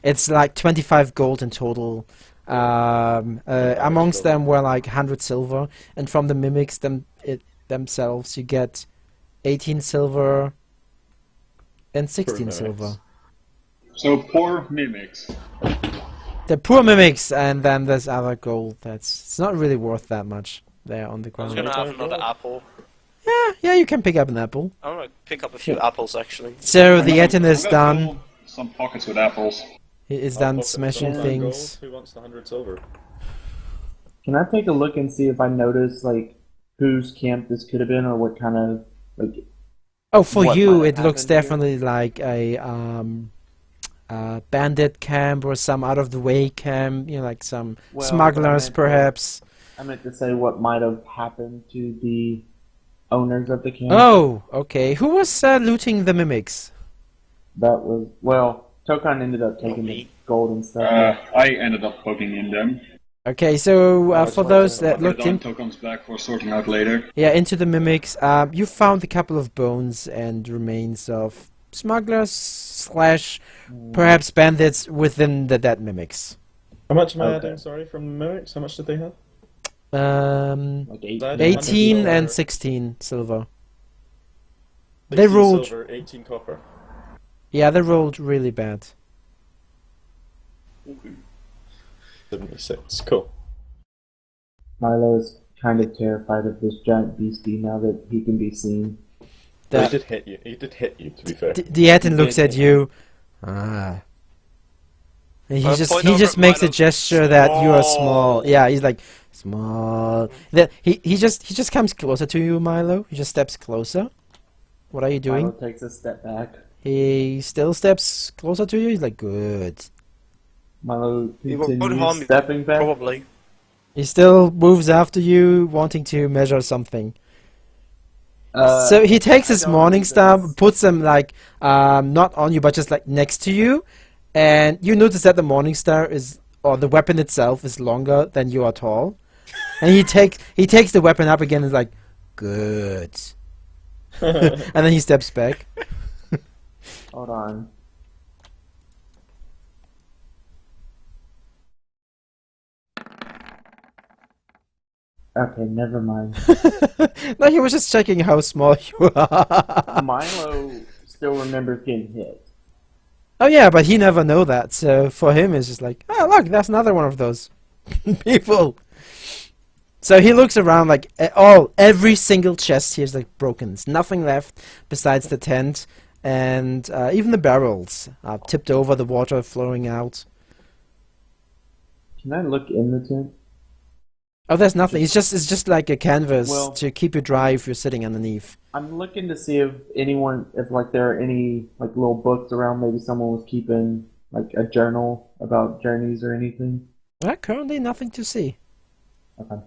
it's like 25 gold in total. Amongst them were like 100 silver, and from the mimics themselves you get 18 silver and 16 mimics. silver. So poor mimics. The poor mimics, and then there's other gold it's not really worth that much there on the I was ground. gonna have another apple. Yeah, you can pick up an apple. I'm gonna pick up a few apples actually. So the I'm Etin gonna is done. fill some pockets with apples. He is I'll done pocket smashing some things. gold. Who wants the 100 silver? Can I take a look and see if I notice like whose camp this could have been, or what kind of like? Oh, for What you, might have it looks happened here? definitely like a bandit camp or some out of the way camp. You know, like some Well, smugglers, I meant to- perhaps. I meant to say what might have happened to the owners of the camp. Oh, okay. Who was looting the mimics? That was Tokan ended up taking the me. gold and stuff. I ended up poking in them. Okay, so That's for why those I that Put it looked on in, Tokan's back for sorting out later. yeah, into the mimics, you found a couple of bones and remains of smugglers slash perhaps bandits within the dead mimics. How much am I Okay. adding, sorry, from the mimics? How much did they have? Like That 18 100 and silver. 16 silver. They 16 rolled, silver, 18 copper. yeah, they rolled really bad. 76. Cool. Milo is kind of terrified of this giant beastie now that he can be seen. Well, That- he did hit you. He did hit you, to be fair. The Etin looks at you. And he I just point he over just at makes a Milo. gesture that you are small. Small. Yeah, he's like small. Then he just comes closer to you, Milo. He just steps closer. What are you doing? Milo takes a step back. He still steps closer to you. He's like good. Milo He won't harm continues me, stepping back. Probably. He still moves after you, wanting to measure something. So he takes I his don't morning need star, this. puts them like not on you, but just like next to you, and you notice that the morning star is, or the weapon itself is longer than you are tall, and he takes the weapon up again and is like, good, and then he steps back. Hold on. Okay, never mind. No, he was just checking how small you are. Milo still remembers getting hit. Oh yeah, but he never know that. So for him, it's just like, oh look, that's another one of those people. So he looks around like every single chest here is like broken. There's nothing left besides the tent, and even the barrels are tipped over, the water flowing out. Can I look in the tent? Oh, there's nothing. It's just like a canvas Well- to keep you dry if you're sitting underneath. I'm looking to see if like there are any like little books around. Maybe someone was keeping like a journal about journeys or anything. Currently nothing to see. Okay.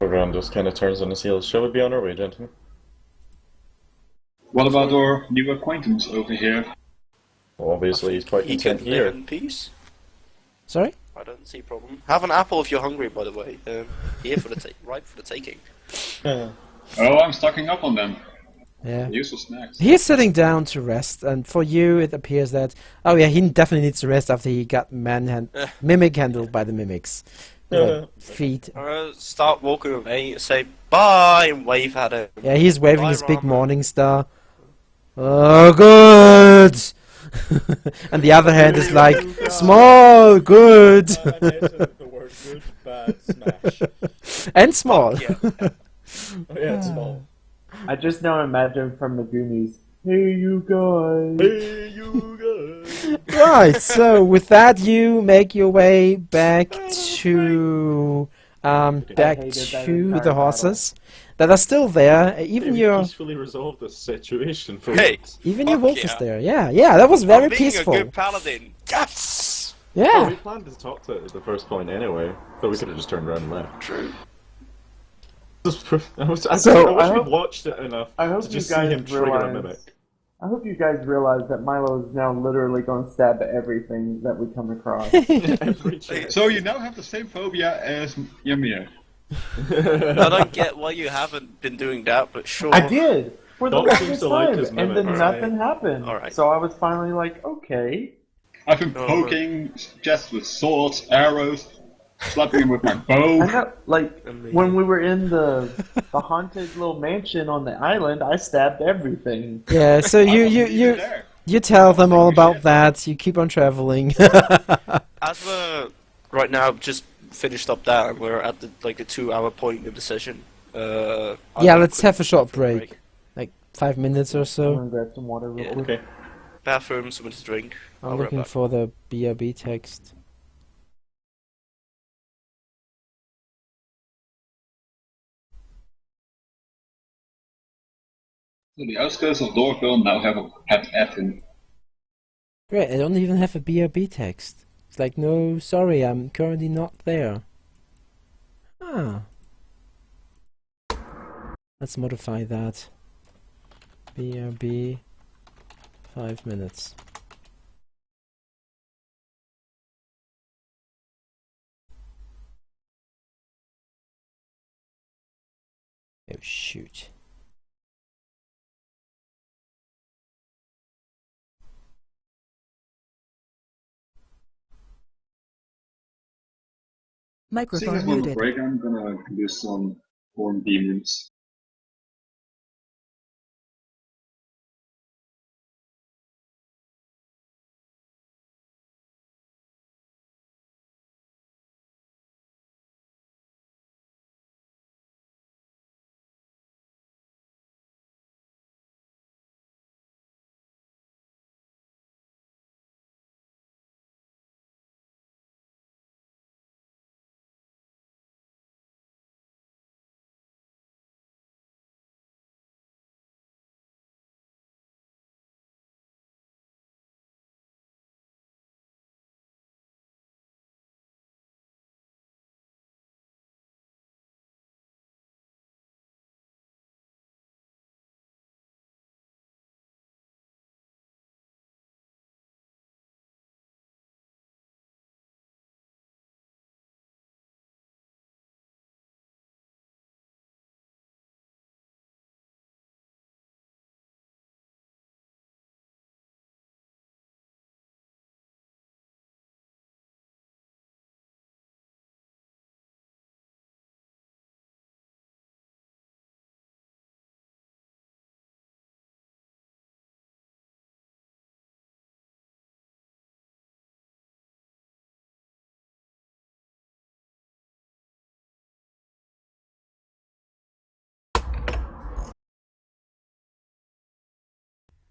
Tokran just kind of turns on his heels. Shall we be on our way, gentlemen? What about our new acquaintance over here? Well, obviously, he's quite He can content live here. in peace. Sorry? I don't see a problem. Have an apple if you're hungry, by the way. Here for the ripe for the taking. Oh, I'm stocking up on them. Yeah. Useful snacks. He's sitting down to rest, and for you, it appears that he definitely needs to rest after he got mimic handled by the mimics. Like, feet. Start walking away, say bye, and wave at him. Yeah, he's waving Bye, his big Rama. morning star. Oh, good. And the other hand is like small, good. The for good, bad, smash. And small. Yeah. Oh yeah, it's small. I just now imagine from the Goonies. Hey, you guys. Hey, you guys. Right, so with that you make your way back to back hated that to entire the horses that are still there. Even We your peacefully resolved this situation for Hey, once. your fuck wolf yeah. is there. Yeah, yeah, that was very I'm being peaceful. a good paladin. Yes. Well, Yeah. we planned to talk to it at the first point anyway, so we could have just turned around and left. True. I wish I we hope- watched it enough I hope to you just see guys him trigger a realize. mimic. I hope you guys realize that Milo is now literally going to stab at everything that we come across. Every chance. So you now have the same phobia as Ymir. I don't get why you haven't been doing that, but sure. I did for the Doc seems longest to like time, his and then mimic. nothing happened. Alright. So I was finally like, okay. I've been Oh, poking chests with swords, arrows, slapping him with my I bow. know, like Amazing. when we were in the haunted little mansion on the island, I stabbed everything. Yeah, so I wasn't even you there. you tell them all Taking a about shit. that. You keep on traveling. As we're right now just finished up that, and we're at the 2-hour point of the session. Yeah, I'm let's gonna have a short go for break. Like 5 minutes or I'm so. gonna grab some water real Yeah. quick. Okay. Bathroom, something to drink. I'm I'll be right looking back. for the BRB text. So the outskirts of Dorville now have a pet Ethan. Great, I don't even have a BRB text. It's like, no, sorry, I'm currently not there. Ah. Let's modify that. BRB 5 minutes. Oh shoot. Seeing Microphone as we're on the muted. break, I'm gonna do some horn demons.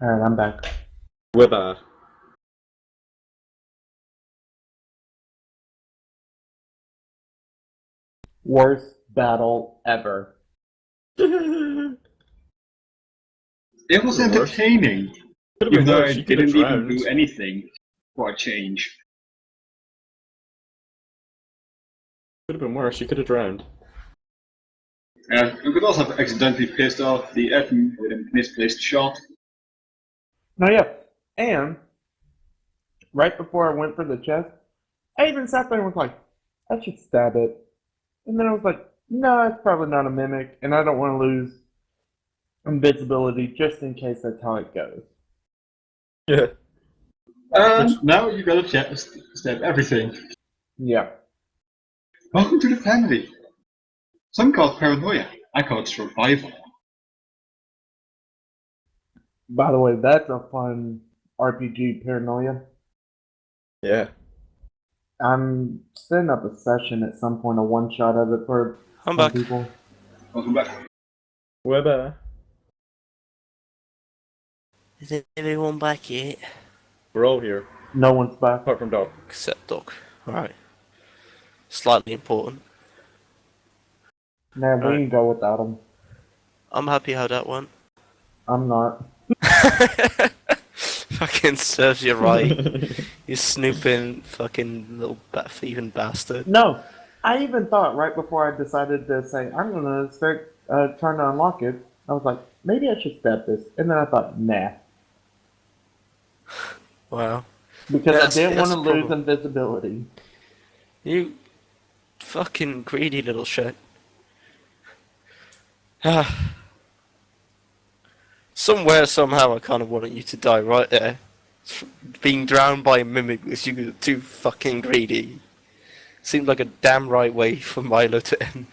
Alright, I'm back. We're bad. Worst battle ever. It was Could've been worse. entertaining, Could have even been though I worse. You could have didn't even drowned. do anything for a change. Could have been worse. You could have drowned. We could also have accidentally pissed off the Ethan with a misplaced shot. No, yeah. And right before I went for the chest, I even sat there and was like, I should stab it. And then I was like, no, it's probably not a mimic, and I don't want to lose invisibility just in case that's how it goes. Yeah. And now you gotta stab everything. Yeah. Welcome to the family. Some call it paranoia. I call it survival. By the way, that's a fun RPG, Paranoia. Yeah. I'm setting up a session at some point, a one shot of it for I'm some back. people. Welcome back. We're there. Is everyone back yet? We're all here, No one's back. apart from Doc. Except Doc. Alright. Slightly important. Nah, we Alright. can go without him. I'm happy how that went. I'm not. Fucking serves you right. You snooping fucking little thieving bastard. No, I even thought right before I decided to say I'm gonna start trying to unlock it. I was like, maybe I should stab this, and then I thought, nah, Wow. because That's- I didn't want that's to the lose problem. invisibility. You fucking greedy little shit. Ah. Somewhere, somehow, I kind of wanted you to die right there. Being drowned by a mimic because you were too fucking greedy. Seemed like a damn right way for Milo to end.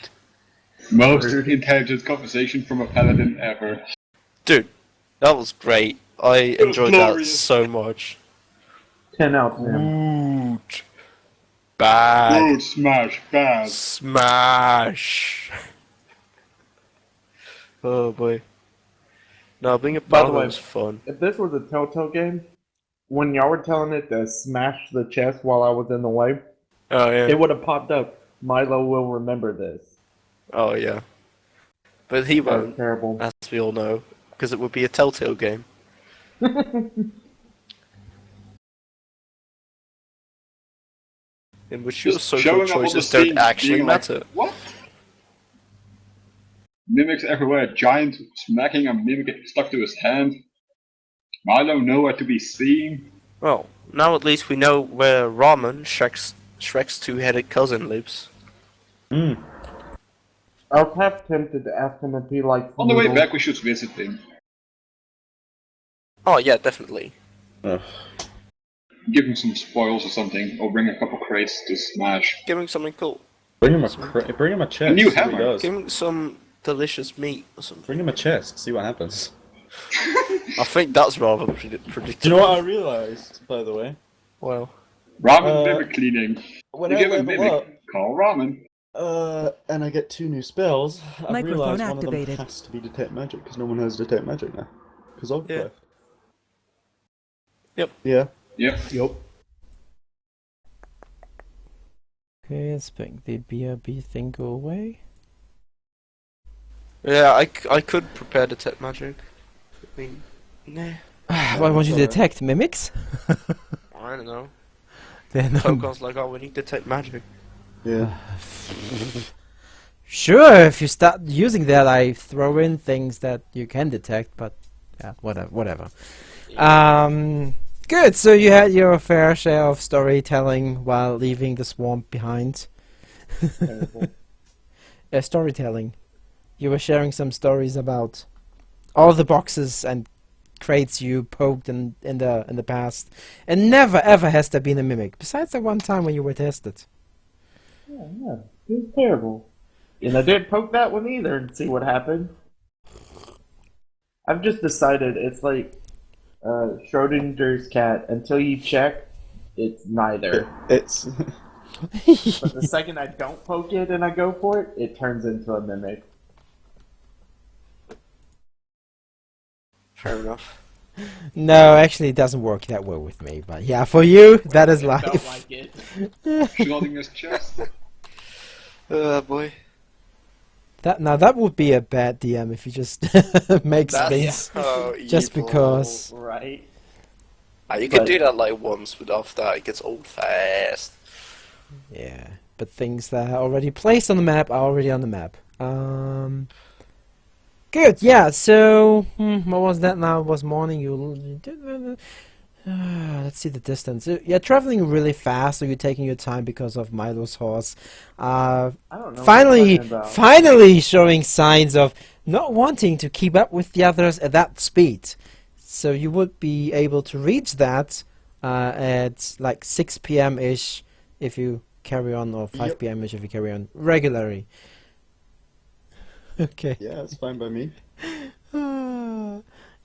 Most intelligent conversation from a paladin ever. Dude, that was great. I was enjoyed that glorious. so much. 10 out of 10. Good. Bad. Good smash, bad. Smash. Oh boy. No, being a By the paladin way- was fun. If this was a Telltale game, when y'all were telling it to smash the chest while I was in the way, Oh yeah. it would have popped up. Milo will remember this. Oh yeah. But he That was won't, terrible. as we all know, because it would be a Telltale game. In which your Just social showing up on the choices don't scene, actually being like, matter. What? Mimics everywhere. Giant smacking a mimic stuck to his hand. Milo nowhere to be seen. Well, now at least we know where Ramen, Shrek's two-headed cousin, lives. I was half tempted to ask him if he likes On the way noodles. back, we should visit him. Oh yeah, definitely. Ugh. Give him some spoils or something, or bring a couple crates to smash. Give him something cool. Bring him a chest. new see what he hammer. does. Give him some delicious meat or something. Bring him a chest. See what happens. I think that's rather Do predictable. you know what I realised, by the way? Well, Ramen Uh, mimic cleaning. When You I give a level mimic, up, call ramen. and I get 2 new spells, I've Microphone realised one of them activated. has to be detect magic, because no one has detect magic now. Because of Yeah. left. Yep. Yeah. Yep. Yup. Okay, let's make the BRB thing go away. yeah, I could prepare detect magic. I mean, nah, Why won't you detect mimics? I don't know. Then Tokon's like, oh, we need detect magic. Yeah. sure, if you start using that, I throw in things that you can detect, but yeah, whatever. Good. So you had your fair share of storytelling while leaving the swamp behind. Terrible. Storytelling. You were sharing some stories about all the boxes and crates you poked in the past, and never ever has there been a mimic. Besides the one time when you were tested. Yeah, it was terrible. And I didn't poke that one either and see what happened. I've just decided it's like Schrodinger's cat. Until you check, it's neither. It's... But the second I don't poke it and I go for it, it turns into a mimic. Fair enough. No, actually, it doesn't work that well with me. But yeah, for you, that is It life. felt like it. Shielding his chest. Boy. That would be a bad DM if you just make space Oh, just evil. because. Right? You can But- do that like once, but after that it gets old fast. Yeah, but things that are already placed on the map are already on the map. Good. Yeah. So what was that now? It was morning. Let's see the distance. You're traveling really fast, so you're taking your time because of Milo's horse. I don't know. Finally, what you're talking about. finally showing signs of not wanting to keep up with the others at that speed. So you would be able to reach that at like 6 p.m. ish if you carry on, or 5 Yep. p.m. ish if you carry on regularly. Okay. Yeah, it's fine by me.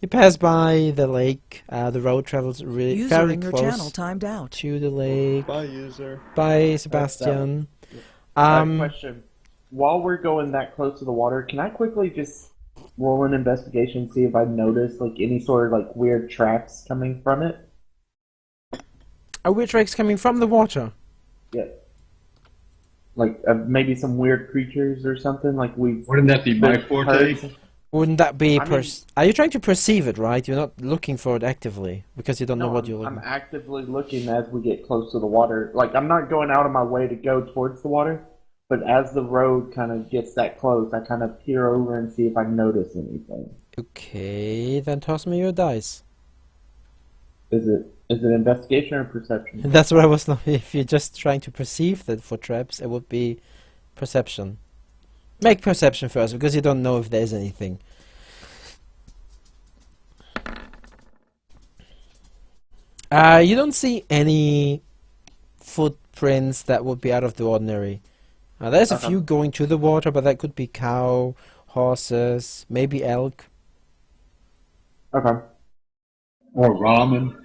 You pass by the lake. The road travels really User very in your channel close timed out. to the lake. Bye, user. By Sebastian. Question. While we're going that close to the water, can I quickly just roll an investigation, see if I notice like any sort of like weird tracks coming from it? Are weird tracks coming from the water? Yeah. Like maybe some weird creatures or something. Like we've. Wouldn't that be my forte? Wouldn't that be? I mean- Are you trying to perceive it, right? You're not looking for it actively because you don't know No, what you're I'm looking. actively looking as we get close to the water. Like I'm not going out of my way to go towards the water, but as the road kind of gets that close, I kind of peer over and see if I notice anything. Okay, then toss me your dice. Is it investigation or perception? That's what I was. If you're just trying to perceive that for traps, it would be perception. Make perception first because you don't know if there's anything. You don't see any footprints that would be out of the ordinary. There's a few going to the water, but that could be cow, horses, maybe elk. Okay. Or ramen.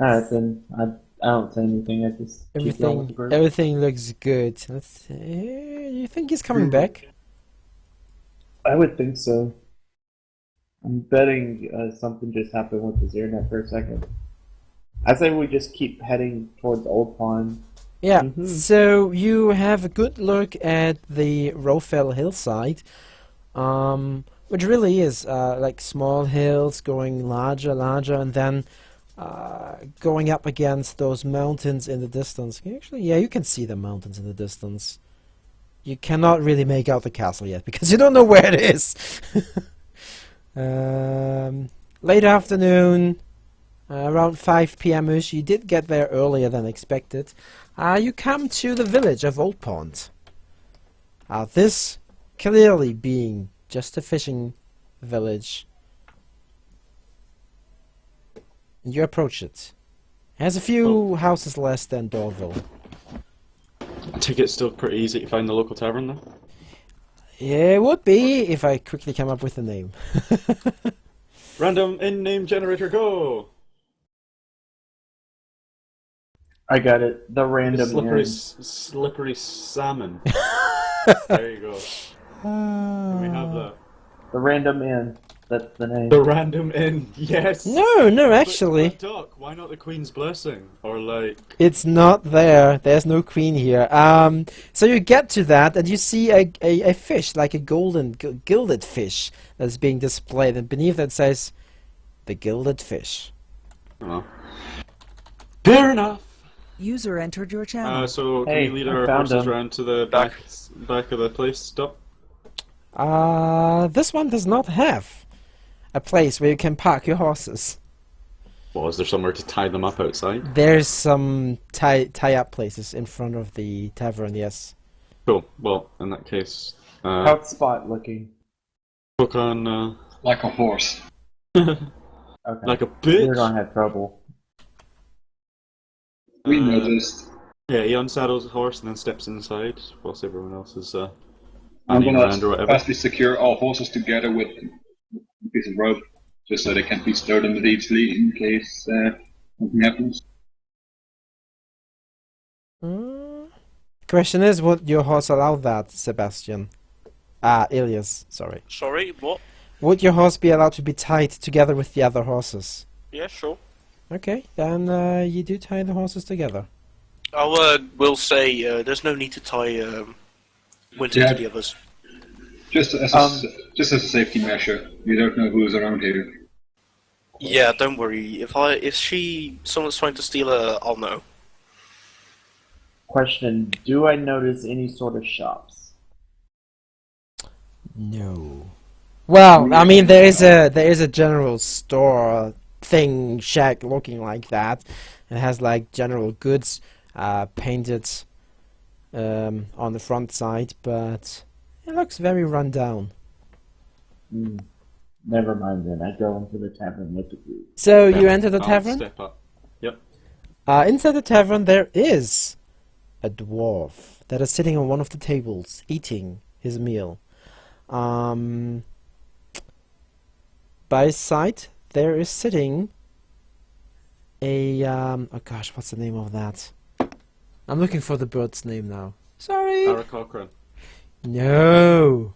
Alright, then I don't say anything. I just keep going with the group. Everything looks good. Let's see. You think he's coming back? I would think so. I'm betting something just happened with his internet for a second. I say we just keep heading towards Old Pond. Yeah, Mhm. so you have a good look at the Rofell hillside, which really is like small hills going larger, and then going up against those mountains in the distance. Actually, yeah, you can see the mountains in the distance. You cannot really make out the castle yet because you don't know where it is. Late afternoon. Around 5 p.m.ish, you did get there earlier than expected. You come to the village of Old Pond. This clearly being just a fishing village. And you approach it. It has a few houses less than Dorville. I take it still pretty easy to find the local tavern, though. Yeah, it would be if I quickly come up with a name. Random in-name generator, go! I got it. The random Slippery, inn. slippery salmon. There you go. Can we have that? The random inn. That's the name. The random inn, yes! No, actually. But Doc, why not the Queen's Blessing? Or like... It's not there. There's no queen here. So you get to that, and you see a fish, like a gilded fish, that's being displayed, and beneath that says, "The Gilded Fish." Oh. Fair enough! User entered your channel. So can Hey, we lead I our found horses them. around to the back of the place, Doc? This one does not have a place where you can park your horses. Well, is there somewhere to tie them up outside? There's some tie-up places in front of the tavern, yes. Cool. Well, in that case, How's Spot looking? hook on, Like a horse. Okay. like a We're bitch! gonna have trouble. We noticed. Yeah, he unsaddles the horse and then steps inside, whilst everyone else is, I'm running around or gonna whatever. fastly secure all horses together with a piece of rope, just so they can't be stolen with easily in case something happens. Question is, would your horse allow that, Sebastian? Ilias, sorry. Sorry, what? Would your horse be allowed to be tied together with the other horses? Yeah, sure. Okay, then you do tie the horses together. I will say there's no need to tie Winter Yeah. to the others. Just as a safety measure. You don't know who's around here. Yeah, don't worry. If someone's trying to steal her, I'll know. Question: do I notice any sort of shops? No. Well, I mean, there is a general store thing, shack looking like that. It has like general goods painted on the front side, but it looks very run down. Never mind then. I go into the tavern with the group. So you enter the I'll tavern. step up. Yep. Inside the tavern, there is a dwarf that is sitting on one of the tables, eating his meal. By his side, there is sitting a oh gosh, what's the name of that? I'm looking for the bird's name now. Sorry. Aarakocra. No.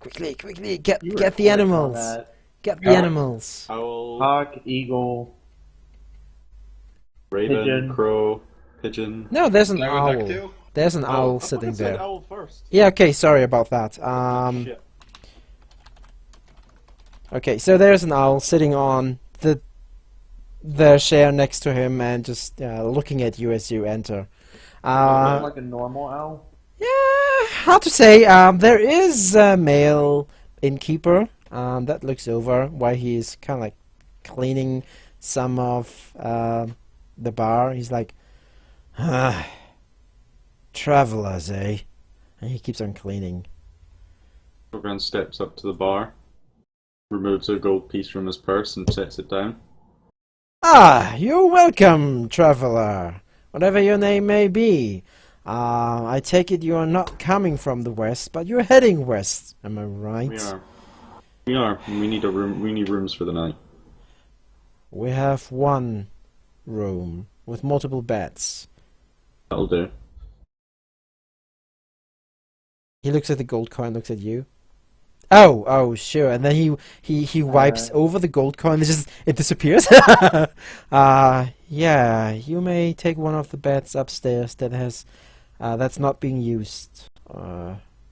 Quickly, get You were the quick on animals. that. Get the Parrot. animals. Owl, Hawk, eagle, raven, pigeon. crow, pigeon. No, there's an owl. Pterodactyl. There's an owl I sitting fucking said there. owl first. Yeah, okay, sorry about that. Shit. Okay, so there's an owl sitting on the chair next to him and just looking at you as you enter. Like a normal owl. Yeah, hard to say. There is a male innkeeper that looks over while he's kind of like cleaning some of the bar. He's like, travelers, eh? And he keeps on cleaning. Ogran steps up to the bar, removes a gold piece from his purse and sets it down. Ah, you're welcome, traveler. Whatever your name may be. I take it you are not coming from the west, but you're heading west. Am I right? We are. And we need a room. We need rooms for the night. We have one room with multiple beds. That'll do. He looks at the gold coin, looks at you. Oh, sure. And then he wipes over the gold coin. It disappears. Yeah. You may take one of the beds upstairs that has that's not being used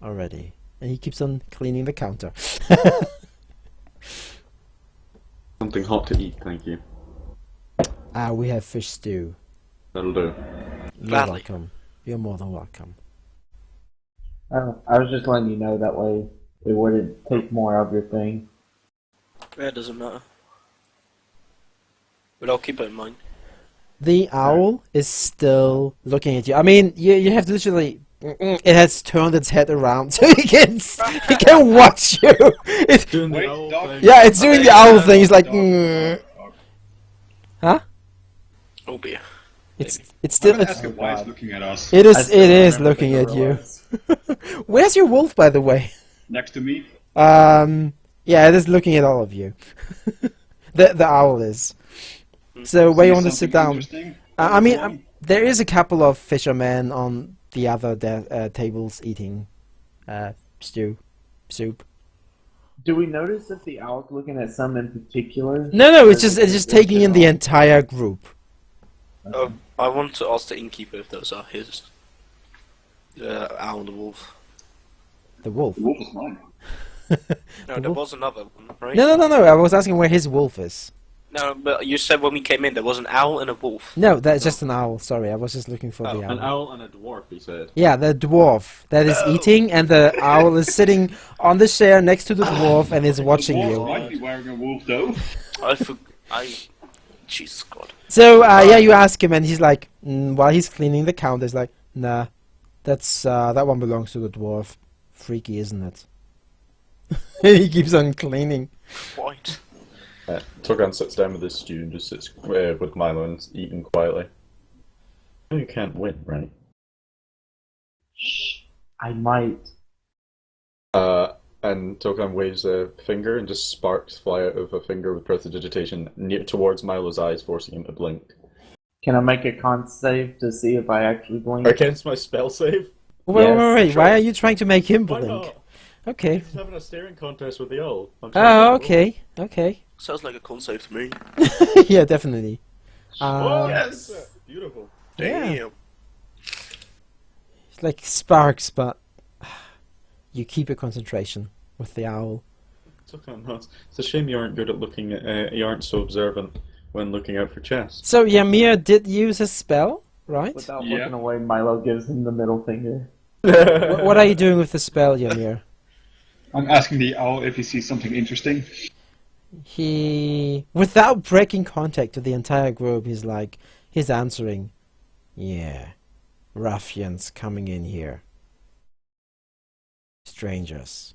already. And he keeps on cleaning the counter. Something hot to eat, thank you. We have fish stew. That'll do. You're Gladly. welcome. You're more than welcome. Oh, I was just letting you know that way it wouldn't take more of your thing. Yeah, it doesn't matter. But I'll keep it in mind. The owl is still looking at you. I mean, you have to literally. It has turned its head around so it can watch you. Doing Wait, the owl dog. thing. Yeah, it's doing the owl thing. It's like, Dog. huh? Oh dear. It's I'm still. gonna ask him why he's looking at us. It I is. still It is remember looking the at you. gorillas. Where's your wolf, by the way? Next to me. Yeah, it is looking at all of you. The owl is. So where you want to sit down? I mean, there is a couple of fishermen on the other tables eating soup. Do we notice if the owl's looking at some in particular? No, Or it's is just taking in the entire group. I want to ask the innkeeper if those are his. Owl and the wolf. The wolf. The wolf is mine. No, The there wolf? was another one, right? No. I was asking where his wolf is. No, but you said when we came in there was an owl and a wolf. No, that's just an owl. Sorry, I was just looking for the owl. An owl and a dwarf, he said. Yeah, the dwarf that is eating, and the owl is sitting on the chair next to the dwarf and is watching The wolf you. might be wearing a wolf though. Jesus God. So yeah, you ask him, and he's like, while he's cleaning the counter, he's like, nah, that's that one belongs to the dwarf. Freaky, isn't it? He keeps on cleaning. Quite. Togan sits down with his stew and just sits with Milo and eating quietly. You can't win, right? I might. And Togan waves a finger and just sparks fly out of a finger with prestidigitation towards Milo's eyes, forcing him to blink. Can I make a con save to see if I actually blink? Against my spell save? Wait, Yes, why are you trying to make him Why blink? not? Okay. He's having a staring contest with the owl. I'm trying Oh, to- okay. Sounds like a con save to me. Yeah, definitely. Oh, Yes. Beautiful. Yeah. Damn. It's like sparks, but you keep your concentration with the owl. Togan, it's a shame you aren't good at looking at, you aren't so observant when looking out for chests. So Ymir did use a spell, right? Without Yeah. looking away, Milo gives him the middle finger. What are you doing with the spell, Ymir? I'm asking the owl if he sees something interesting. He, without breaking contact with the entire group, he's answering, yeah, ruffians coming in here. Strangers.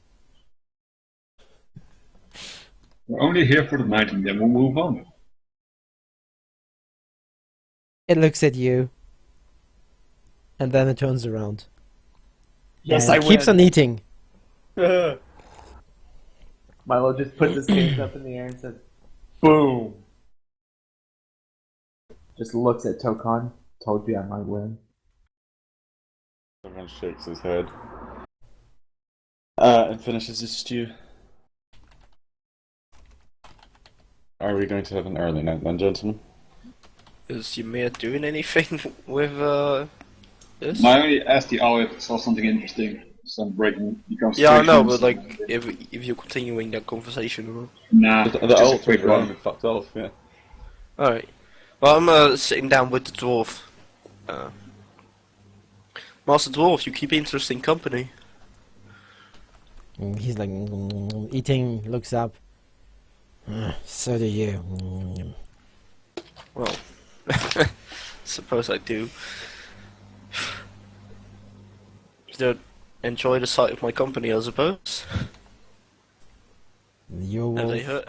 We're only here for the night and then we'll move on. It looks at you, and then it turns around. Yes, and I keeps win. on eating. Milo just puts his hands up in the air and says, "Boom!" Just looks at Tokon. Told you I might win. Everyone shakes his head. And finishes his stew. Are we going to have an early night then, gentlemen? Is Ymir doing anything with this? No, I only asked the owl if it saw something interesting. Some breaking becomes. Yeah, I know, but like, if you're continuing that conversation or not. Nah, The just a old quick turned around one. and fucked off, yeah. Alright. Well, I'm sitting down with the dwarf. Master Dwarf, you keep interesting company. He's like eating, looks up. So do you. Well, suppose I do. You don't enjoy the sight of my company, I suppose. Your Have they wolf. hurt?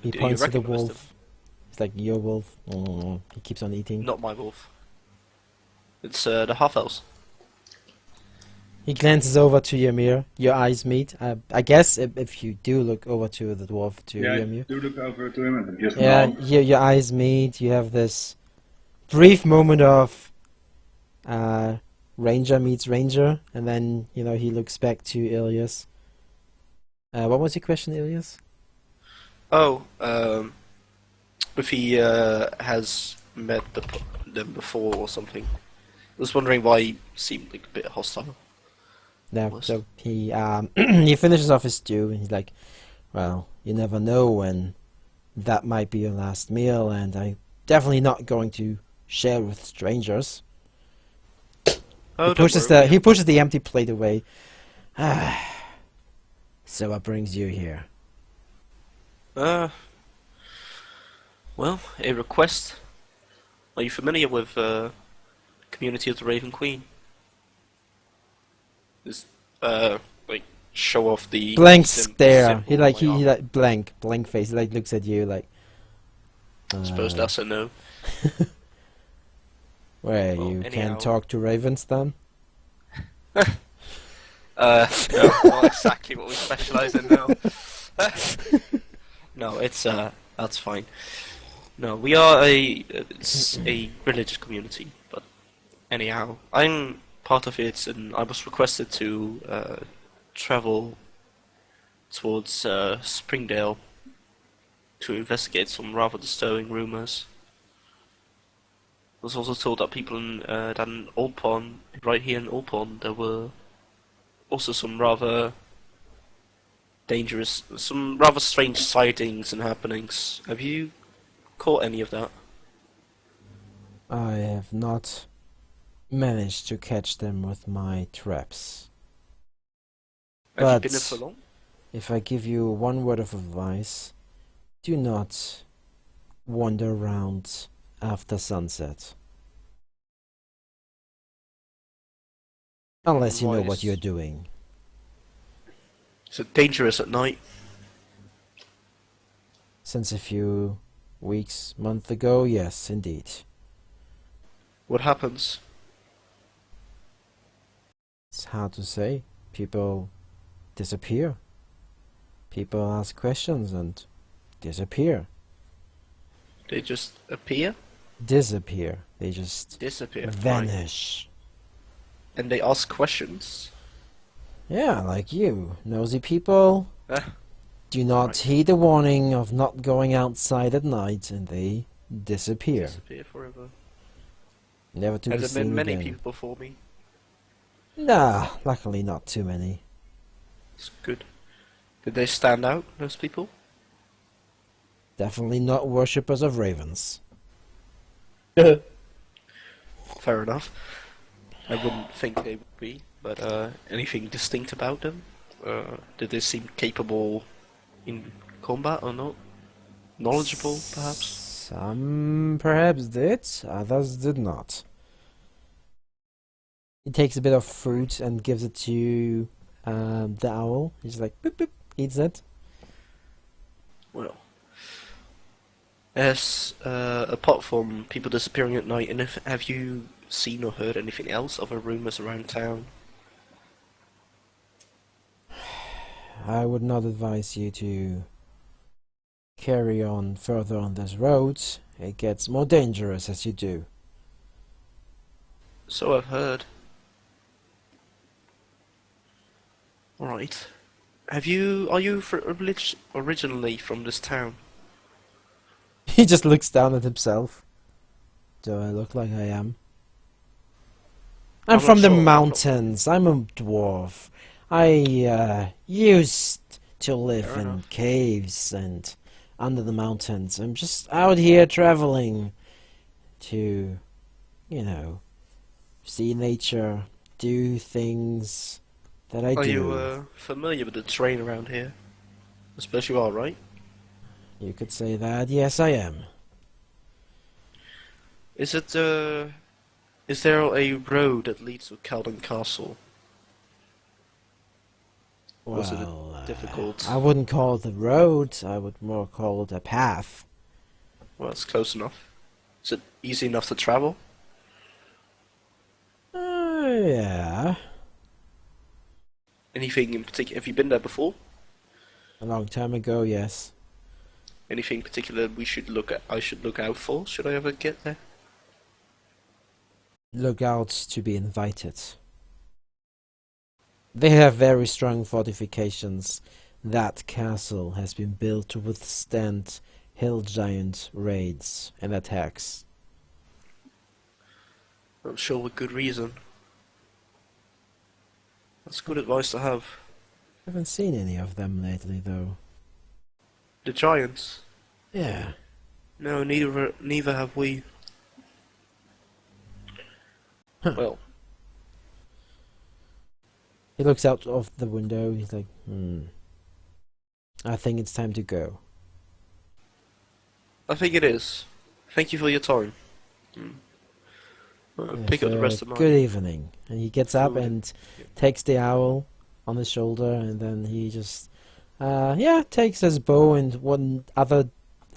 He Do you points to the recognise wolf. It's like your wolf. He keeps on eating. Not my wolf. It's the half-elves. He glances over to Ymir. Your eyes meet. I guess if you do look over to the dwarf, to Yeah, Ymir. do look over to him and just Yeah, nod. your eyes meet. You have this brief moment of Ranger meets Ranger, and then he looks back to Ilias. What was your question, Ilias? Oh, if he has met them before or something. I was wondering why he seemed like a bit hostile. No, Was- so he he finishes off his stew, and he's like, "Well, you never know when that might be your last meal, and I'm definitely not going to share with strangers." Oh, He don't pushes worry, he pushes the empty plate away. So what brings you here? Well, a request. Are you familiar with Community of the Raven Queen? This, like, show off the Blank stare. He symbol like on my he arm. like blank face. He like looks at you like. I suppose that's a no. Where Well, you anyhow. can talk to ravens then? No, not exactly what we specialise in now. No, it's that's fine. No, we are it's a religious community, but anyhow, I'm part of it, and I was requested to travel towards Springdale to investigate some rather disturbing rumours. I was also told that people that in Old Pond, right here in Old Pond, there were also some rather dangerous, some rather strange sightings and happenings. Have you caught any of that? I have not managed to catch them with my traps. Have you But- been there for long? If I give you one word of advice, do not wander around after sunset. Unless you know what Advice. you're doing. Is it dangerous at night? Since a few weeks, month ago, yes, indeed. What happens? It's hard to say. People disappear. People ask questions and disappear. They just appear, Disappear. They just disappear, right. vanish. And they ask questions. Yeah, like you, nosy people. Ah, Do not Right. heed the warning of not going outside at night, and they disappear, disappear forever. never to be Has there been seen many again. people before me? Nah, luckily not too many. It's good. Did they stand out, those people? Definitely not worshippers of ravens. Fair enough. I wouldn't think they would be, but anything distinct about them? Did they seem capable in combat or not? Knowledgeable, perhaps? Some perhaps did, others did not. He takes a bit of fruit and gives it to the owl. He's like, boop boop, eats it. Well, as apart from people disappearing at night, and have you seen or heard anything else? Other rumors around town? I would not advise you to carry on further on this road. It gets more dangerous as you do. So I've heard. Alright. Are you originally from this town? He just looks down at himself. Do I look like I am? I'm I'm from not the sure, I'm not- mountains. I'm a dwarf. I used to live Fair in enough. caves and under the mountains. I'm just out here traveling to, you know, see nature, do things that I Are do. you familiar with the terrain around here? I suppose you are, right? You could say that. Yes, I am. Is there a road that leads to Caldon Castle? Was it Well, difficult? I wouldn't call it a road. I would more call it a path. Well, it's close enough. Is it easy enough to travel? Yeah. Anything in particular? Have you been there before? A long time ago, yes. Anything in particular I should look out for? Should I ever get there? Look out to be invited. They have very strong fortifications. That castle has been built to withstand hill giant raids and attacks. I'm sure with good reason. That's good advice to have. I haven't seen any of them lately, though. The giants? Yeah. No, neither have we. Huh. Well, He looks out of the window. He's like, I think it's time to go. I think it is. Thank you for your time. Pick up the rest of mine. Good evening. And he gets up Food. and takes the owl on his shoulder, and then he just, takes his bow and one other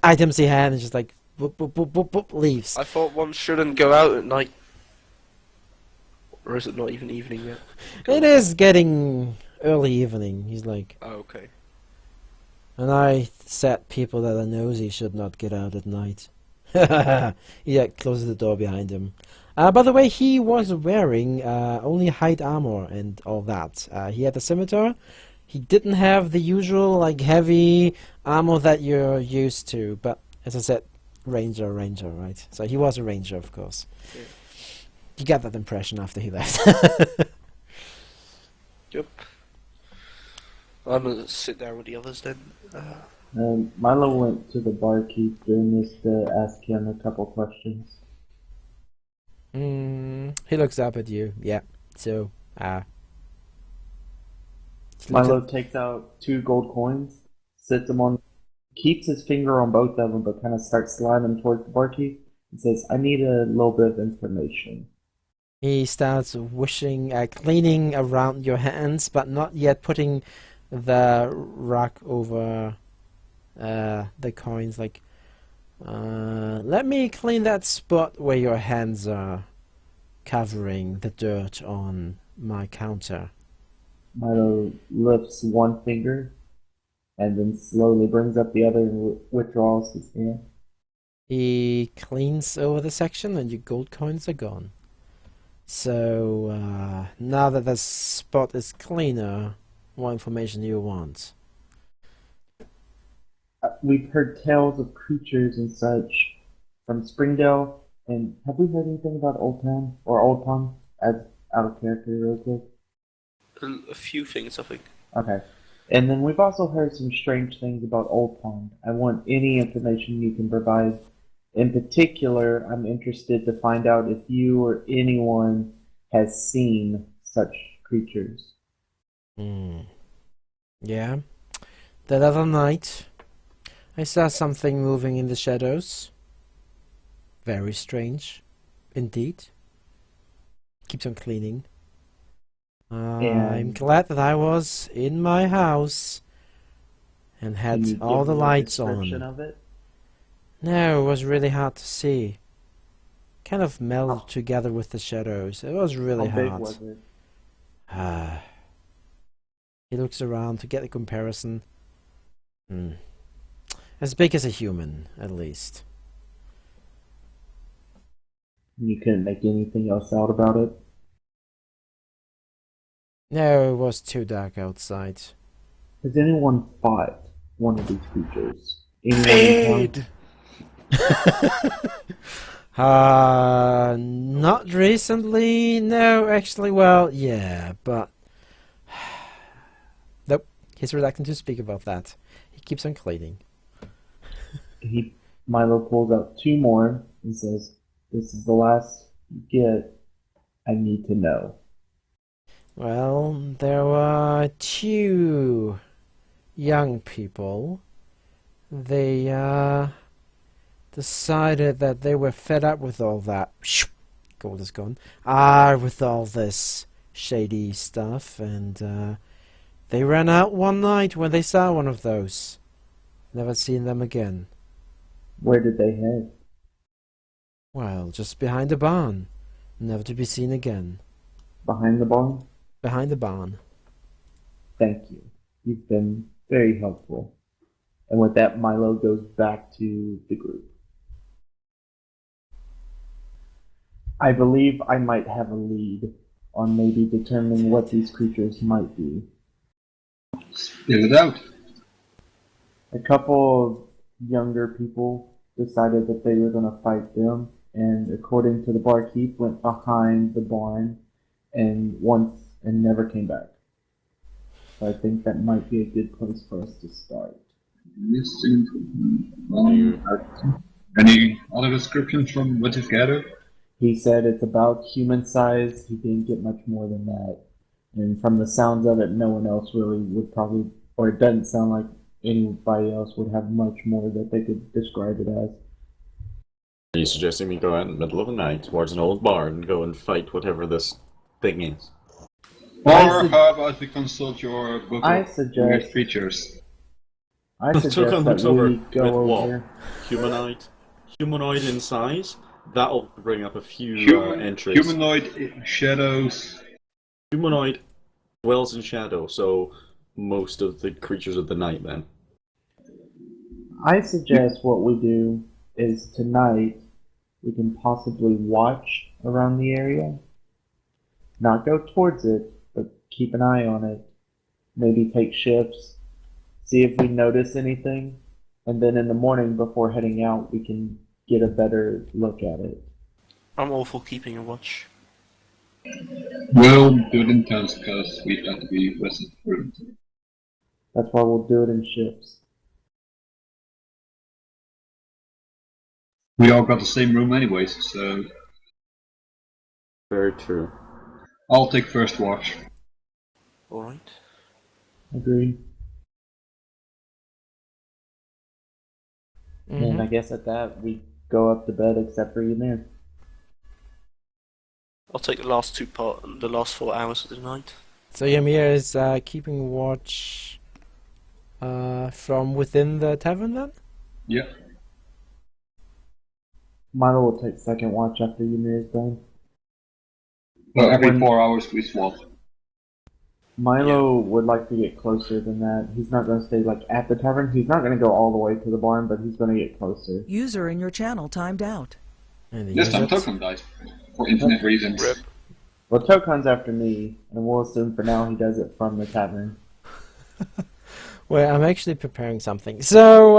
items he had, and just like, boop, boop, boop, boop, boop, leaves. I thought one shouldn't go out at night. Or is it not even evening yet? It is getting early evening. He's like, Oh, okay. and I said people that are nosy should not get out at night. He closes the door behind him. By the way, he was wearing only hide armor and all that. He had a scimitar. He didn't have the usual like heavy armor that you're used to. But as I said, ranger, right? So he was a ranger, of course. Yeah. You got that impression after he left. Yep. I'm gonna sit down with the others then. Milo went to the barkeep during this to ask him a couple questions. He looks up at you. Yeah. So, he looks Milo at- takes out 2 gold coins, sits them on, keeps his finger on both of them, but kind of starts sliding them towards the barkeep and says, I need a little bit of information. He starts wishing, cleaning around your hands, but not yet putting the rock over the coins. Like, let me clean that spot where your hands are covering the dirt on my counter. Milo lifts one finger and then slowly brings up the other and withdraws his hand. He cleans over the section, and your gold coins are gone. So, now that the spot is cleaner, what information do you want? We've heard tales of creatures and such from Springdale, and have we heard anything about Old Town or Old Pond? As out of character, real quick. A few things, I think. Okay. And then we've also heard some strange things about Old Pond. I want any information you can provide. In particular, I'm interested to find out if you or anyone has seen such creatures. Yeah. That other night, I saw something moving in the shadows. Very strange, indeed. Keeps on cleaning. I'm glad that I was in my house and Can you had all give the me a lights description on. of it? No, it was really hard to see. Kind of melded together with the shadows. It was really How big hard. was it? He He looks around to get a comparison. As big as a human, at least. You couldn't make anything else out about it? No, it was too dark outside. Has anyone fought one of these creatures? Anyone in town? Not recently. No, actually, well, yeah, but nope. He's reluctant to speak about that. He keeps on cleaning. Milo pulls out 2 more and says, "This is the last you get. I need to know." Well, there were 2 young people. They decided that they were fed up with all that. Gold is gone. With all this shady stuff, and they ran out one night when they saw one of those. Never seen them again. Where did they head? Well, just behind the barn. Never to be seen again. Behind the barn? Behind the barn. Thank you. You've been very helpful. And with that, Milo goes back to the group. I believe I might have a lead on maybe determining what these creatures might be. Spit it out. A couple of younger people decided that they were going to fight them, and according to the barkeep, went behind the barn and never came back. So I think that might be a good place for us to start. Any other descriptions from what you've gathered? He said it's about human size. He didn't get much more than that. And from the sounds of it, no one else really would probably, or it doesn't sound like anybody else would have much more that they could describe it as. Are you suggesting we go out in the middle of the night towards an old barn and go and fight whatever this thing is? Or how about we consult your book of weird creatures? I suggest that we go over. Humanoid in size? That'll bring up a few entries. Humanoid shadows. Humanoid dwells in shadow, so most of the creatures of the night then. I suggest what we do is tonight we can possibly watch around the area. Not go towards it, but keep an eye on it. Maybe take shifts, see if we notice anything, and then in the morning before heading out we can get a better look at it. I'm all for keeping a watch. We'll do it in turns because we have to be rested prudent. That's why we'll do it in shifts. We all got the same room anyways, so... Very true. I'll take first watch. Alright. Agreed. Mm-hmm. And I guess at that we go up to bed except for Ymir. I'll take the last 4 hours of the night. So Ymir is keeping watch from within the tavern then? Yeah. Milo will take second watch after Ymir is done. Well, every 4 hours we swap. Milo would like to get closer than that. He's not going to stay at the tavern. He's not going to go all the way to the barn, but he's going to get closer. User in your channel timed out. This time Token died. For infinite reasons. Rip. Well, Tokon's after me, and we'll assume for now he does it from the tavern. Well, I'm actually preparing something. So,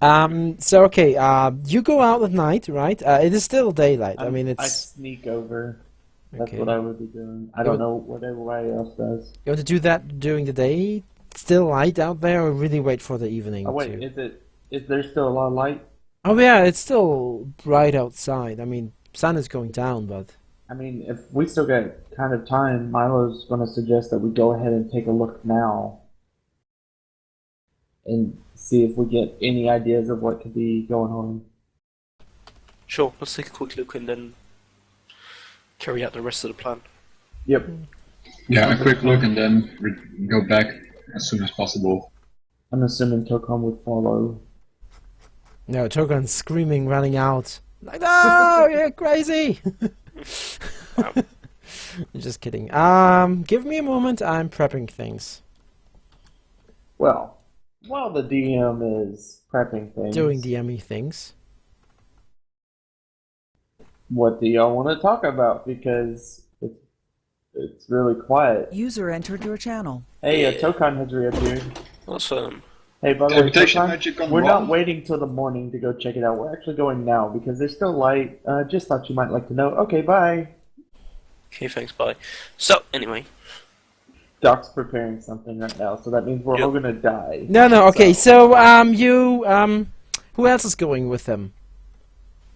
okay, you go out at night, right? It is still daylight. I mean, I it's... sneak over. That's Okay. what I would be doing. I don't know what everybody else does. You want to do that during the day? Still light out there, or really wait for the evening? Oh wait, is there still a lot of light? Oh yeah, it's still bright outside. I mean, sun is going down, but... I mean, if we still got kind of time, Milo's going to suggest that we go ahead and take a look now. And see if we get any ideas of what could be going on. Sure, let's take a quick look and then carry out the rest of the plan. Yep. Yeah, a quick look and then go back as soon as possible. I'm assuming Tokon would follow. No, Tokon's screaming, running out. Like, no, you're crazy! Just kidding. Give me a moment. I'm prepping things. Well, while the DM is prepping things, Doing DME things. what do y'all want to talk about? Because it's really quiet. User entered your channel. Hey, Yeah. Tokan has reappeared. Awesome. Hey, by the way, Reputation Tokan, magic gone we're wrong? not waiting till the morning to go check it out. We're actually going now because there's still light. Just thought you might like to know. Okay, bye. Okay, thanks, bye. So, anyway. Doc's preparing something right now, so that means we're Yep. all gonna die. No, okay, so, who else is going with him?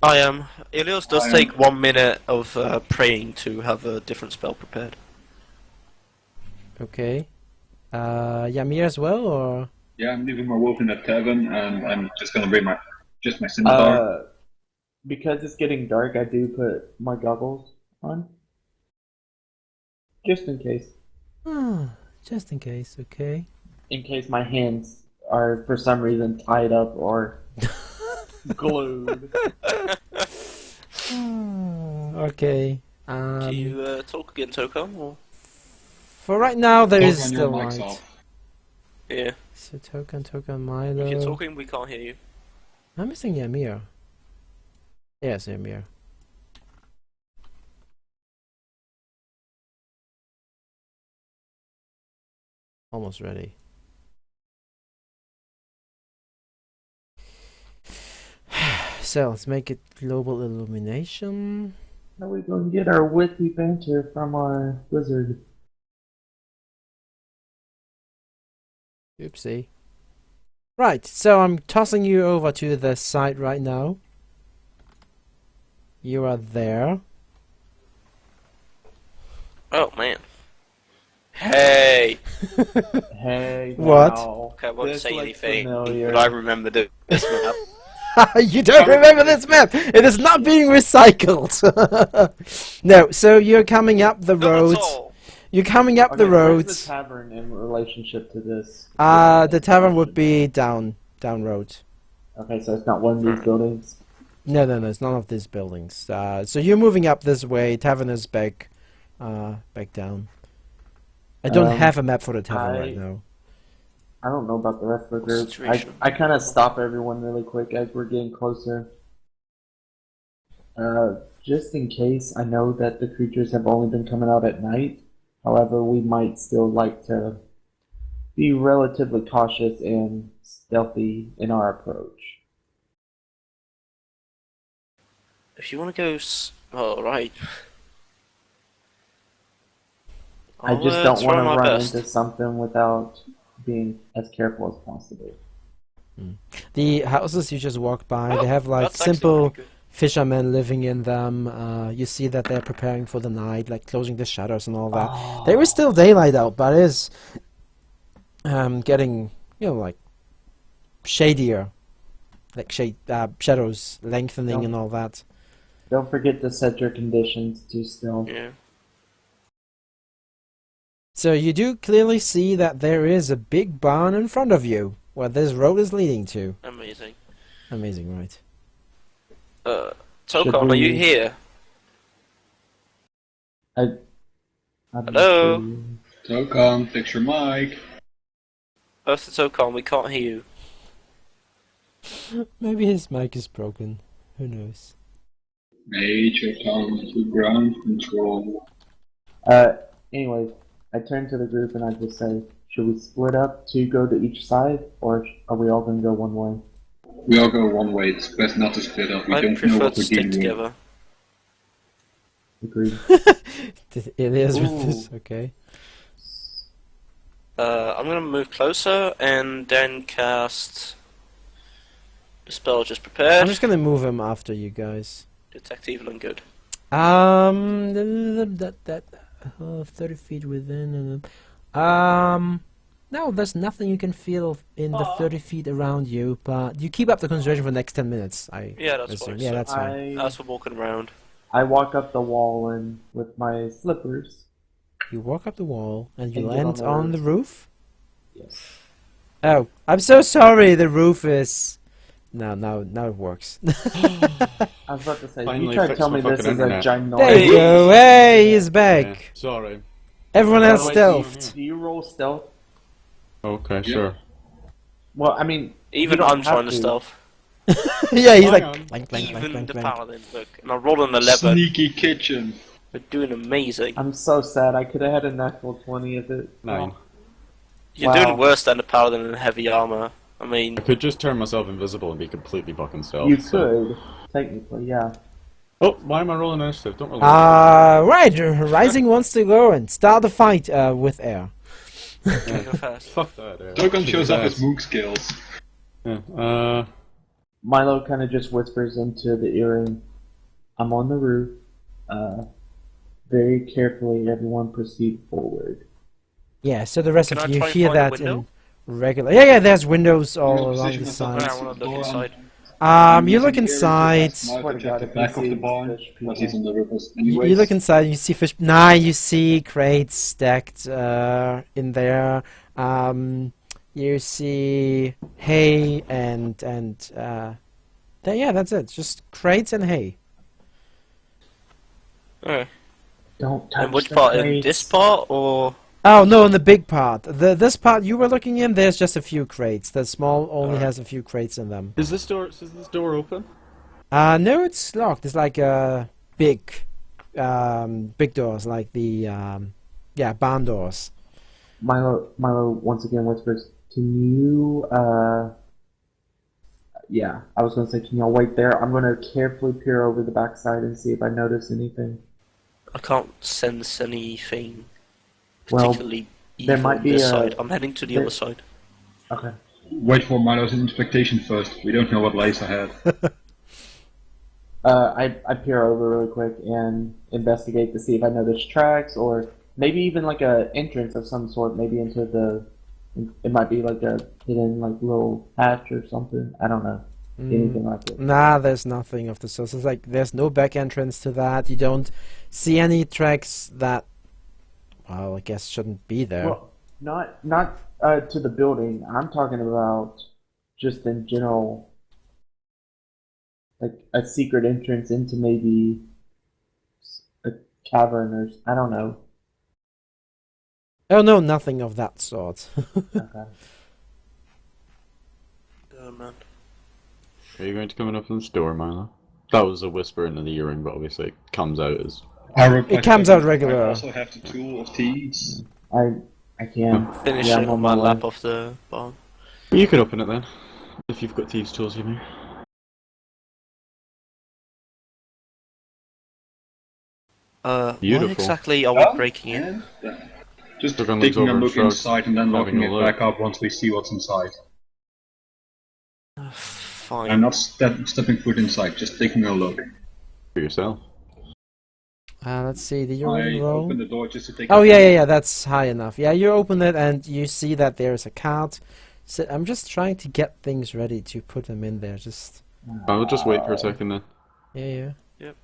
I am. Ilios does I am. take 1 minute of praying to have a different spell prepared. Okay. Yamir as well, or? Yeah, I'm leaving my wolf in the tavern, and I'm just gonna bring my scimitar. Because it's getting dark, I do put my goggles on. Just in case. Just in case, okay. In case my hands are for some reason tied up or glued. Okay. Can you talk again, Tokan? Or? For right now, there Talk is on still your mics light. off. Yeah. So Token, If you're Milo. talking, we can't hear you. I'm missing Yamir. Yes, Yamir. Almost ready. So let's make it global illumination. How are we going to get our witty banter from our wizard? Oopsie. Right, so I'm tossing you over to the site right now. You are there. Oh, man. Hey! Hey, What? now. Okay, I won't This say looks anything, familiar. but I remember this map. You don't remember this map! It is not being recycled! No, so you're coming up the Not at roads. all. You're coming up the Okay, where's roads. the tavern in relationship to this? The tavern would be down road. Okay, so it's not one of these buildings. No, it's none of these buildings. So you're moving up this way. Tavern is back down. I don't have a map for the tavern right now. I don't know about the rest of the group. Situation. I kind of stop everyone really quick as we're getting closer. Just in case, I know that the creatures have only been coming out at night. However, we might still like to be relatively cautious and stealthy in our approach. If you want to go... Oh, right. I just don't try want to my run best. into something without being as careful as possible. The houses you just walked by, they have like That's actually simple pretty good. fishermen living in them. You see that they're preparing for the night, like closing the shutters and all that. There is still daylight out, but it is getting, like shadier, like shadows lengthening and all that. Don't forget to set your conditions to stealth. Yeah. So you do clearly see that there is a big barn in front of you, where this road is leading to. Amazing. Amazing, right? Tokan, are you here? Hello? Tokan, fix your mic. Earth to Tokan, we can't hear you. Maybe his mic is broken. Who knows? Major tongue to ground control. Anyways, I turn to the group and I just say, should we split up to go to each side, or are we all going to go one way? We all go one way. It's best not to split up. We I don't know prefer what to we're stick dealing with. together. Agreed. It is with this, okay. I'm gonna move closer and then cast the spell just prepared. I'm just gonna move him after you guys. Detect evil and good. 30 feet within. No, there's nothing you can feel in the 30 feet around you, but you keep up the concentration for the next 10 minutes. Yeah, that's assume. fine. Yeah, that's fine. As for walking around. I walk up the wall and with my slippers. You walk up the wall and you And get land on on the the roof. Yes. Oh, I'm so sorry. The roof is. Now it works. I was about to say, Finally you try to fixed tell my me this is fucking a internet. ginormous... There you go. Hey, he's back. Sorry. Everyone else Wait, stealthed. Do you roll stealth? Okay, sure. Well, I mean, Even you don't I'm have trying to stealth. Yeah, he's Hang like on. blank, blank, blank, Even blank, the blank. paladin, look. And I rolled an 11. Sneaky kitchen. We're doing amazing. I'm so sad. I could have had a natural 20 if it. 9. You're Wow. doing worse than the paladin in heavy armor. I mean, I could just turn myself invisible and be completely fucking stealth. You so- could, technically, yeah. Oh, why am I rolling initiative? Don't roll Right, Rising wants to go and start the fight with air. can go fast. Fuck that. Dokkan shows up his his moog skills. Yeah, Milo kind of just whispers into the earring. I'm on the roof. Very carefully, everyone proceed forward. Yeah, so the rest Can of I you try and hear find a that window? in regular. Yeah, there's windows all Position along the myself sides. I want to look inside. You look inside. Swear to At God, the if back he of the sees barn, fish people. because he's on the roof. You look inside. You see fish. Nah, you see crates stacked in there. You see hay and yeah, that's it. Just crates and hay. Okay. Don't touch And which the part? In crates. this part or? Oh no, in the big part. This part you were looking in, there's just a few crates. The small only Alright. has a few crates in them. Is this door open? No, it's locked. It's like big doors, like the barn doors. Milo once again whispers, can you, yeah, I was going to say, can y'all wait there? I'm going to carefully peer over the backside and see if I notice anything. I can't sense anything Well, particularly there evil might on be this a- side. I'm heading to the there- other side. Okay. Wait for Milo's inspection first. We don't know what lies ahead. I peer over really quick and investigate to see if I notice tracks or maybe even like a entrance of some sort, maybe into the. It might be like a hidden like little hatch or something. I don't know. Anything like it. Nah, there's nothing of the sort. It's like there's no back entrance to that. You don't see any tracks that, well, I guess shouldn't be there. Well, not to the building. I'm talking about just in general, like a secret entrance into maybe a cavern or I don't know. Oh no, nothing of that sort. Okay. Oh man. Are you going to come and open this door, Milo? That was a whisper into the earring, but obviously it comes out as... It comes out regular. I also have the tool of thieves. I can. Finish Yeah, it I'm on my way. lap off the barn. You could open it then, if you've got thieves' tools, you mean. What Beautiful. exactly are we breaking in? And just Dokkan looks taking a over and look shrugs, inside and then having locking a it look. back up once we see what's inside. Fine. I'm not stepping foot inside, just taking a look. For yourself. Let's see, the I urine roll. open the door just to take Oh a yeah, that's high enough. Yeah, you open it and you see that there's a cart. So I'm just trying to get things ready to put them in there. Just I will just wait for a second then. yeah. Yep.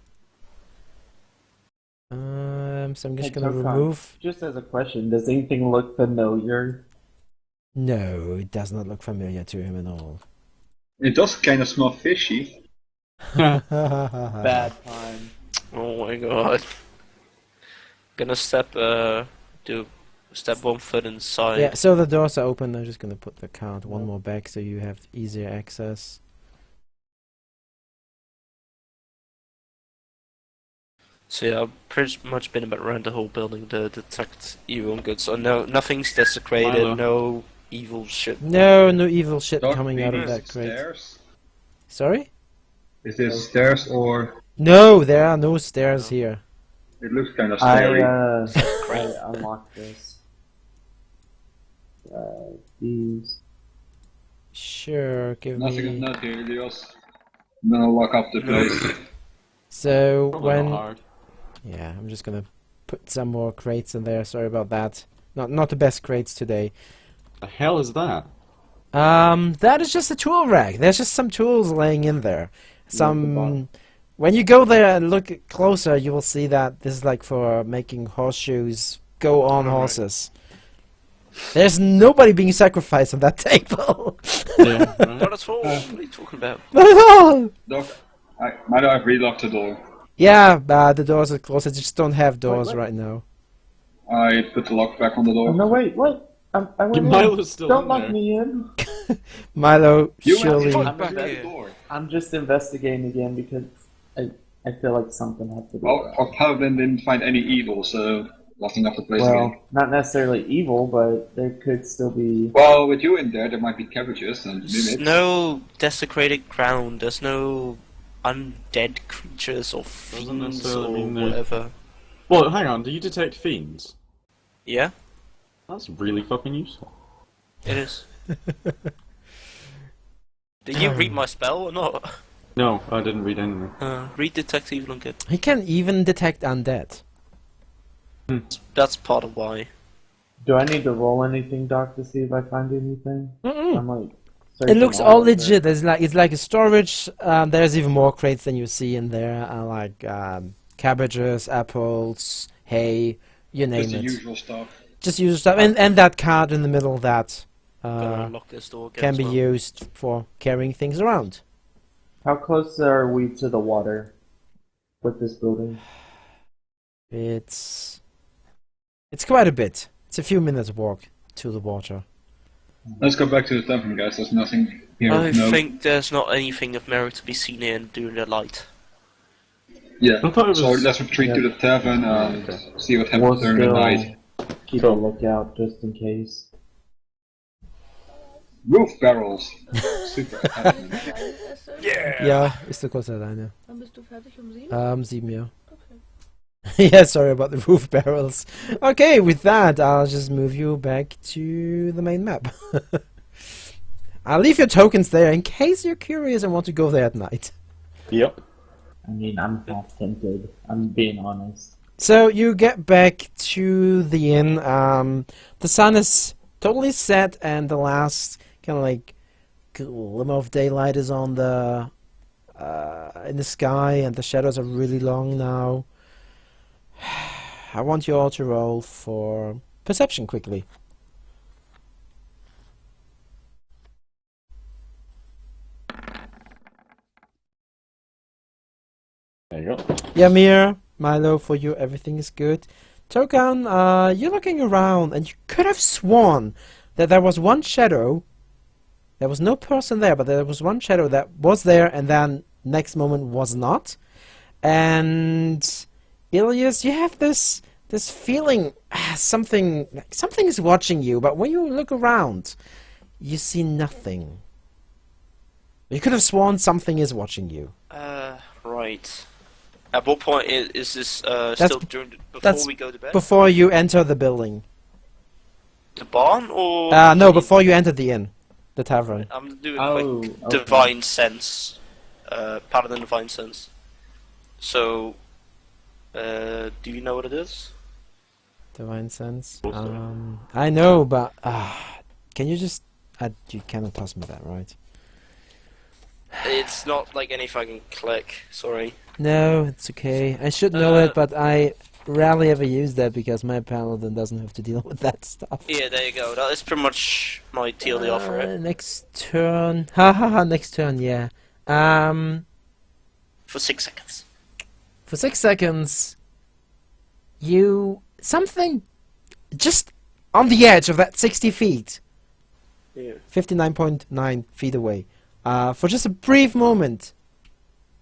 So I'm just Hey, gonna Dokkan, remove. Just as a question, does anything look familiar? No, it does not look familiar to him at all. It does kind of smell fishy. Bad time. Oh my god. Gonna do step 1 foot inside. Yeah, so the doors are open. I'm just gonna put the cart one more back so you have easier access. So yeah, I've pretty much been around the whole building to detect evil and good. So no, nothing's desecrated, Milo. no evil shit. No evil shit Dark coming out of Venus, that crate. stairs? Sorry? Is this stairs or No, there are no stairs here. it looks kind of I scary? unlocked this. These. Sure, give Nothing is me. not here, Elios. Then I'll lock up the place. So Probably when not hard. yeah, I'm just gonna put some more crates in there. Sorry about that. Not the best crates today. The hell is that? That is just a tool rack. There's just some tools laying in there. When you go there and look closer, you will see that this is like for making horseshoes go on horses. There's nobody being sacrificed on that table. Yeah, right. Not at all. What are you talking about? Not at all. Doc, might I have relocked the door? Yeah, the doors are closed. I just don't have doors what? right now. I put the lock back on the door. Oh no, wait, what? I went in. Milo's still Don't in lock there. me in. Milo, You surely. went I'm back back the here. door. I'm just investigating again because I feel like something has to be Well, wrong. our paladin didn't find any evil, so locking up the place again. Well, not necessarily evil, but there could still be. Well, with you in there might be cabbages and There's mimics. no desecrated ground. There's no undead creatures or Doesn't fiends necessarily or mean that- whatever. Well, hang on. Do you detect fiends? Yeah, That's really fucking useful. it is. Did you read my spell or not? No, I didn't read anything. Read Detect Evil and Good. He can even detect undead. That's part of why. Do I need to roll anything, Doc, to see if I find anything? Mm-mm. I'm like. It searching looks all over. legit. It's like a storage. There's even more crates than you see in there, like cabbages, apples, hay, you name Just the it. usual stuff. Just use stuff, and that card in the middle that Gotta lock this door again can as be well. used for carrying things around. How close are we to the water with this building? It's quite a bit. It's a few minutes walk to the water. Let's go back to the tavern, guys. There's nothing here. I no. think there's not anything of merit to be seen here during the light. Yeah. I thought it So was- let's retreat to the tavern and Okay. see what We'll happens during the still night. keep a lookout just in case. Roof barrels. Super adamant. Yeah! Ja, ist der kurze alleine. Wann bist du fertig? Um 7? 7, ja. Okay. Yeah, sorry about the roof barrels. Okay, with that, I'll just move you back to the main map. I'll leave your tokens there in case you're curious and want to go there at night. Yep. I mean, I'm half tempted. I'm being honest. So you get back to the inn. The sun is totally set, and the last kind of like glimmer of daylight is on the in the sky, and the shadows are really long now. I want you all to roll for perception quickly. There you go. Yamir, Milo, for you everything is good. Tokan, you're looking around, and you could have sworn that there was one shadow. There was no person there, but there was one shadow that was there, and then next moment was not. And Ilias, you have this feeling something is watching you, but when you look around, you see nothing. You could have sworn something is watching you. Right. At what point is this still during before that's we go to bed? Before you enter the building. The barn or? No, before you enter the inn, the tavern. I'm doing Oh, quick okay. divine sense, paladin divine sense. So, do you know what it is? Divine sense. Also. I know, but can you just? You cannot toss me that, right? It's not like anything I can click. Sorry. No, it's okay. I should know it, but I rarely ever use that because my paladin doesn't have to deal with that stuff. Yeah, there you go. That is pretty much my TLDR for it. Next turn. Ha ha ha. Next turn. Yeah. For 6 seconds. For 6 seconds, something just on the edge of that 60 feet, Yeah. 59.9 feet away. For just a brief moment,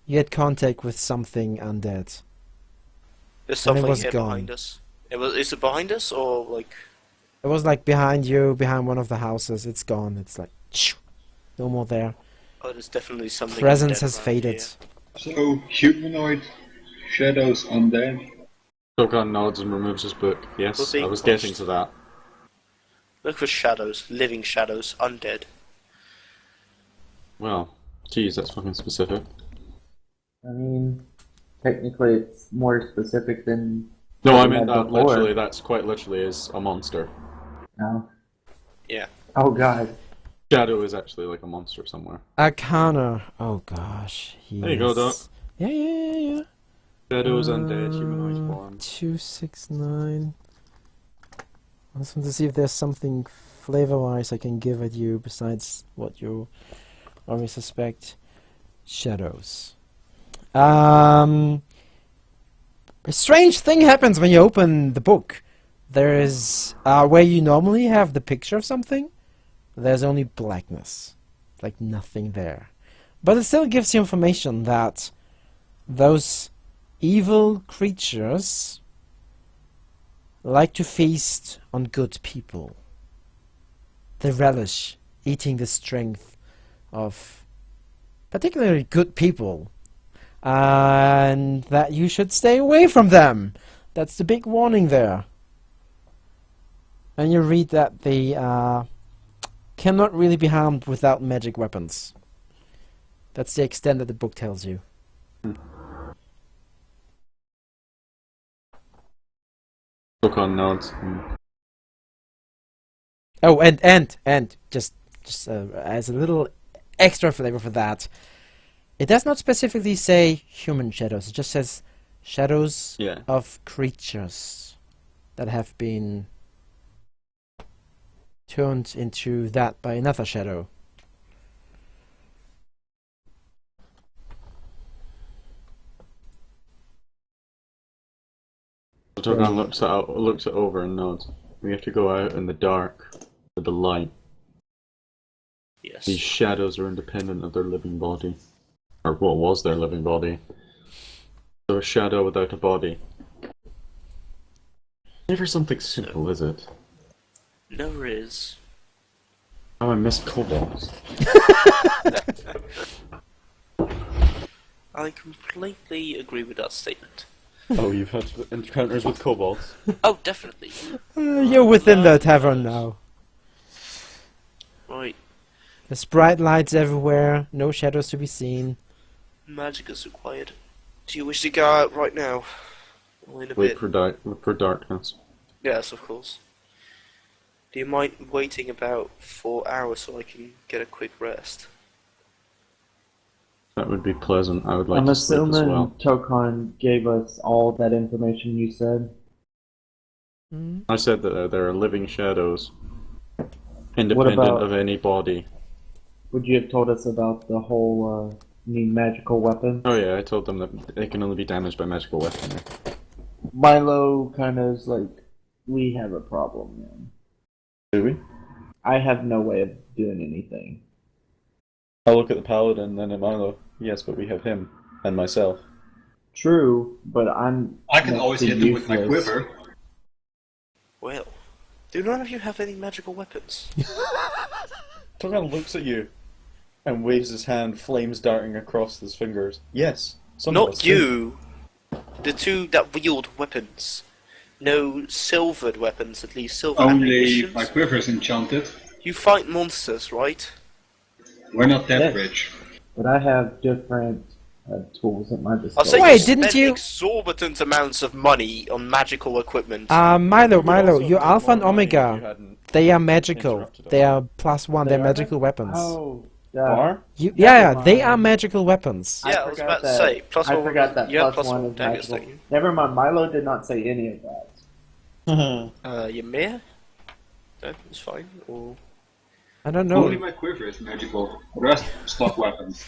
you had contact with something undead. There's And it something was here gone. behind us. Is it behind us or like? It was like behind you, behind one of the houses. It's gone. It's like, shoo, no more there. Oh, there's definitely something. Presence undead has around faded. here. So, humanoid shadows undead. Tokan nods and removes his book. Yes, We're being I was getting watched. to that. Look for shadows, living shadows, undead. Well, geez, that's fucking specific. I mean, technically, it's more specific than. No, what I we meant had that before. literally. That's quite literally is a monster. No. Yeah. Oh God. Shadow is actually like a monster somewhere. Arcana. Oh gosh. There you go, Doc. Yeah. Shadow is undead, humanoid form. 269. I just want to see if there's something flavor-wise I can give at you besides what you already suspect. Shadows. A strange thing happens when you open the book. There is where you normally have the picture of something, there's only blackness, like nothing there. But it still gives you information that those evil creatures like to feast on good people. They relish eating the strength of particularly good people, and that you should stay away from them. That's the big warning there. And you read that they cannot really be harmed without magic weapons. That's the extent that the book tells you. Look on notes. Oh, and just as a little extra flavor for that, it does not specifically say human shadows. It just says shadows of creatures that have been turned into that by another shadow. Togan looks it over and nods. We have to go out in the dark with the light. Yes. These shadows are independent of their living body. Or what was their living body. So a shadow without a body. Never something simple, is it? Never is. Oh, I missed kobolds. I completely agree with that statement. Oh, you've had encounters with kobolds? Oh, definitely. You're within the tavern now. Right. There's bright lights everywhere, no shadows to be seen. Magic is required. Do you wish to go out right now? Or in a Wait bit? for darkness. Yes, of course. Do you mind waiting about 4 hours so I can get a quick rest? That would be pleasant. I would like I'm to sleep as assuming well. Tokon gave us all that information you said. I said that there are living shadows, independent of any body. Would you have told us about the whole need magical weapon? Oh yeah, I told them that they can only be damaged by magical weaponry. Milo kind of is like, we have a problem, man. Do we? I have no way of doing anything. I'll look at the paladin and then Milo. Yes, but we have him and myself. True, but I can always hit them with my quiver. Well, do none of you have any magical weapons? Togan looks at you and waves his hand, flames darting across his fingers. Yes, some of us Not do. you! The two that wield weapons. No silvered weapons, at least silver Only ammunitions. my quiver is enchanted. You fight monsters, right? We're not that Yes. rich. But I have different tools at my I'll disposal. say Wait, you didn't spend you- exorbitant amounts of money on magical equipment. Milo, You your also Alpha and have more money if you Omega, hadn't they are magical. interrupted us. They are +1, they're They are magical weapons. Oh, Are? Yeah, they mind. are magical weapons. Yeah, I was forgot about to that- say, plus I one- forgot that you have plus plus one one is daggers, magical. don't you? Never mind, Milo did not say any of that. Ymir? That was fine, or... I don't Only know. my quiver is magical. The rest, stock weapons.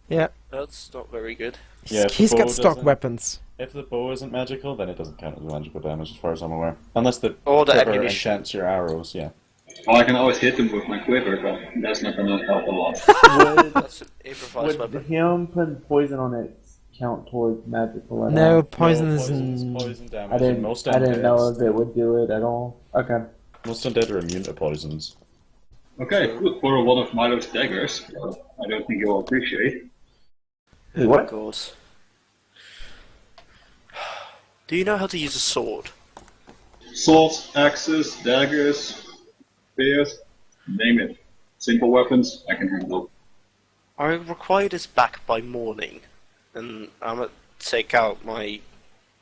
Yeah, That's not very good. Yeah, if the he's got bow stock doesn't- weapons. If the bow isn't magical, then it doesn't count as magical damage as far as I'm aware. Unless the Or the quiver ammunition. enchants your arrows, yeah. Well, I can always hit them with my quiver, but that's not gonna help a lot. That's an improvised Would weapon. him putting poison on it count towards magical at No, all? poison No, is poison damage. I and most didn't know undeads- if it would do it at all. Okay. Most undead are immune to poisons. Okay, could borrow one of Milo's daggers. I don't think you'll appreciate. What? Of course. Do you know how to use a sword? Swords, axes, daggers, spears, name it. Simple weapons, I can handle. I require this back by morning, and I'm gonna take out my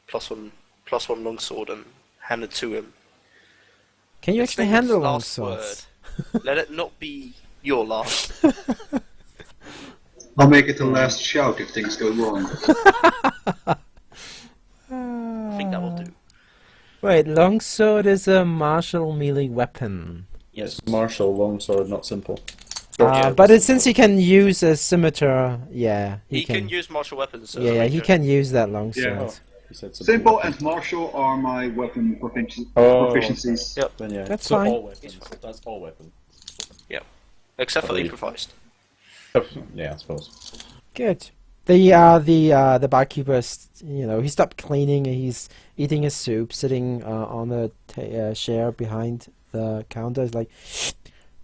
+1 longsword and hand it to him. Can you It's actually his handle last longswords? word. Let it not be your last. I'll make it the last shout if things go wrong. I think that will do. Wait, longsword is a martial melee weapon. Yes. Martial, longsword, not simple. But since he can use a scimitar, yeah, He can use martial weapons. So yeah, I he don't- can use that longsword. You said something Simple about- and martial are my weapon Oh, proficiencies. Yep. Then yeah, That's so fine. all weapons. That's all weapons. Except for Probably- improvised. Yeah, I suppose. Good. The barkeeper, he stopped cleaning. He's eating his soup, sitting on a chair behind the counter. He's like,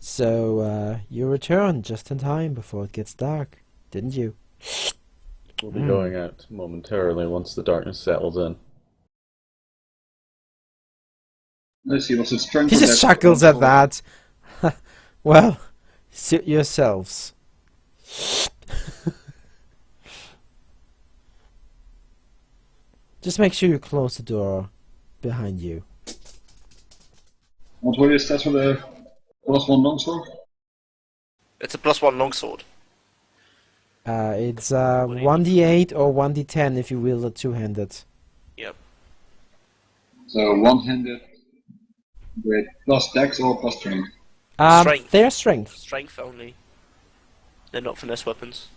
so you returned just in time before it gets dark, didn't you? We'll be going out momentarily once the darkness settles in. Let's see, what's the strength He of just that chuckles at longsword? that. Well, suit yourselves. Just make sure you close the door behind you. What were your stats for the +1 longsword? It's a +1 longsword. It's do you 1d8 or 1d10 if you wield a two-handed. Yep. So one-handed with plus dex or plus strength. Strength. They're strength, Strength only. They're not finesse weapons.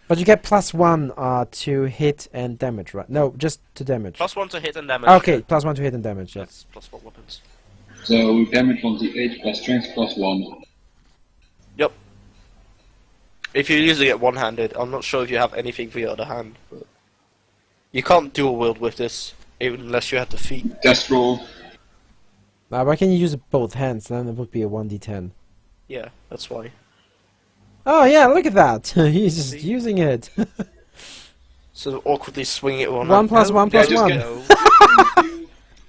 but you get +1 to hit and damage, right? No, just to damage. +1 to hit and damage. Okay, +1 to hit and damage. Yeah. That's +1 weapons. So damage 1d8 plus strength +1. Yep. If you're using it one-handed, I'm not sure if you have anything for your other hand, but you can't dual wield with this, even unless you have the feet. Test roll. Why can you use both hands? Then it would be a 1d10. Yeah, that's why. Oh yeah, look at that! He's just See? using it. So awkwardly swing it one. 1 plus No, 1 there plus you 1. go.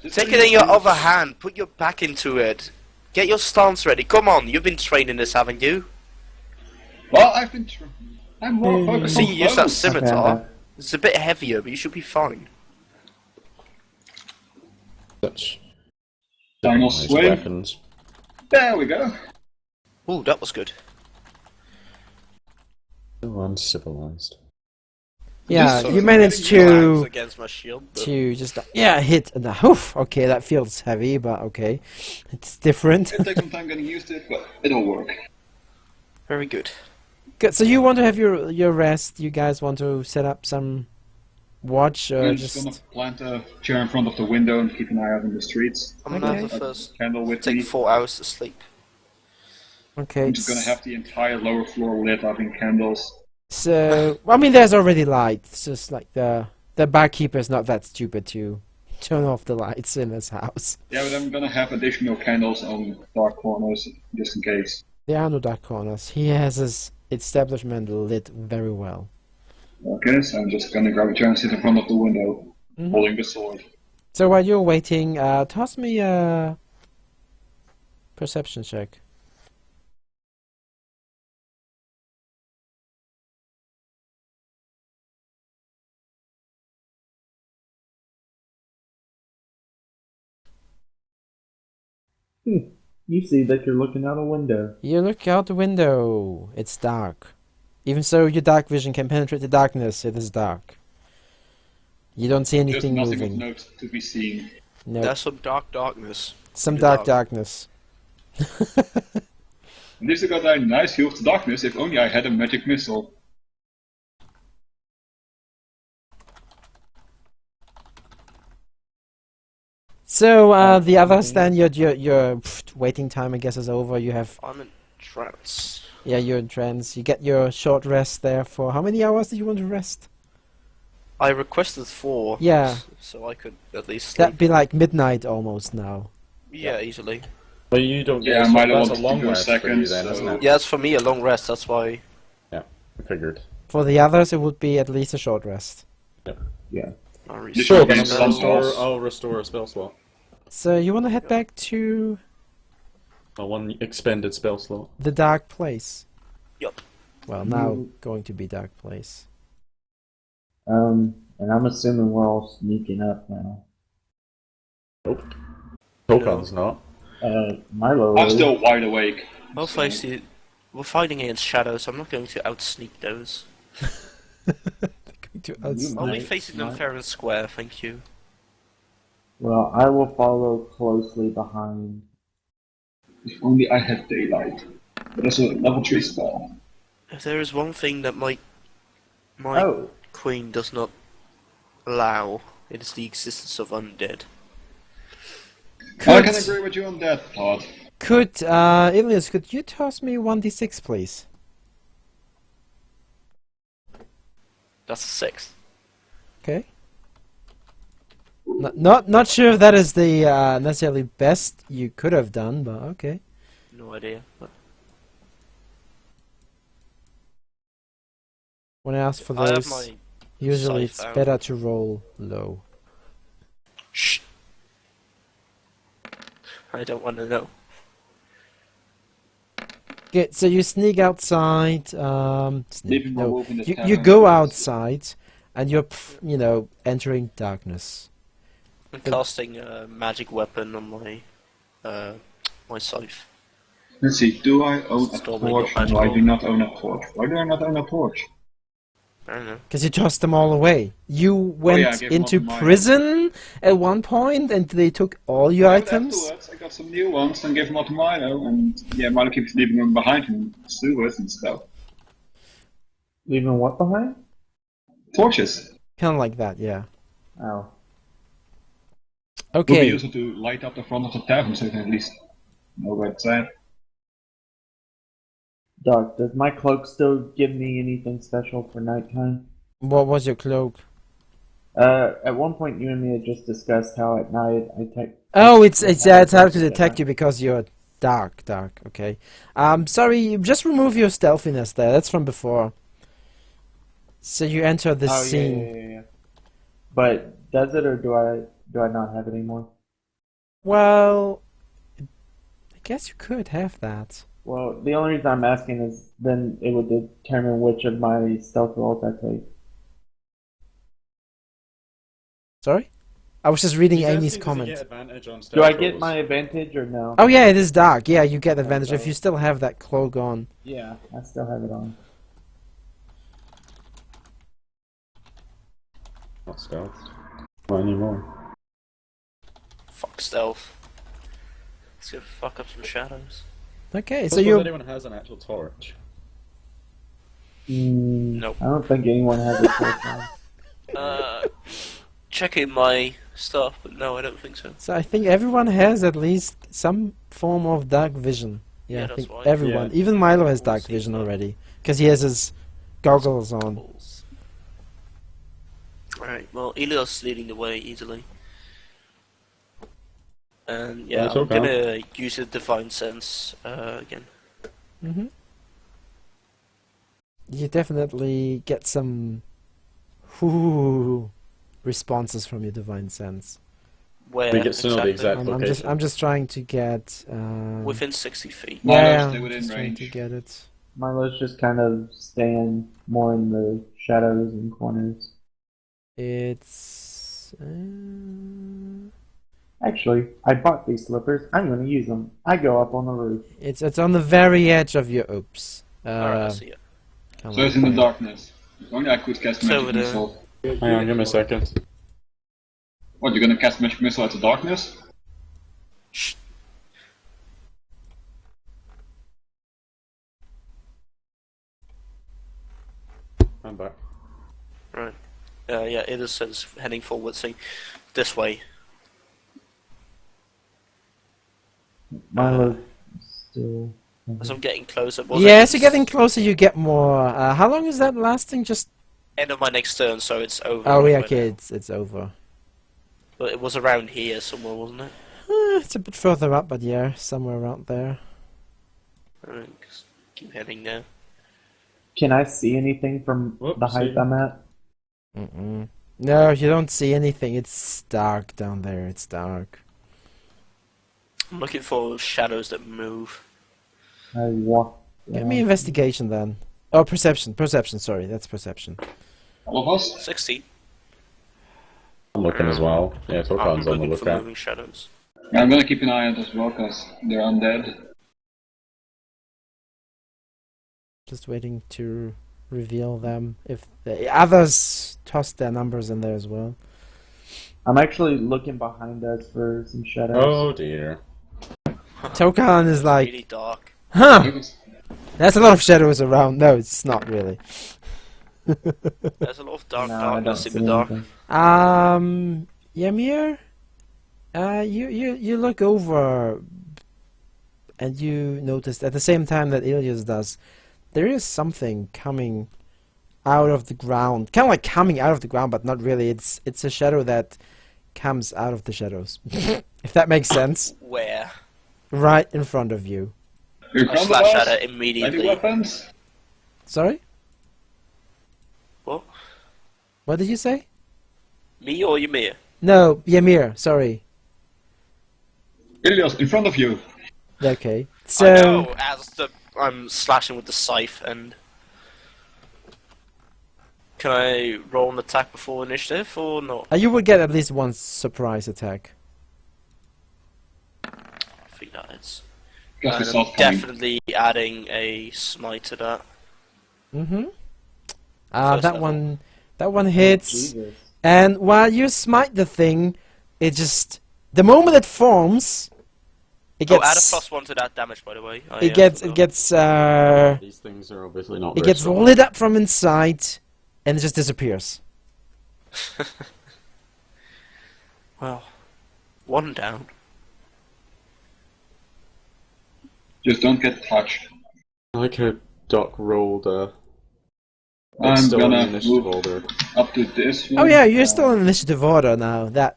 Just Take so it in you your know, other hand. Put your back into it. Get your stance ready. Come on, you've been training this, haven't you? Well, I'm more Hmm. focused See, on you use that bows. scimitar. It's a bit heavier, but you should be fine. Such Final civilized swing. weapons. There we go. Ooh, that was good. So uncivilized. Yeah, So you it's managed Lands to against my shield. But just hit and oof. Okay, that feels heavy, but okay, it's different. It'll take some time getting used to it, but it'll work. very good. Good. So you want to have your rest? You guys want to set up some watch or I'm just gonna plant a chair in front of the window and keep an eye out in the streets. I'm gonna have Okay. the first Candle with take me. 4 hours to sleep. Okay. I'm just gonna have the entire lower floor lit up in candles. So I mean, there's already light. It's just like the barkeeper's not that stupid to turn off the lights in his house. Yeah, but I'm gonna have additional candles on dark corners just in case. There are no dark corners. He has his establishment lit very well. Okay, so I'm just gonna grab a chair and sit in front of the window, Mhm. holding the sword. So while you're waiting, toss me a perception check. You see that you're looking out a window. You look out the window. It's dark. Even so, your dark vision can penetrate the darkness. It is dark. You don't see There's anything nothing of moving. note to be seen. No, There's some darkness. some in the dark dark. darkness. At least I got a nice view of the darkness, if only I had a magic missile. So the others, then your waiting time, I guess, is over. You have I'm in trance. you're in trance. You get your short rest there for how many hours do you want to rest? I requested 4. Yeah. So I could at least sleep. That'd be like midnight almost now. Yeah, easily. But you don't Yeah, get I might have that's a wanted to long go rest for you seconds, then, so- isn't it? Yeah, it's for me a long rest. That's why. I figured. For the others, it would be at least a short rest. Yeah. I Sure, reset then my I'm spells. restore- I'll restore a spell slot. So you want to head back to One expended spell slot. the dark place. Yup. Well, now going to be dark place. And I'm assuming we're all sneaking up now. Nope. Tokon's not. Milo I'm is. still wide awake. Well, Feisty, we're fighting against shadows. I'm not going to outsneak those. Going to outsneak. I'll be Might, facing them might. fair and square, thank you. Well, I will follow closely behind. If only I had daylight. But that's a level 3 spell. If there is one thing that my Oh, queen does not allow, It is the existence of undead. I can agree with you on that part. Ilias, could you toss me 1d6, please? That's a 6. Okay. Not sure if that is the necessarily best you could have done, but okay. No idea. But When I ask for I have those, my usually scythe it's out. better to roll low. Shh. I don't want to know. Okay, so you sneak outside. Leaving my No, wolf in the you tavern. go outside, and you're entering darkness. I'm casting a magic weapon on my my scythe. Let's see, do I own a It's normally torch? not No, I magical. do not own a torch. Why do I not own a torch? I don't know. Because you tossed them all away. You went I gave them into all mine. prison at one point, and they took all your Yeah, but items. afterwards, I got some new ones and gave them all to Milo, and yeah, Milo keeps leaving them behind in sewers and stuff. Leaving what behind? Torches. Kind of like that, yeah. Oh. Would be Okay. useful to light up the front of the tavern so you can at least know where it's at. Doc, does my cloak still give me anything special for nighttime? What was your cloak? At one point you and me had just discussed how at night I take. Oh, it's hard to at detect night. you because you're dark. Okay. Sorry, just remove your stealthiness there. That's from before. So you enter this Oh, scene. yeah. But does it, or do I not have it anymore? Well, I guess you could have that. Well, the only reason I'm asking is then it would determine which of my stealth rolls I take. Sorry? I was just reading He says Amy's he doesn't comment. get advantage on Do I stealth get rolls. my advantage or no? Oh yeah, it is dark. Yeah, you get advantage if so- you still have that cloak on. Yeah, I still have it on. Not stealth. Not anymore. Fuck stealth. Let's go fuck up some shadows. Okay, so Suppose you anyone has an actual torch. Nope. I don't think anyone has a torch on. Checking my stuff, but no, I don't think so. So I think everyone has at least some form of dark vision. Yeah, Yeah, I that's think why. everyone. Yeah. Even Milo has dark see vision that. already because he has his goggles on. Balls. Alright, well, Elios leading the way easily. And yeah, That's I'm okay. gonna use a divine sense again. You definitely get some responses from your divine sense. Where We get to know the exact location. I'm just trying to get within 60 feet. Milo's yeah, stay I'm within just trying to range. get it. Milo's just kind of staying more in the shadows and corners. It's Actually, I bought these slippers. I'm going to use them. I go up on the roof. it's on the very edge of your oops. Alright, I see it. Come So it's on. in the darkness. If only I could cast It's magic over there. missile. Hang on, give me a second. What, you're gonna cast magic missile at the darkness? Shh. I'm back. Right. Yeah, it is says heading forward, saying this way. Milo's still. As I'm getting closer. Well, Yeah, that's as you're getting closer, you get more. How long is that lasting? Just end of my next turn, so it's over. oh right yeah, by okay, now. it's over. But it was around here somewhere, wasn't it? It's a bit further up, but yeah, somewhere around there. Alright, just keep heading now. Can I see anything from Whoop, the height see. I'm at? No, you don't see anything. It's dark down there. It's dark. I'm looking for shadows that move. I walk. Give me investigation then. Oh, perception. Perception. Sorry, that's perception. All of us? 60. I'm looking as well. Yeah, I'm Tokan's on the looking for lookout. moving shadows. Yeah, I'm gonna keep an eye out as well, cause they're undead. Just waiting to reveal them. If the others toss their numbers in there as well. I'm actually looking behind us for some shadows. Oh dear. Tokan is It's like, really dark. huh? There's a lot of shadows around. No, it's not really. There's a lot of No, I don't darkness in see the dark. anything. Ymir, you look over and you notice at the same time that Ilias does, there is something coming out of the ground, kind of like coming out of the ground, but not really. It's a shadow that comes out of the shadows, if that makes sense. Where? Right in front of you. In I front of slash us? at it Any immediately. weapons? Sorry, What? what did you say? Me or Ymir? No, Ymir. Sorry. Ilios, in front of you. Okay. I So know, I'm slashing with the scythe and... Can I roll an attack before initiative or not? you will get at least one surprise attack. I think that is. Because we And saw I'm it coming. definitely adding a smite to that. Mm-hmm. First That level. one hits. Jesus. And while you smite the thing, it just the moment it forms, it Oh, add a gets +1 to that damage, by the way. it gets These things are obviously not it very gets strong. lit up from inside, and it just disappears. Well, one down. Just don't get touched. I like how Doc rolled it's I'm still in the gonna initiative move order. up to this Oh one. yeah, you're still in initiative order now. That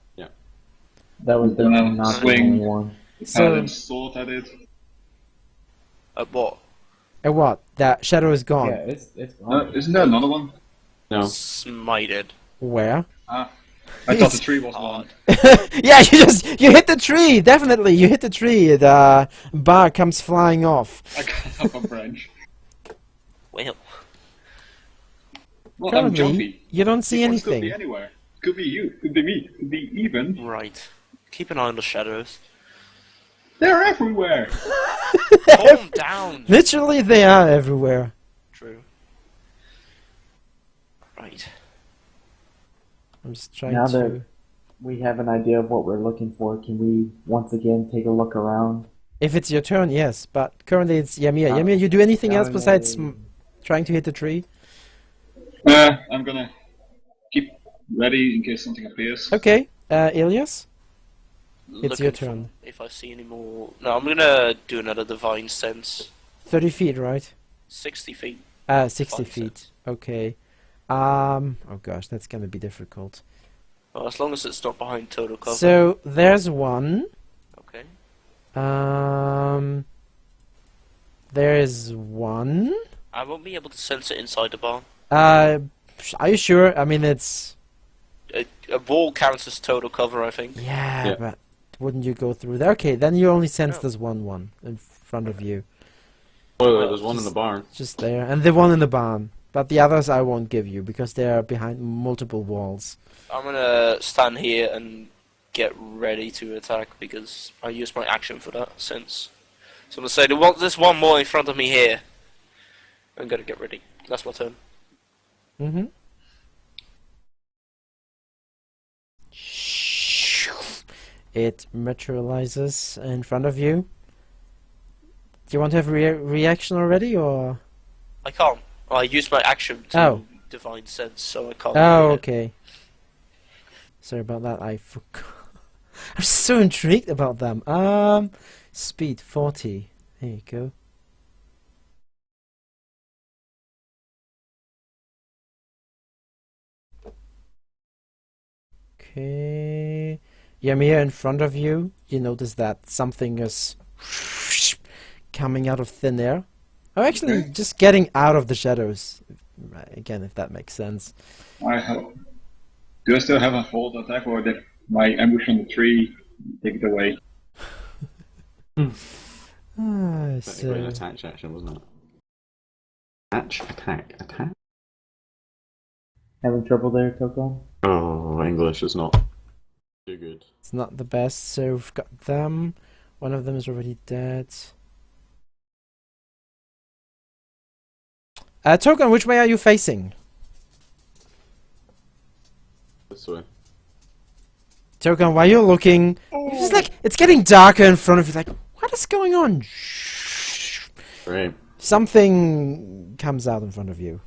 That was Gonna definitely not the swing. only one. so Paladin's sword at it. What? what? That shadow is gone. Yeah, it's gone. Isn't there another one? No. Smited. Where? I thought the tree was one. Hard. Yeah, you hit the tree. Definitely, you hit the tree. The bar comes flying off. I got up a branch. Well, Well, I'm Currently, jumpy. you don't see It could still be anything. anywhere. Could be you. Could be me. Could be even. right. Keep an eye on the shadows. They're everywhere. Calm down. Literally, they are everywhere. True. Right. I'm just trying Now to. that we have an idea of what we're looking for, can we once again take a look around? If it's your turn, yes. But currently it's Ymir. Uh, Ymir, you do anything else no, besides no. trying to hit the tree? I'm gonna keep ready in case something appears. Okay. Ilias, it's Looking your for- turn. If I see any more... No, I'm gonna do another divine sense. 30 feet, right? 60 feet. 60 Divine feet. sense. Okay. Oh gosh, that's gonna be difficult. Well, as long as it's not behind total cover. So there's one. Okay. There is one. I won't be able to sense it inside the barn. Are you sure? I mean, it's A wall counts as total cover, I think. yeah, but wouldn't you go through there? Okay, then you only sense there's one in front of you, Well, there's one in the barn. just there, and the one in the barn. But the others I won't give you because they are behind multiple walls. I'm gonna stand here and get ready to attack because I used my action for that since. So I'm gonna say there's one more in front of me here. I'm gonna get ready. That's my turn. Mm-hmm. It materializes in front of you. Do you want to have a reaction already, or? I can't. I used my action to Oh. divine sense, so I can't. Oh, do it. okay. Sorry about that. I forgot. I'm so intrigued about them. Speed 40. There you go. Okay. Ymir, in front of you, you notice that something is coming out of thin air. Oh, actually, Okay. just getting out of the shadows. Again, if that makes sense. Do I still have a hold attack, or did my ambush on the tree take it away? Technically an So, attach action, wasn't it? Attack. Having trouble there, Tokon? Oh, English is not too good. it's not the best. So we've got them. One of them is already dead. Token, which way are you facing? This way. Token, while you're looking, it's like it's getting darker in front of you. Like, what is going on? Great. Something comes out in front of you.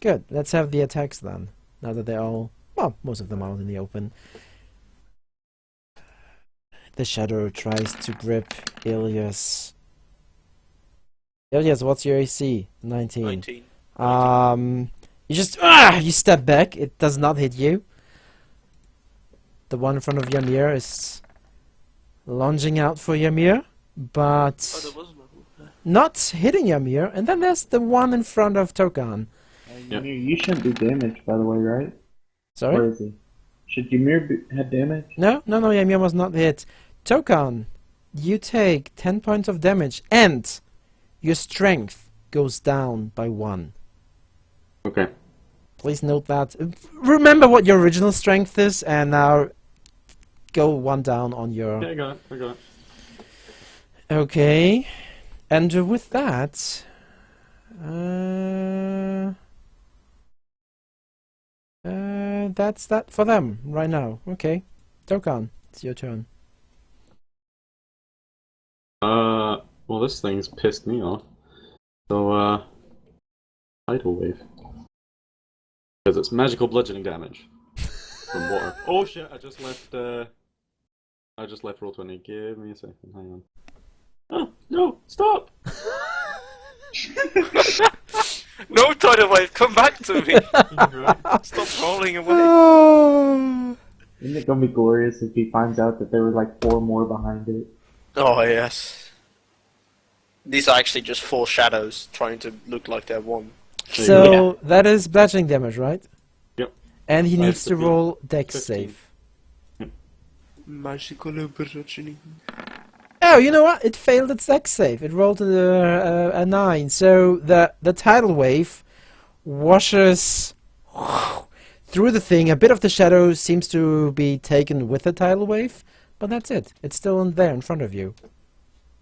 Good. Let's have the attacks then. Now that they're all, well, most of them are out in the open. The shadow tries to grip Ilias. Ilias, what's your AC? 19. 19. You just you step back. It does not hit you. The one in front of Ymir is lunging out for Ymir, Oh, but there was another. not hitting Ymir. And then there's the one in front of Tokan. Ymir, you shouldn't be damaged, by the way, right? Sorry? Where is he? Should Ymir have damage? No, Ymir was not hit. Tokan, you take 10 points of damage and your strength goes down by 1. Okay. Please note that. Remember what your original strength is, and now go 1 down on your... Yeah, I got it. Okay. And with that... that's that for them right now. Okay. Tokan, it's your turn. Well, this thing's pissed me off. So, tidal wave. Because it's magical bludgeoning damage from water. Oh shit! I just left Roll20. Give me a second. Hang on. Oh no! Stop! No, tidal wave, come back to me! Right. Stop rolling away! Oh, Isn't it gonna be glorious if he finds out that there were like 4 more behind it? Oh, yes. These are actually just 4 shadows trying to look like they're 1. so that is bludgeoning damage, right? Yep. And he I needs have to to roll Dex 15. save. Magical bludgeoning. Oh, you know what? It failed its Dex save. It rolled a 9. So the tidal wave washes through the thing. A bit of the shadow seems to be taken with the tidal wave, but that's it. It's still in there in front of you.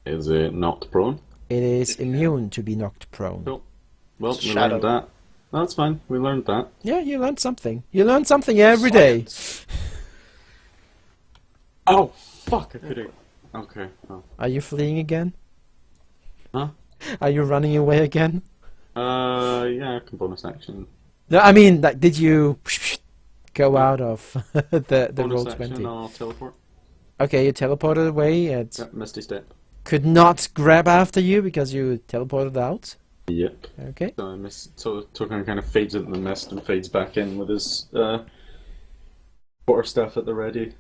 Is it knocked prone? It is immune to be knocked prone. Cool. Well, It's a we shadow. learned that. That's fine. We learned that. Yeah, you learned something. You learn something every day. Science. Oh fuck! I could've. Okay. Oh. Are you fleeing again? Huh? Are you running away again? Yeah, I can bonus action. No, I mean, like, did you go out of the Bonus roll action, 20? I'll teleport. Okay, you teleported away. It Yep, Misty Step. could not grab after you because you teleported out. Yep. Okay. So Token kind of fades into the mist and fades back in with his quarter staff at the ready.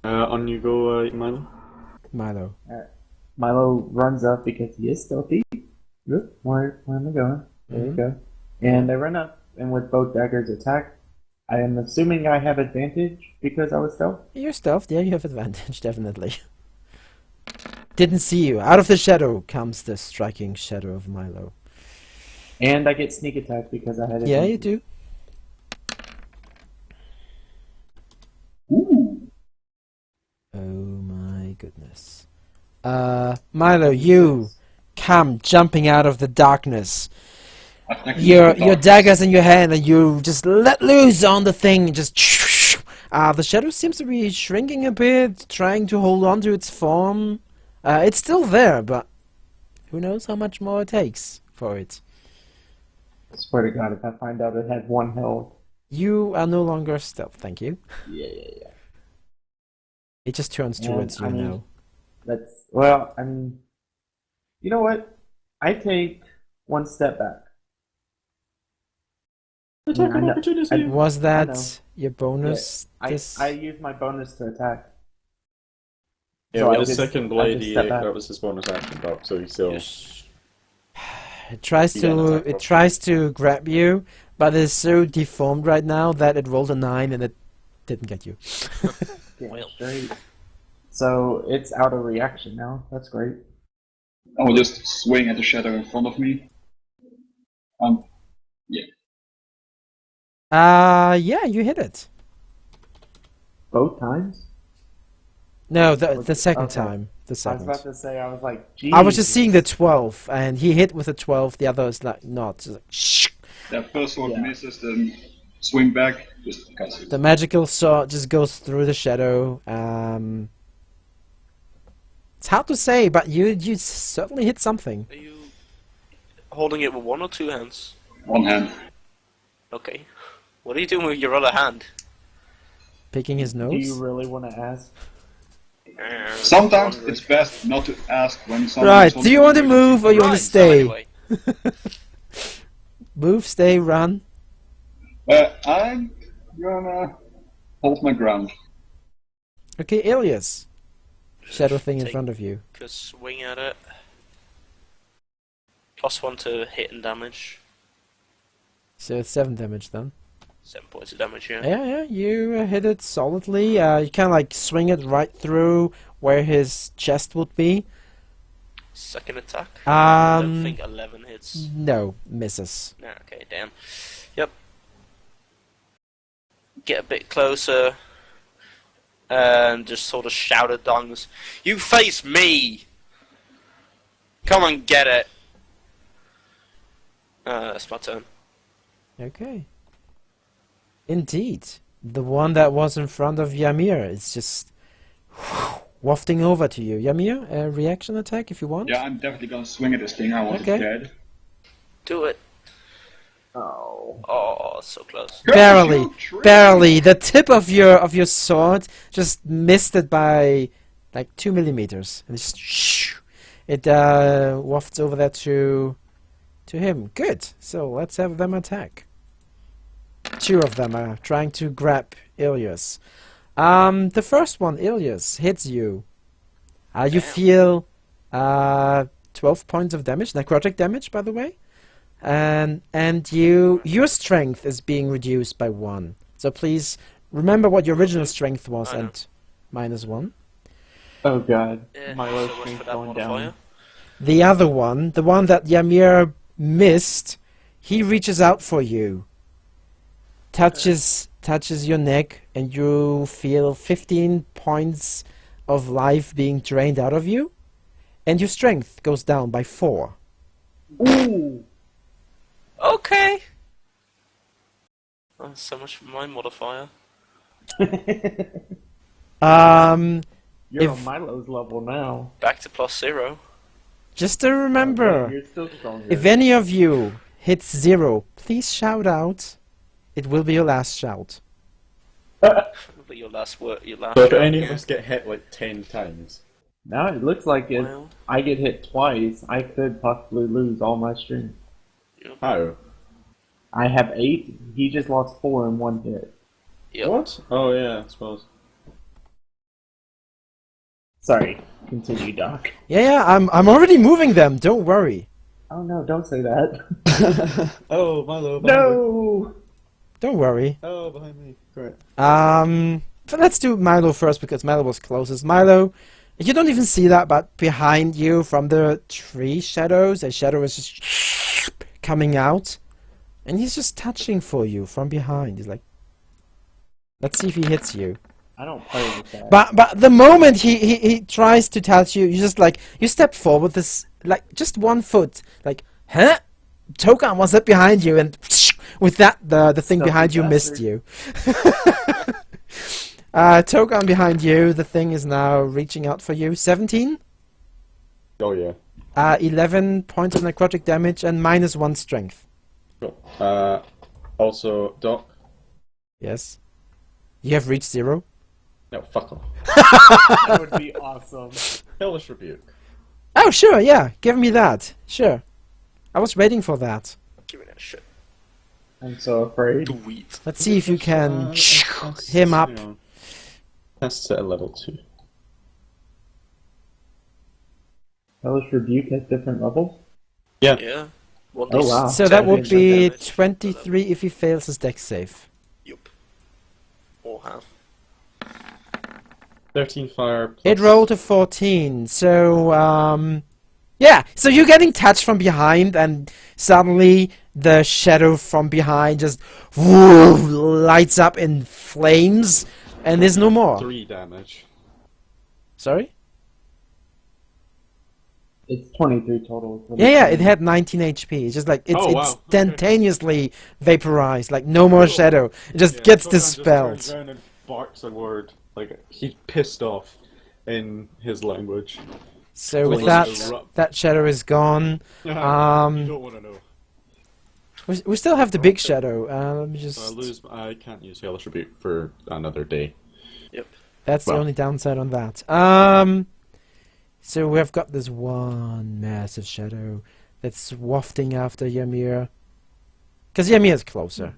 On you go, Milo. Milo. Milo runs up because he is stealthy. Oop, where am I going? There we go. And I run up, and with both daggers attack. I am assuming I have advantage because I was stealth. You're stealthed. Yeah, you have advantage, definitely. Didn't see you. Out of the shadow comes the striking shadow of Milo. And I get sneak attack because I had advantage. Yeah, you do. Ooh. Oh my goodness. Milo, you come jumping out of the darkness. Attacking Your the darkness. dagger's in your hand and you just let loose on the thing and just the shadow seems to be shrinking a bit, trying to hold on to its form. It's still there, but who knows how much more it takes for it. I swear to God, if I find out it had 1 health. You are no longer stealth, thank you. Yeah. It just turns Yeah, towards you I mean- now. Well, I mean, you know what? I take 1 step back. Attack I of know- opportunity! Was know. that your bonus? I this? use my bonus to attack. Yeah, So with I his just- second I blade, just step back. that was his bonus action, Doc, so he's still... Yes. It tries You get an to attack roll. tries to grab you, but it's so deformed right now that it rolled a 9 and it didn't get you. Yeah, Well. straight. So it's out of reaction now. That's great. I will just swing at the shadow in front of me. Yeah, you hit it. Both times? No, the second Okay. time. The I was second. about to say, I was like, geez. I was just seeing the 12, and he hit with a 12. The other is like not. It's like, shh. That first one Yeah. misses, then swing back, just cuts it. The magical sword just goes through the shadow. It's hard to say, but you certainly hit something. Are you holding it with 1 or 2 hands? 1 hand. Okay. What are you doing with your other hand? Picking his Do you nose? really want to ask? Sometimes Wondering. it's best not to ask when someone Right, is on do you want to move or you want Right, to so stay? anyway. Move, stay, run. I'm gonna hold my ground. Okay, Ilias. Shadow thing in Take front of you. a swing at it. +1 to hit and damage. So it's 7 damage then. 7 points of damage, yeah. Yeah, you hit it solidly. You kind of like swing it right through where his chest would be. Second attack. I don't Um, think 11 hits. no, misses. Nah, okay, damn. Yep. Get a bit closer. And just sort of shout at Dongs. You face me! Come and get it! That's my turn. Okay. Indeed. The one that was in front of Ymir is just wafting over to you. Ymir, a reaction attack if you want. Yeah, I'm definitely gonna swing at this thing. I want Okay. it dead. Do it. Oh. Oh, so close. Barely, Shoot, tree. barely. The tip of your sword just missed it by like 2 millimeters, and it's just it wafts over there to him. Good. So let's have them attack. 2 of them are trying to grab Ilias. The first one, Ilias, hits you. You Damn. feel 12 points of damage, necrotic damage, by the way. And your strength is being reduced by 1. So please remember what your original strength was I know. and -1. Oh god. Yeah, Milo's so much strength for that going modifier. down. The other one, the one that Ymir missed, he reaches out for you. Touches your neck, and you feel 15 points of life being drained out of you, and your strength goes down by 4. Ooh! Okay. Oh, so much for my modifier. You're If- on Milo's level now. Back to +0. Just to remember, Wait, you're still stronger. if any of you hits 0, please shout out. It will be your last shout. Probably your last word. Your last. So if shot, any of yeah. us get hit like 10 times, Now it looks like if Well, I get hit twice, I could possibly lose all my strength. how? I have 8. He just lost 4 in 1 hit. yep. What? Oh yeah, I suppose. Sorry. Continue, Doc. Yeah, I'm already moving them. Don't worry. Oh no! Don't say that. Oh, Milo, behind me. No. Don't worry. Oh, behind me. Great. But let's do Milo first because Milo was closest. Milo, you don't even see that, but behind you from the tree shadows, a shadow is just coming out, and he's just touching for you from behind. He's like, let's see if he hits you. I don't play with that. But the moment he tries to touch you, you just like you step forward this like just 1 foot, like huh? Tokan was up behind you, and with that the thing Stealthy behind you missed bastard. you. Tokan behind you, the thing is now reaching out for you. 17, Oh yeah. 11 points of necrotic damage and -1 strength. Cool. Also, Doc. Yes, you have reached 0. No, fuck off. That would be awesome. Hellish Rebuke. Oh sure, yeah, give me that. Sure, I was waiting for that. Give me that shit. I'm so afraid. Sweet. Let's see if you can him up. Tests at level 2. Hellish Rebuke has different levels. Yeah. Yeah. One Oh, wow. So that would be damage. 23 if he fails his dex save. Yup. Or half. 13 fire. Plus It rolled a 14, so yeah. So you're getting touched from behind, and suddenly the shadow from behind just lights up in flames, and there's no more. 3 damage. Sorry? It's 23 total. Yeah, it had 19 HP. It's just like it's Oh, wow. instantaneously vaporized, like no more shadow. It just gets Tokan dispelled. Just turns around and barks a word. Like, he's pissed off in his language. So with Flames that, erupt. that shadow is gone. You don't want to know. We still have the big shadow. Let me So just. I can't use Hellish Rebuke for another day. That's the well. only downside on that. So we've got this one massive shadow that's wafting after Ymir. Because Ymir's closer.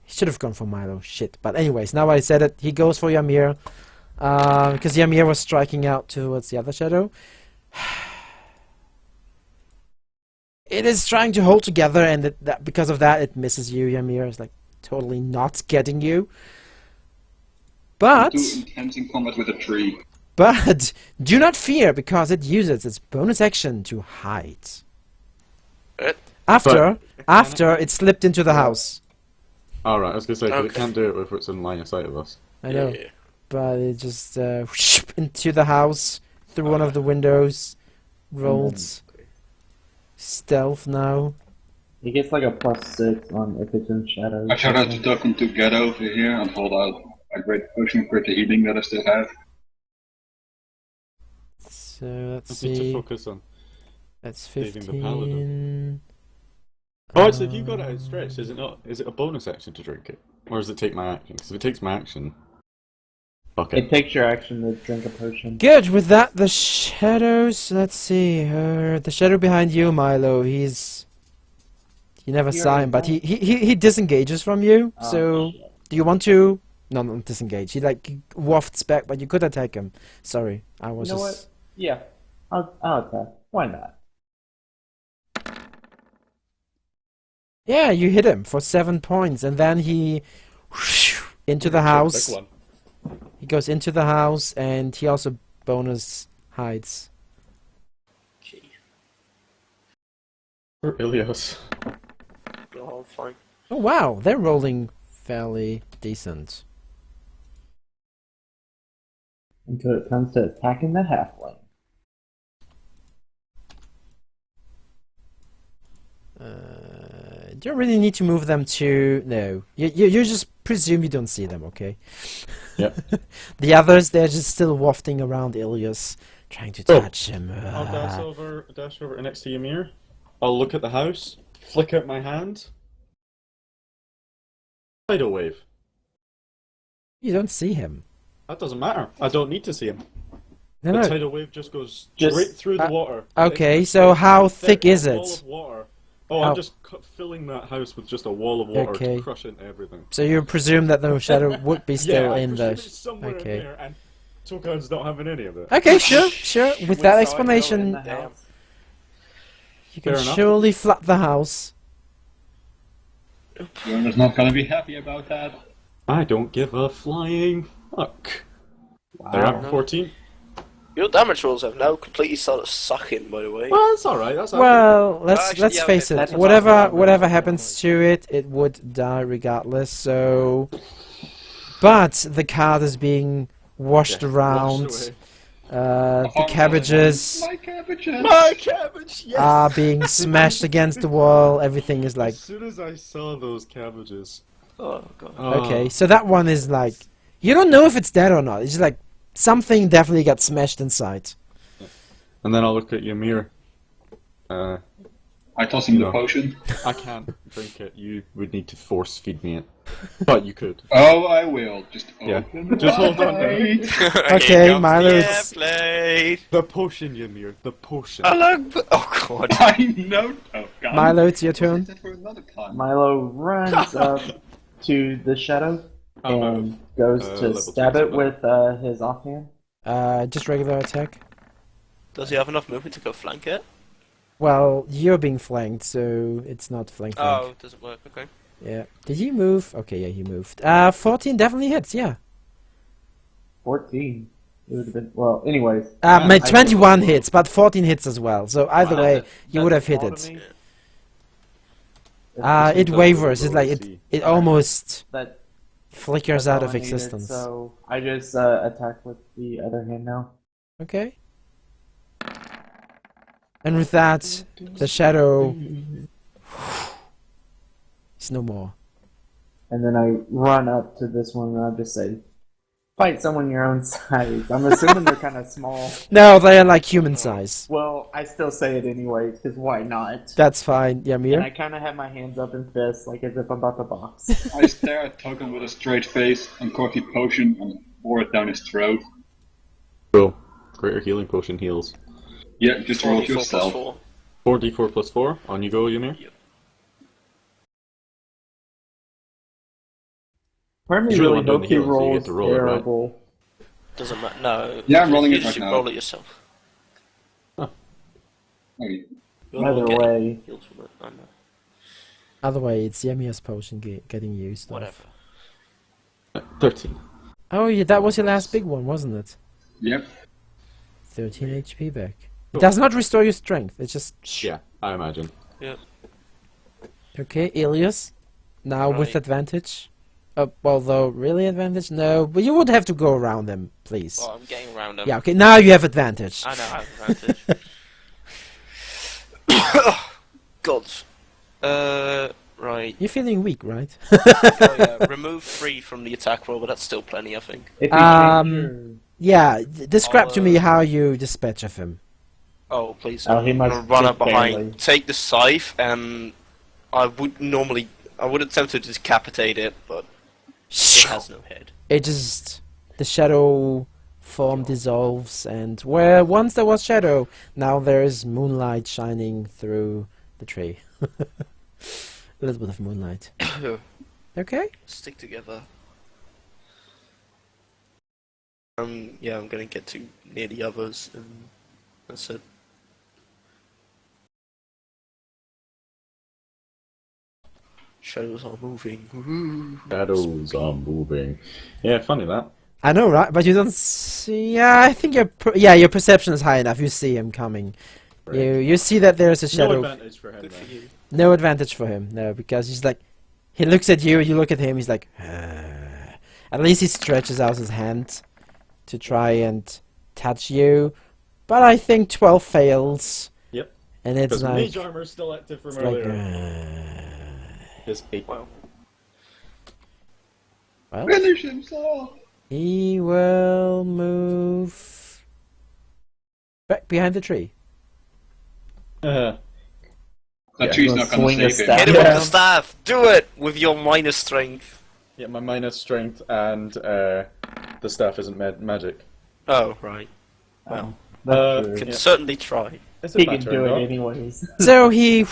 He should have gone for Milo. Shit. But anyways, now I said it. He goes for Ymir. Because Ymir was striking out towards the other shadow. It is trying to hold together, and because of that, it misses you. Ymir is like totally not getting you. But Too intense in combat with a tree. But do not fear, because it uses its bonus action to hide. After it slipped into the house. Alright, I was gonna say, 'cause it Okay. can't do it if it's in line of sight of us. I know. Yeah. But it just whoosh into the house, through one of the windows, rolled. Stealth now. He gets like a +6 on if it's in shadows. I shout out to Token to get over here and hold out a great potion for the healing that I still have. So let's I need to see. focus on. That's saving the 15. paladin. Oh, so if you got it outstretched, is it not? Is it a bonus action to drink it, or does it take my action? Because if it takes my action, fuck It it. takes your action to drink a potion. Good. With that, the shadows. Let's see. The shadow behind you, Milo. You never He saw already him, but died. he disengages from you. Oh, So shit. do you want to? No, not disengage. He like wafts back, but you could attack him. Sorry, I was You know just. what? Yeah, I'll attack. Why not? Yeah, you hit him for 7 points, and then he into the house. Big one. He goes into the house, and he also bonus hides. Okay. Or Ilios. No, I'm fine. Oh wow, they're rolling fairly decent. Until it comes to attacking the halfling. Do you really need to move them to? No, you just presume you don't see them, okay? Yep. The others, they're just still wafting around Ilias, trying to Oh. touch him. I'll dash over next to Ymir. I'll look at the house, flick out my hand. Tidal wave. You don't see him. That doesn't matter. I don't need to see him. No, The no. tidal wave just goes Just- straight through the water. Okay, It's so how a thick is wall it? of water. Oh, How- I'm just filling that house with just a wall of water Okay. to crush into everything. So you presume that no shadow would be still I in presume the. it's somewhere Okay. in there, and tokens don't have any of it. Okay, sure. With We that saw it go in explanation, the house. you can Fair enough. surely flood the house. Jonas not gonna be happy about that. I don't give a flying fuck. They're Wow. at 14. Your damage rolls have now completely started sucking, by the way. Well, that's alright. That's Well, let's Actually, let's yeah, face okay, it. that's what Whatever I'm talking whatever about. happens to it, it would die regardless. So, but the card is being washed around. Washed away. The cabbages My cabbages! My cabbage, yes! are being smashed against the wall. Everything is like As soon as I saw those cabbages. Oh god. okay. So that one is like you don't know if it's dead or not. It's just like something definitely got smashed inside. And then I'll look at Ymir. I toss him No. the potion. I can't drink it. You would need to force feed me it. But you could. Oh, I will. Just Yeah. open Just hold on there. wide. Okay, Milo, it's- Blade. The potion, Ymir. The potion. I like. Oh god. I know. Oh, God. Milo, it's your turn. That for another time. Milo runs up to the shadow I'm out and goes to level stab 2 it with his offhand. Just regular attack. Does he have enough movement to go flank it? Well, you're being flanked, so it's not flank. Oh, it doesn't work. Okay. Yeah. Did he move? Okay, yeah, he moved. 14 definitely hits, yeah. 14. It would have been well. Anyways, My I 21 did- hits, but 14 hits as well. So either Wow. way, you would have hit Small it. to me. It Don't wavers. roll It's like a it. C. It almost That flickers that's out all of I needed, existence. So I just attack with the other hand now. Okay. And with that, the shadow is no more. And then I run up to this one and I just say, Fight someone your own size. I'm assuming they're kind of small. No, they are like human size. Well, I still say it anyways, because why not? That's fine, And I Ymir. kind of have my hands up in fists, like as if I'm about to box. I stare at Token with a straight face, uncork a potion, and pour it down his throat. Cool. Greater healing potion heals. Yeah, just roll it 4d4 plus yourself. 4. 4d4 plus 4. On you go, Ymir. Part of me He's really really one doing hope the he heals, so you get rolls to roll it, right? terrible. Doesn't matter. No. Yeah, I'm rolling you it right should now. roll it yourself. Okay. You're the Either one getting way. healed from it. I know. Other way, it's Ymir's potion getting used. Whatever. 13. Oh, yeah, that was your last big one, wasn't it? Yep. 13 HP back. It Cool. does not restore your strength, it's just... Yeah, I imagine. Yep. Okay, Elias. Now with Right. advantage. Although, really advantage? No, but you would have to go around them, please. Well, I'm getting around them. Yeah, okay, now you have advantage. I know I have advantage. God. Right. You're feeling weak, right? Oh yeah. Remove 3 from the attack roll, but that's still plenty, I think. If you Um, change your... Yeah, describe to me I'll, how you dispatch of him. Oh please. Oh, he I'm must gonna run just up behind, barely. take the scythe, and I would attempt to decapitate it, but it has no head. It just... The shadow form dissolves, and where once there was shadow, now there is moonlight shining through the tree. A little bit of moonlight. Okay? Stick together. Yeah, I'm gonna get to near the others, and that's it. Shadows are moving. Woo. Shadows are moving. Yeah, funny that. I know, right? But you don't see... Yeah, I think your perception is high enough. You see him coming. Right. You see that there's a No shadow. advantage for him Good for then. you. No advantage for him, no, because he's like... He looks at you, you look at him, he's like... At least he stretches out his hand to try and touch you. But I think 12 fails. Yep. And it's Because like... mage armor is still active from It's like... earlier. His 8. Well, well, Finish him, Saul! he will move... Back behind the tree. That Yeah. tree's Well, not gonna swing a save staff. hit him. him with Yeah. the staff. Do it with your minus strength. Yeah, my minus strength and the staff isn't magic. Oh right. Well, That's true. can Yeah. certainly try. Is He it my can turn, do it though? anyways. So he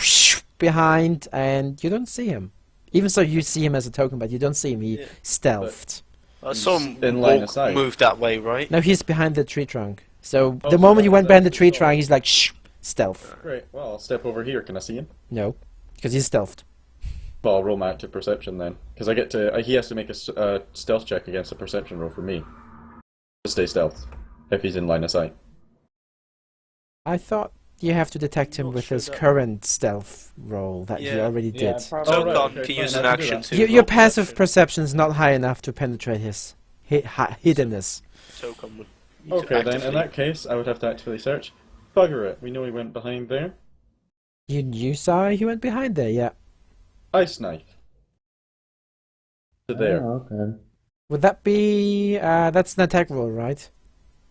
behind, and you don't see him. Even so, you see him as a token, but you don't see him. He Yeah. stealthed. I saw him in line of walk, sight. move that way, right? No, he's behind the tree trunk. So Oh, the so moment you that- went behind the that's tree the trunk, he's like, stealth. Great. Well, I'll step over here. Can I see him? No, because he's stealthed. Well, I'll roll my active perception then, because I get to. He has to make a stealth check against a perception roll for me to stay stealth if he's in line of sight. I thought you have to detect him Not with sure his that- current stealth roll that you Yeah. already did. So Oh, right, Khan okay, can fine, use I an can do action that. to. Your roll passive perception. perception is not high enough to penetrate his hiddenness. So Khan would need to Okay, then in actively- that case, I would have to actively search. Bugger it. We know he went behind there. You saw he went behind there, yeah. Ice knife. To there. Oh, okay. Would that be... that's an attack roll, right?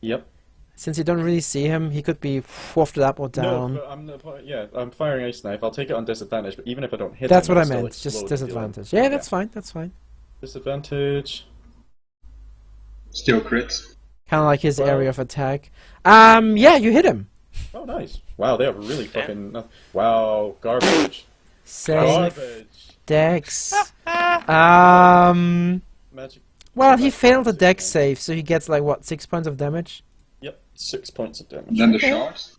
Yep. Since you don't really see him, he could be wafted up or down. No, but I'm not, yeah, I'm firing ice knife. I'll take it on disadvantage, but even if I don't hit That's him, what I it'll still meant, just explode and kill him. disadvantage. Yeah, that's fine, that's fine. Disadvantage. Still crits. Kind of like his Well- area of attack. Yeah, you hit him. Oh, nice. Wow, they have really fucking. Wow, garbage. Save, Garbage. dex. Magic. Well, he Magic failed a damage, dex man. save, so he gets like what, 6 points of damage? Yep, 6 points of damage. And then the Okay. shards.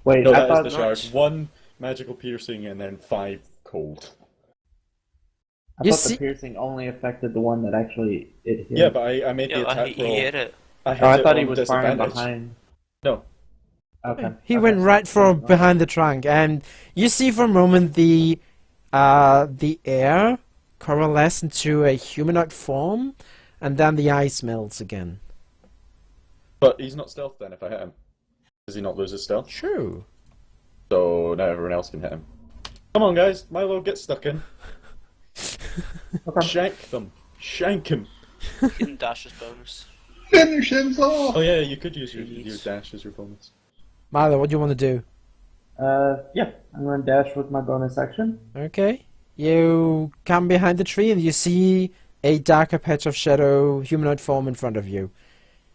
Wait, No, I that is thought the Nice. shard. 1 magical piercing and then 5 cold. You the see- piercing only affected the one that actually it hit. Yeah, but I made the Yeah, attack he roll. hit it. I hit Oh, I it thought he on was firing disadvantage. behind. No. Okay. He Okay. went right for behind the trunk, and you see for a moment the air coalesce into a humanoid form, and then the ice melts again. But he's not stealth then if I hit him. Does he not lose his stealth? True. So now everyone else can hit him. Come on, guys. Milo, get stuck in. Okay. Shank them. Shank him. Hidden dash is bonus. Finish him off! Oh yeah, you could use your dash as your bonus. Milo, what do you want to do? Yeah, I'm gonna dash with my bonus action. Okay. You come behind the tree and you see a darker patch of shadow humanoid form in front of you.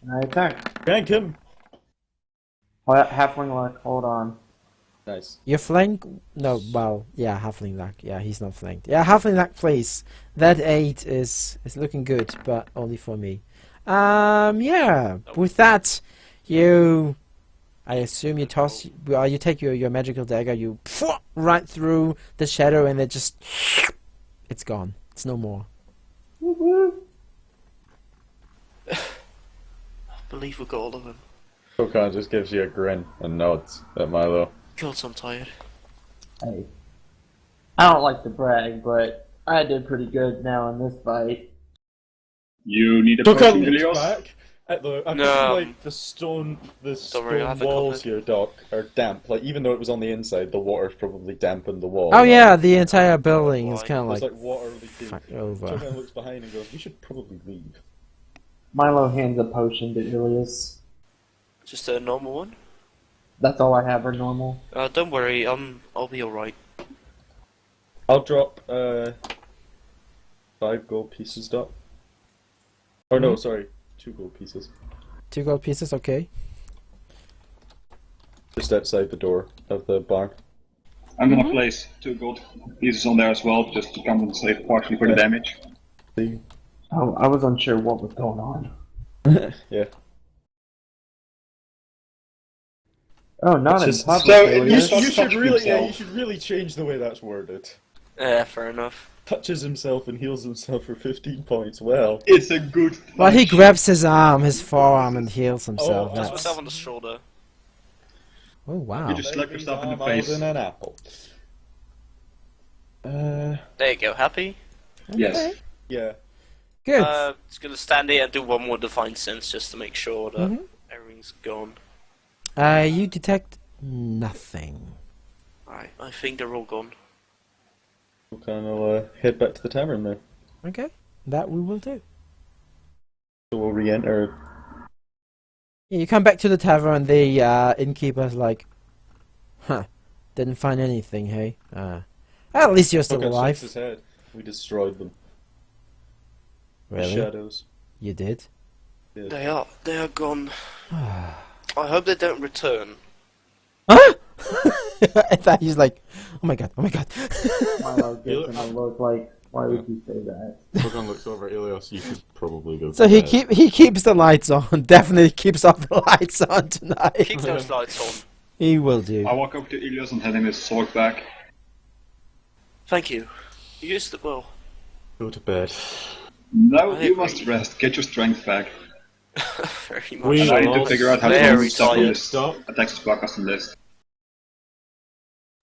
And I attack. Gank him! Halfling luck, hold on. Nice. Your flank? No, well, yeah, halfling luck. Yeah, he's not flanked. Yeah, halfling luck, please. That 8 is looking good, but only for me. Yeah. With that, I assume you toss. Well, you take your magical dagger. You right through the shadow, and it just. It's gone. It's no more. I believe we got all of them. Kokan just gives you a grin and nods at Milo. God, I'm tired. Hey. I don't like to brag, but I did pretty good now in this fight. You need a Kokan potion, looks Ilios? back at I No. feel like the stone worry, I have a walls couple. here, Doc, are damp. Like even though it was on the inside, the water's probably dampened the wall. Oh yeah, the entire building is Why? kind of There's like. like water leaking. fuck over. Kokan looks behind and goes, "We should probably leave." Milo hands a potion to Ilias. Just a normal one? That's all I have are normal. Don't worry, I'll be alright. I'll drop 5 gold pieces, Doc. Oh no, sorry, 2 gold pieces. 2 gold pieces, okay. Just outside the door of the barn. I'm gonna place 2 gold pieces on there as well, just to compensate partially for the damage. See? Oh, I was unsure what was going on. Yeah. Oh, not It's just- impossible. So, Ilias. you should really- you should really change the way that's worded. Fair enough. Touches himself and heals himself for 15 points. Well, It's a good Well, he touch. grabs his arm, his forearm, and heals himself. Oh, Just That's... myself on the shoulder. Oh wow. You just slap yourself in the Miles face. in an apple. There you go, happy? Yes. Yeah. Good. Just gonna stand here and do one more Divine Sense just to make sure that Mhm. everything's gone. You detect nothing. Alright, I think they're all gone. We'll kind of head back to the tavern now. Okay, that we will do. So we'll re-enter. Yeah, you come back to the tavern, the innkeeper's like, didn't find anything, hey? At least you're still Kokan alive. shakes his head. We destroyed them. The Really? shadows. You did? They are gone. I hope they don't return. Huh? I thought he's like, oh my god, oh my god. Milo gives him a look like, why would you say that? Kokan looks over at Ilios. You should probably go. So to he bed. he keeps the lights on. Definitely keeps off the lights on tonight. Keep those lights on. He will do. I walk over to Ilios and hand him his sword back. Thank you. You used it well. Go to bed. No, I you agree. must rest. Get your strength back. Very much. We And I need are to figure out how to very remove stuff from tired. this Stop. attacks spellcasting list.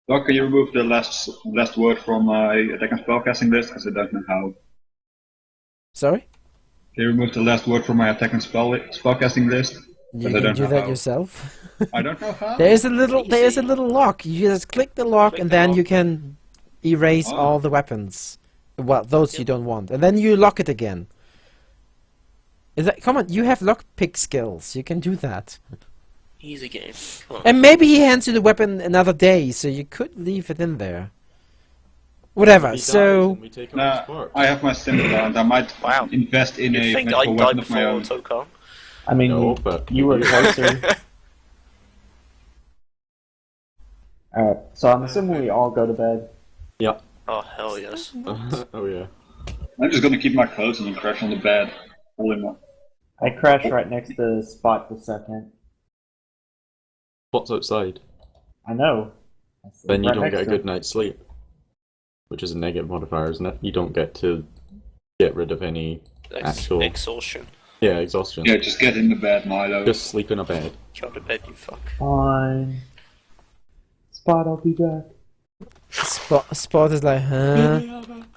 Doc, can you remove the last word from my attack and spellcasting list? Because I don't know how. Sorry? Can you remove the last word from my attack and spellcasting list? You I can don't do know that how. yourself. I don't know how. There is a little lock. You just click the lock Click and the then lock. you can erase Oh. all the weapons. Well, those you don't want. And then you lock it again. Is that, come on, you have lockpick skills. You can do that. Easy game. Come on. And maybe he hands you the weapon another day, so you could leave it in there. Whatever, He dies so... and we take him Nah, as part. I have my symbol and I might Wow. invest in You'd a think magical I'd weapon died of my before own. Tokan. I mean, No, but you were closer. Alright, so I'm assuming we all go to bed. Yeah. Oh, hell yes. Oh yeah. I'm just gonna keep my clothes and crash on the bed. All in one. I crashed right next to Spot the second. What's outside? I know. I sleep Then you right don't next get a to good him. night's sleep. Which is a negative modifier, isn't it? You don't get to get rid of any actual Exhaustion. exhaustion. Yeah, just get in the bed, Milo. Just sleep in a bed. Go to bed, you fuck. Fine. Spot, I'll be back. Spot is like, huh?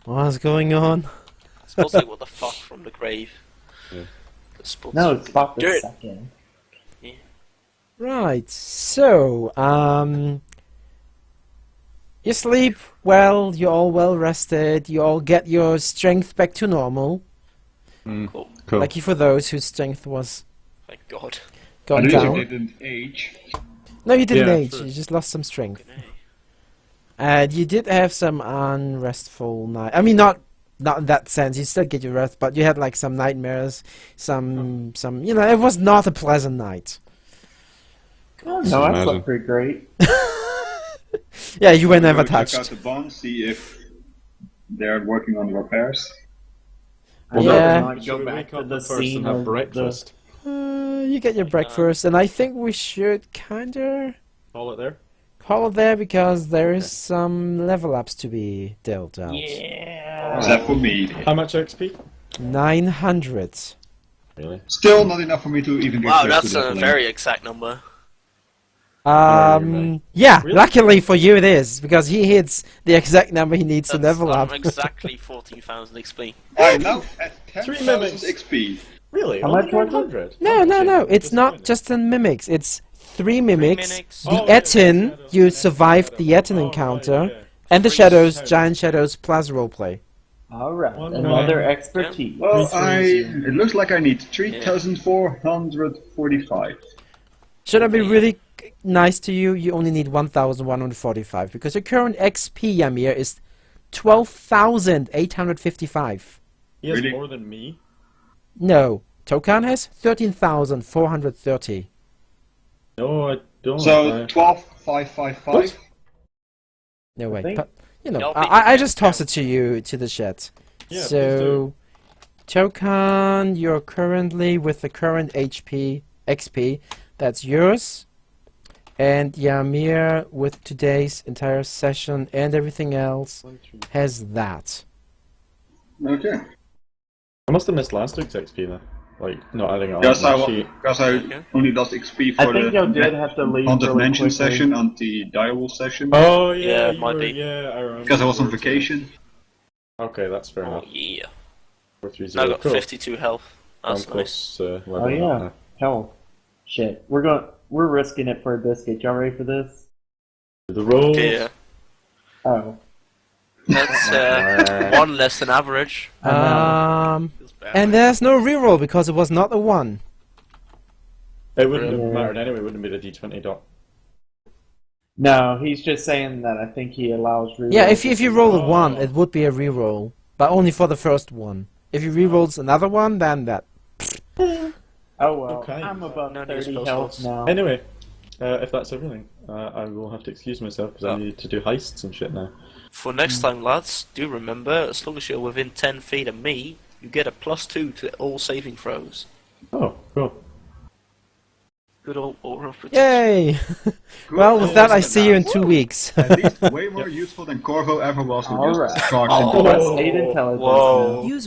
What's going on? Spot's like, what the fuck from the grave. Yeah. The Spot's No, it's Spot the Dirt. second. Right, so, you sleep well, you're all well rested, you all get your strength back to normal. Cool. Cool. Lucky for those whose strength was Thank God. gone At least down. they didn't age. No, you didn't Yeah, age. true. You just lost some strength. Okay. And you did have some unrestful night. I mean, not in that sense. You still get your rest, but you had like some nightmares, some. You know, it was not a pleasant night. No, I Imagine. slept pretty great. Yeah, you were never Go check out touched. the bond, see if they're working on repairs. I'd Yeah. rather not Should go we back wake to up the first scene and have of breakfast? You get your breakfast, and I think we should kinda Call it there. call it there because there is some level ups to be dealt out. Yeah. Except for me. How much XP? 900. Really? Still not enough for me to even get Wow, close that's to a leveling. very exact number. Yeah, Really? luckily for you it is, because he hits the exact number he needs to That's level up. exactly 14,000 XP. I'm now at Three 10,000 mimics. XP. Really? How Only much was it? 900? No, I'm it's not disappointed. just in mimics, it's 3 mimics, mimics. the Oh, yeah, Etin, shadows, you and survived the shadows. Etin Oh, right, encounter, yeah. and the Three shadows, shadows. giant shadows plus roleplay. Alright, One another nine. expertise. Well, Three, it looks like I need 3,445. Should I be Okay. really nice to you? You only need 1,145, because your current XP, Yamir, is 12,855. He has Really? more than me. No, Tokan has 13,430. No, I don't. So 12,555. No, wait, think- but, you know, Y'all I beat just toss it to you, to the chat. Yeah, please So, Tokan, you're currently with the current XP, that's yours. And Yamir, with today's entire session and everything else, has that. Okay. I must have missed last week's XP then. Like, not adding it on Because my I, sheet. Okay. only lost XP I for think you the did have to leave Haunted really Mansion quickly. session and the Direwolf session. Oh, Yeah, yeah, it you might were, be. yeah, I remember. Because I was you on were vacation. Okay, that's fair Oh enough. yeah. 430. Now I got Cool. 52 health. I'm That's nice. close Oh leveling up yeah, now. hell, shit. We're risking it for a biscuit. Y'all ready for this? The rolls. Yeah. Oh, That's one less than average. I know. Feels bad. And there's no reroll because it was not a 1. It wouldn't have Yeah. mattered anyway, wouldn't it be the D20 dot? No, he's just saying that I think he allows rerolls. Yeah, if you roll a Oh. 1, it would be a reroll, but only for the first one. If you rerolls another one, then that. Oh well, Okay. I'm above No need 30 spell health slots. now. Anyway, if that's everything, I will have to excuse myself because Oh. I need to do heists and shit now. For next time, lads, do remember, as long as you're within 10 feet of me, you get a +2 to all saving throws. Oh, cool. Good old aura of protection. Yay! Well, with that, I see you in 2 weeks. At least way more useful than Corvo ever was. Who All just right. charged I'm into plus Oh. 8 intelligence Whoa. now. User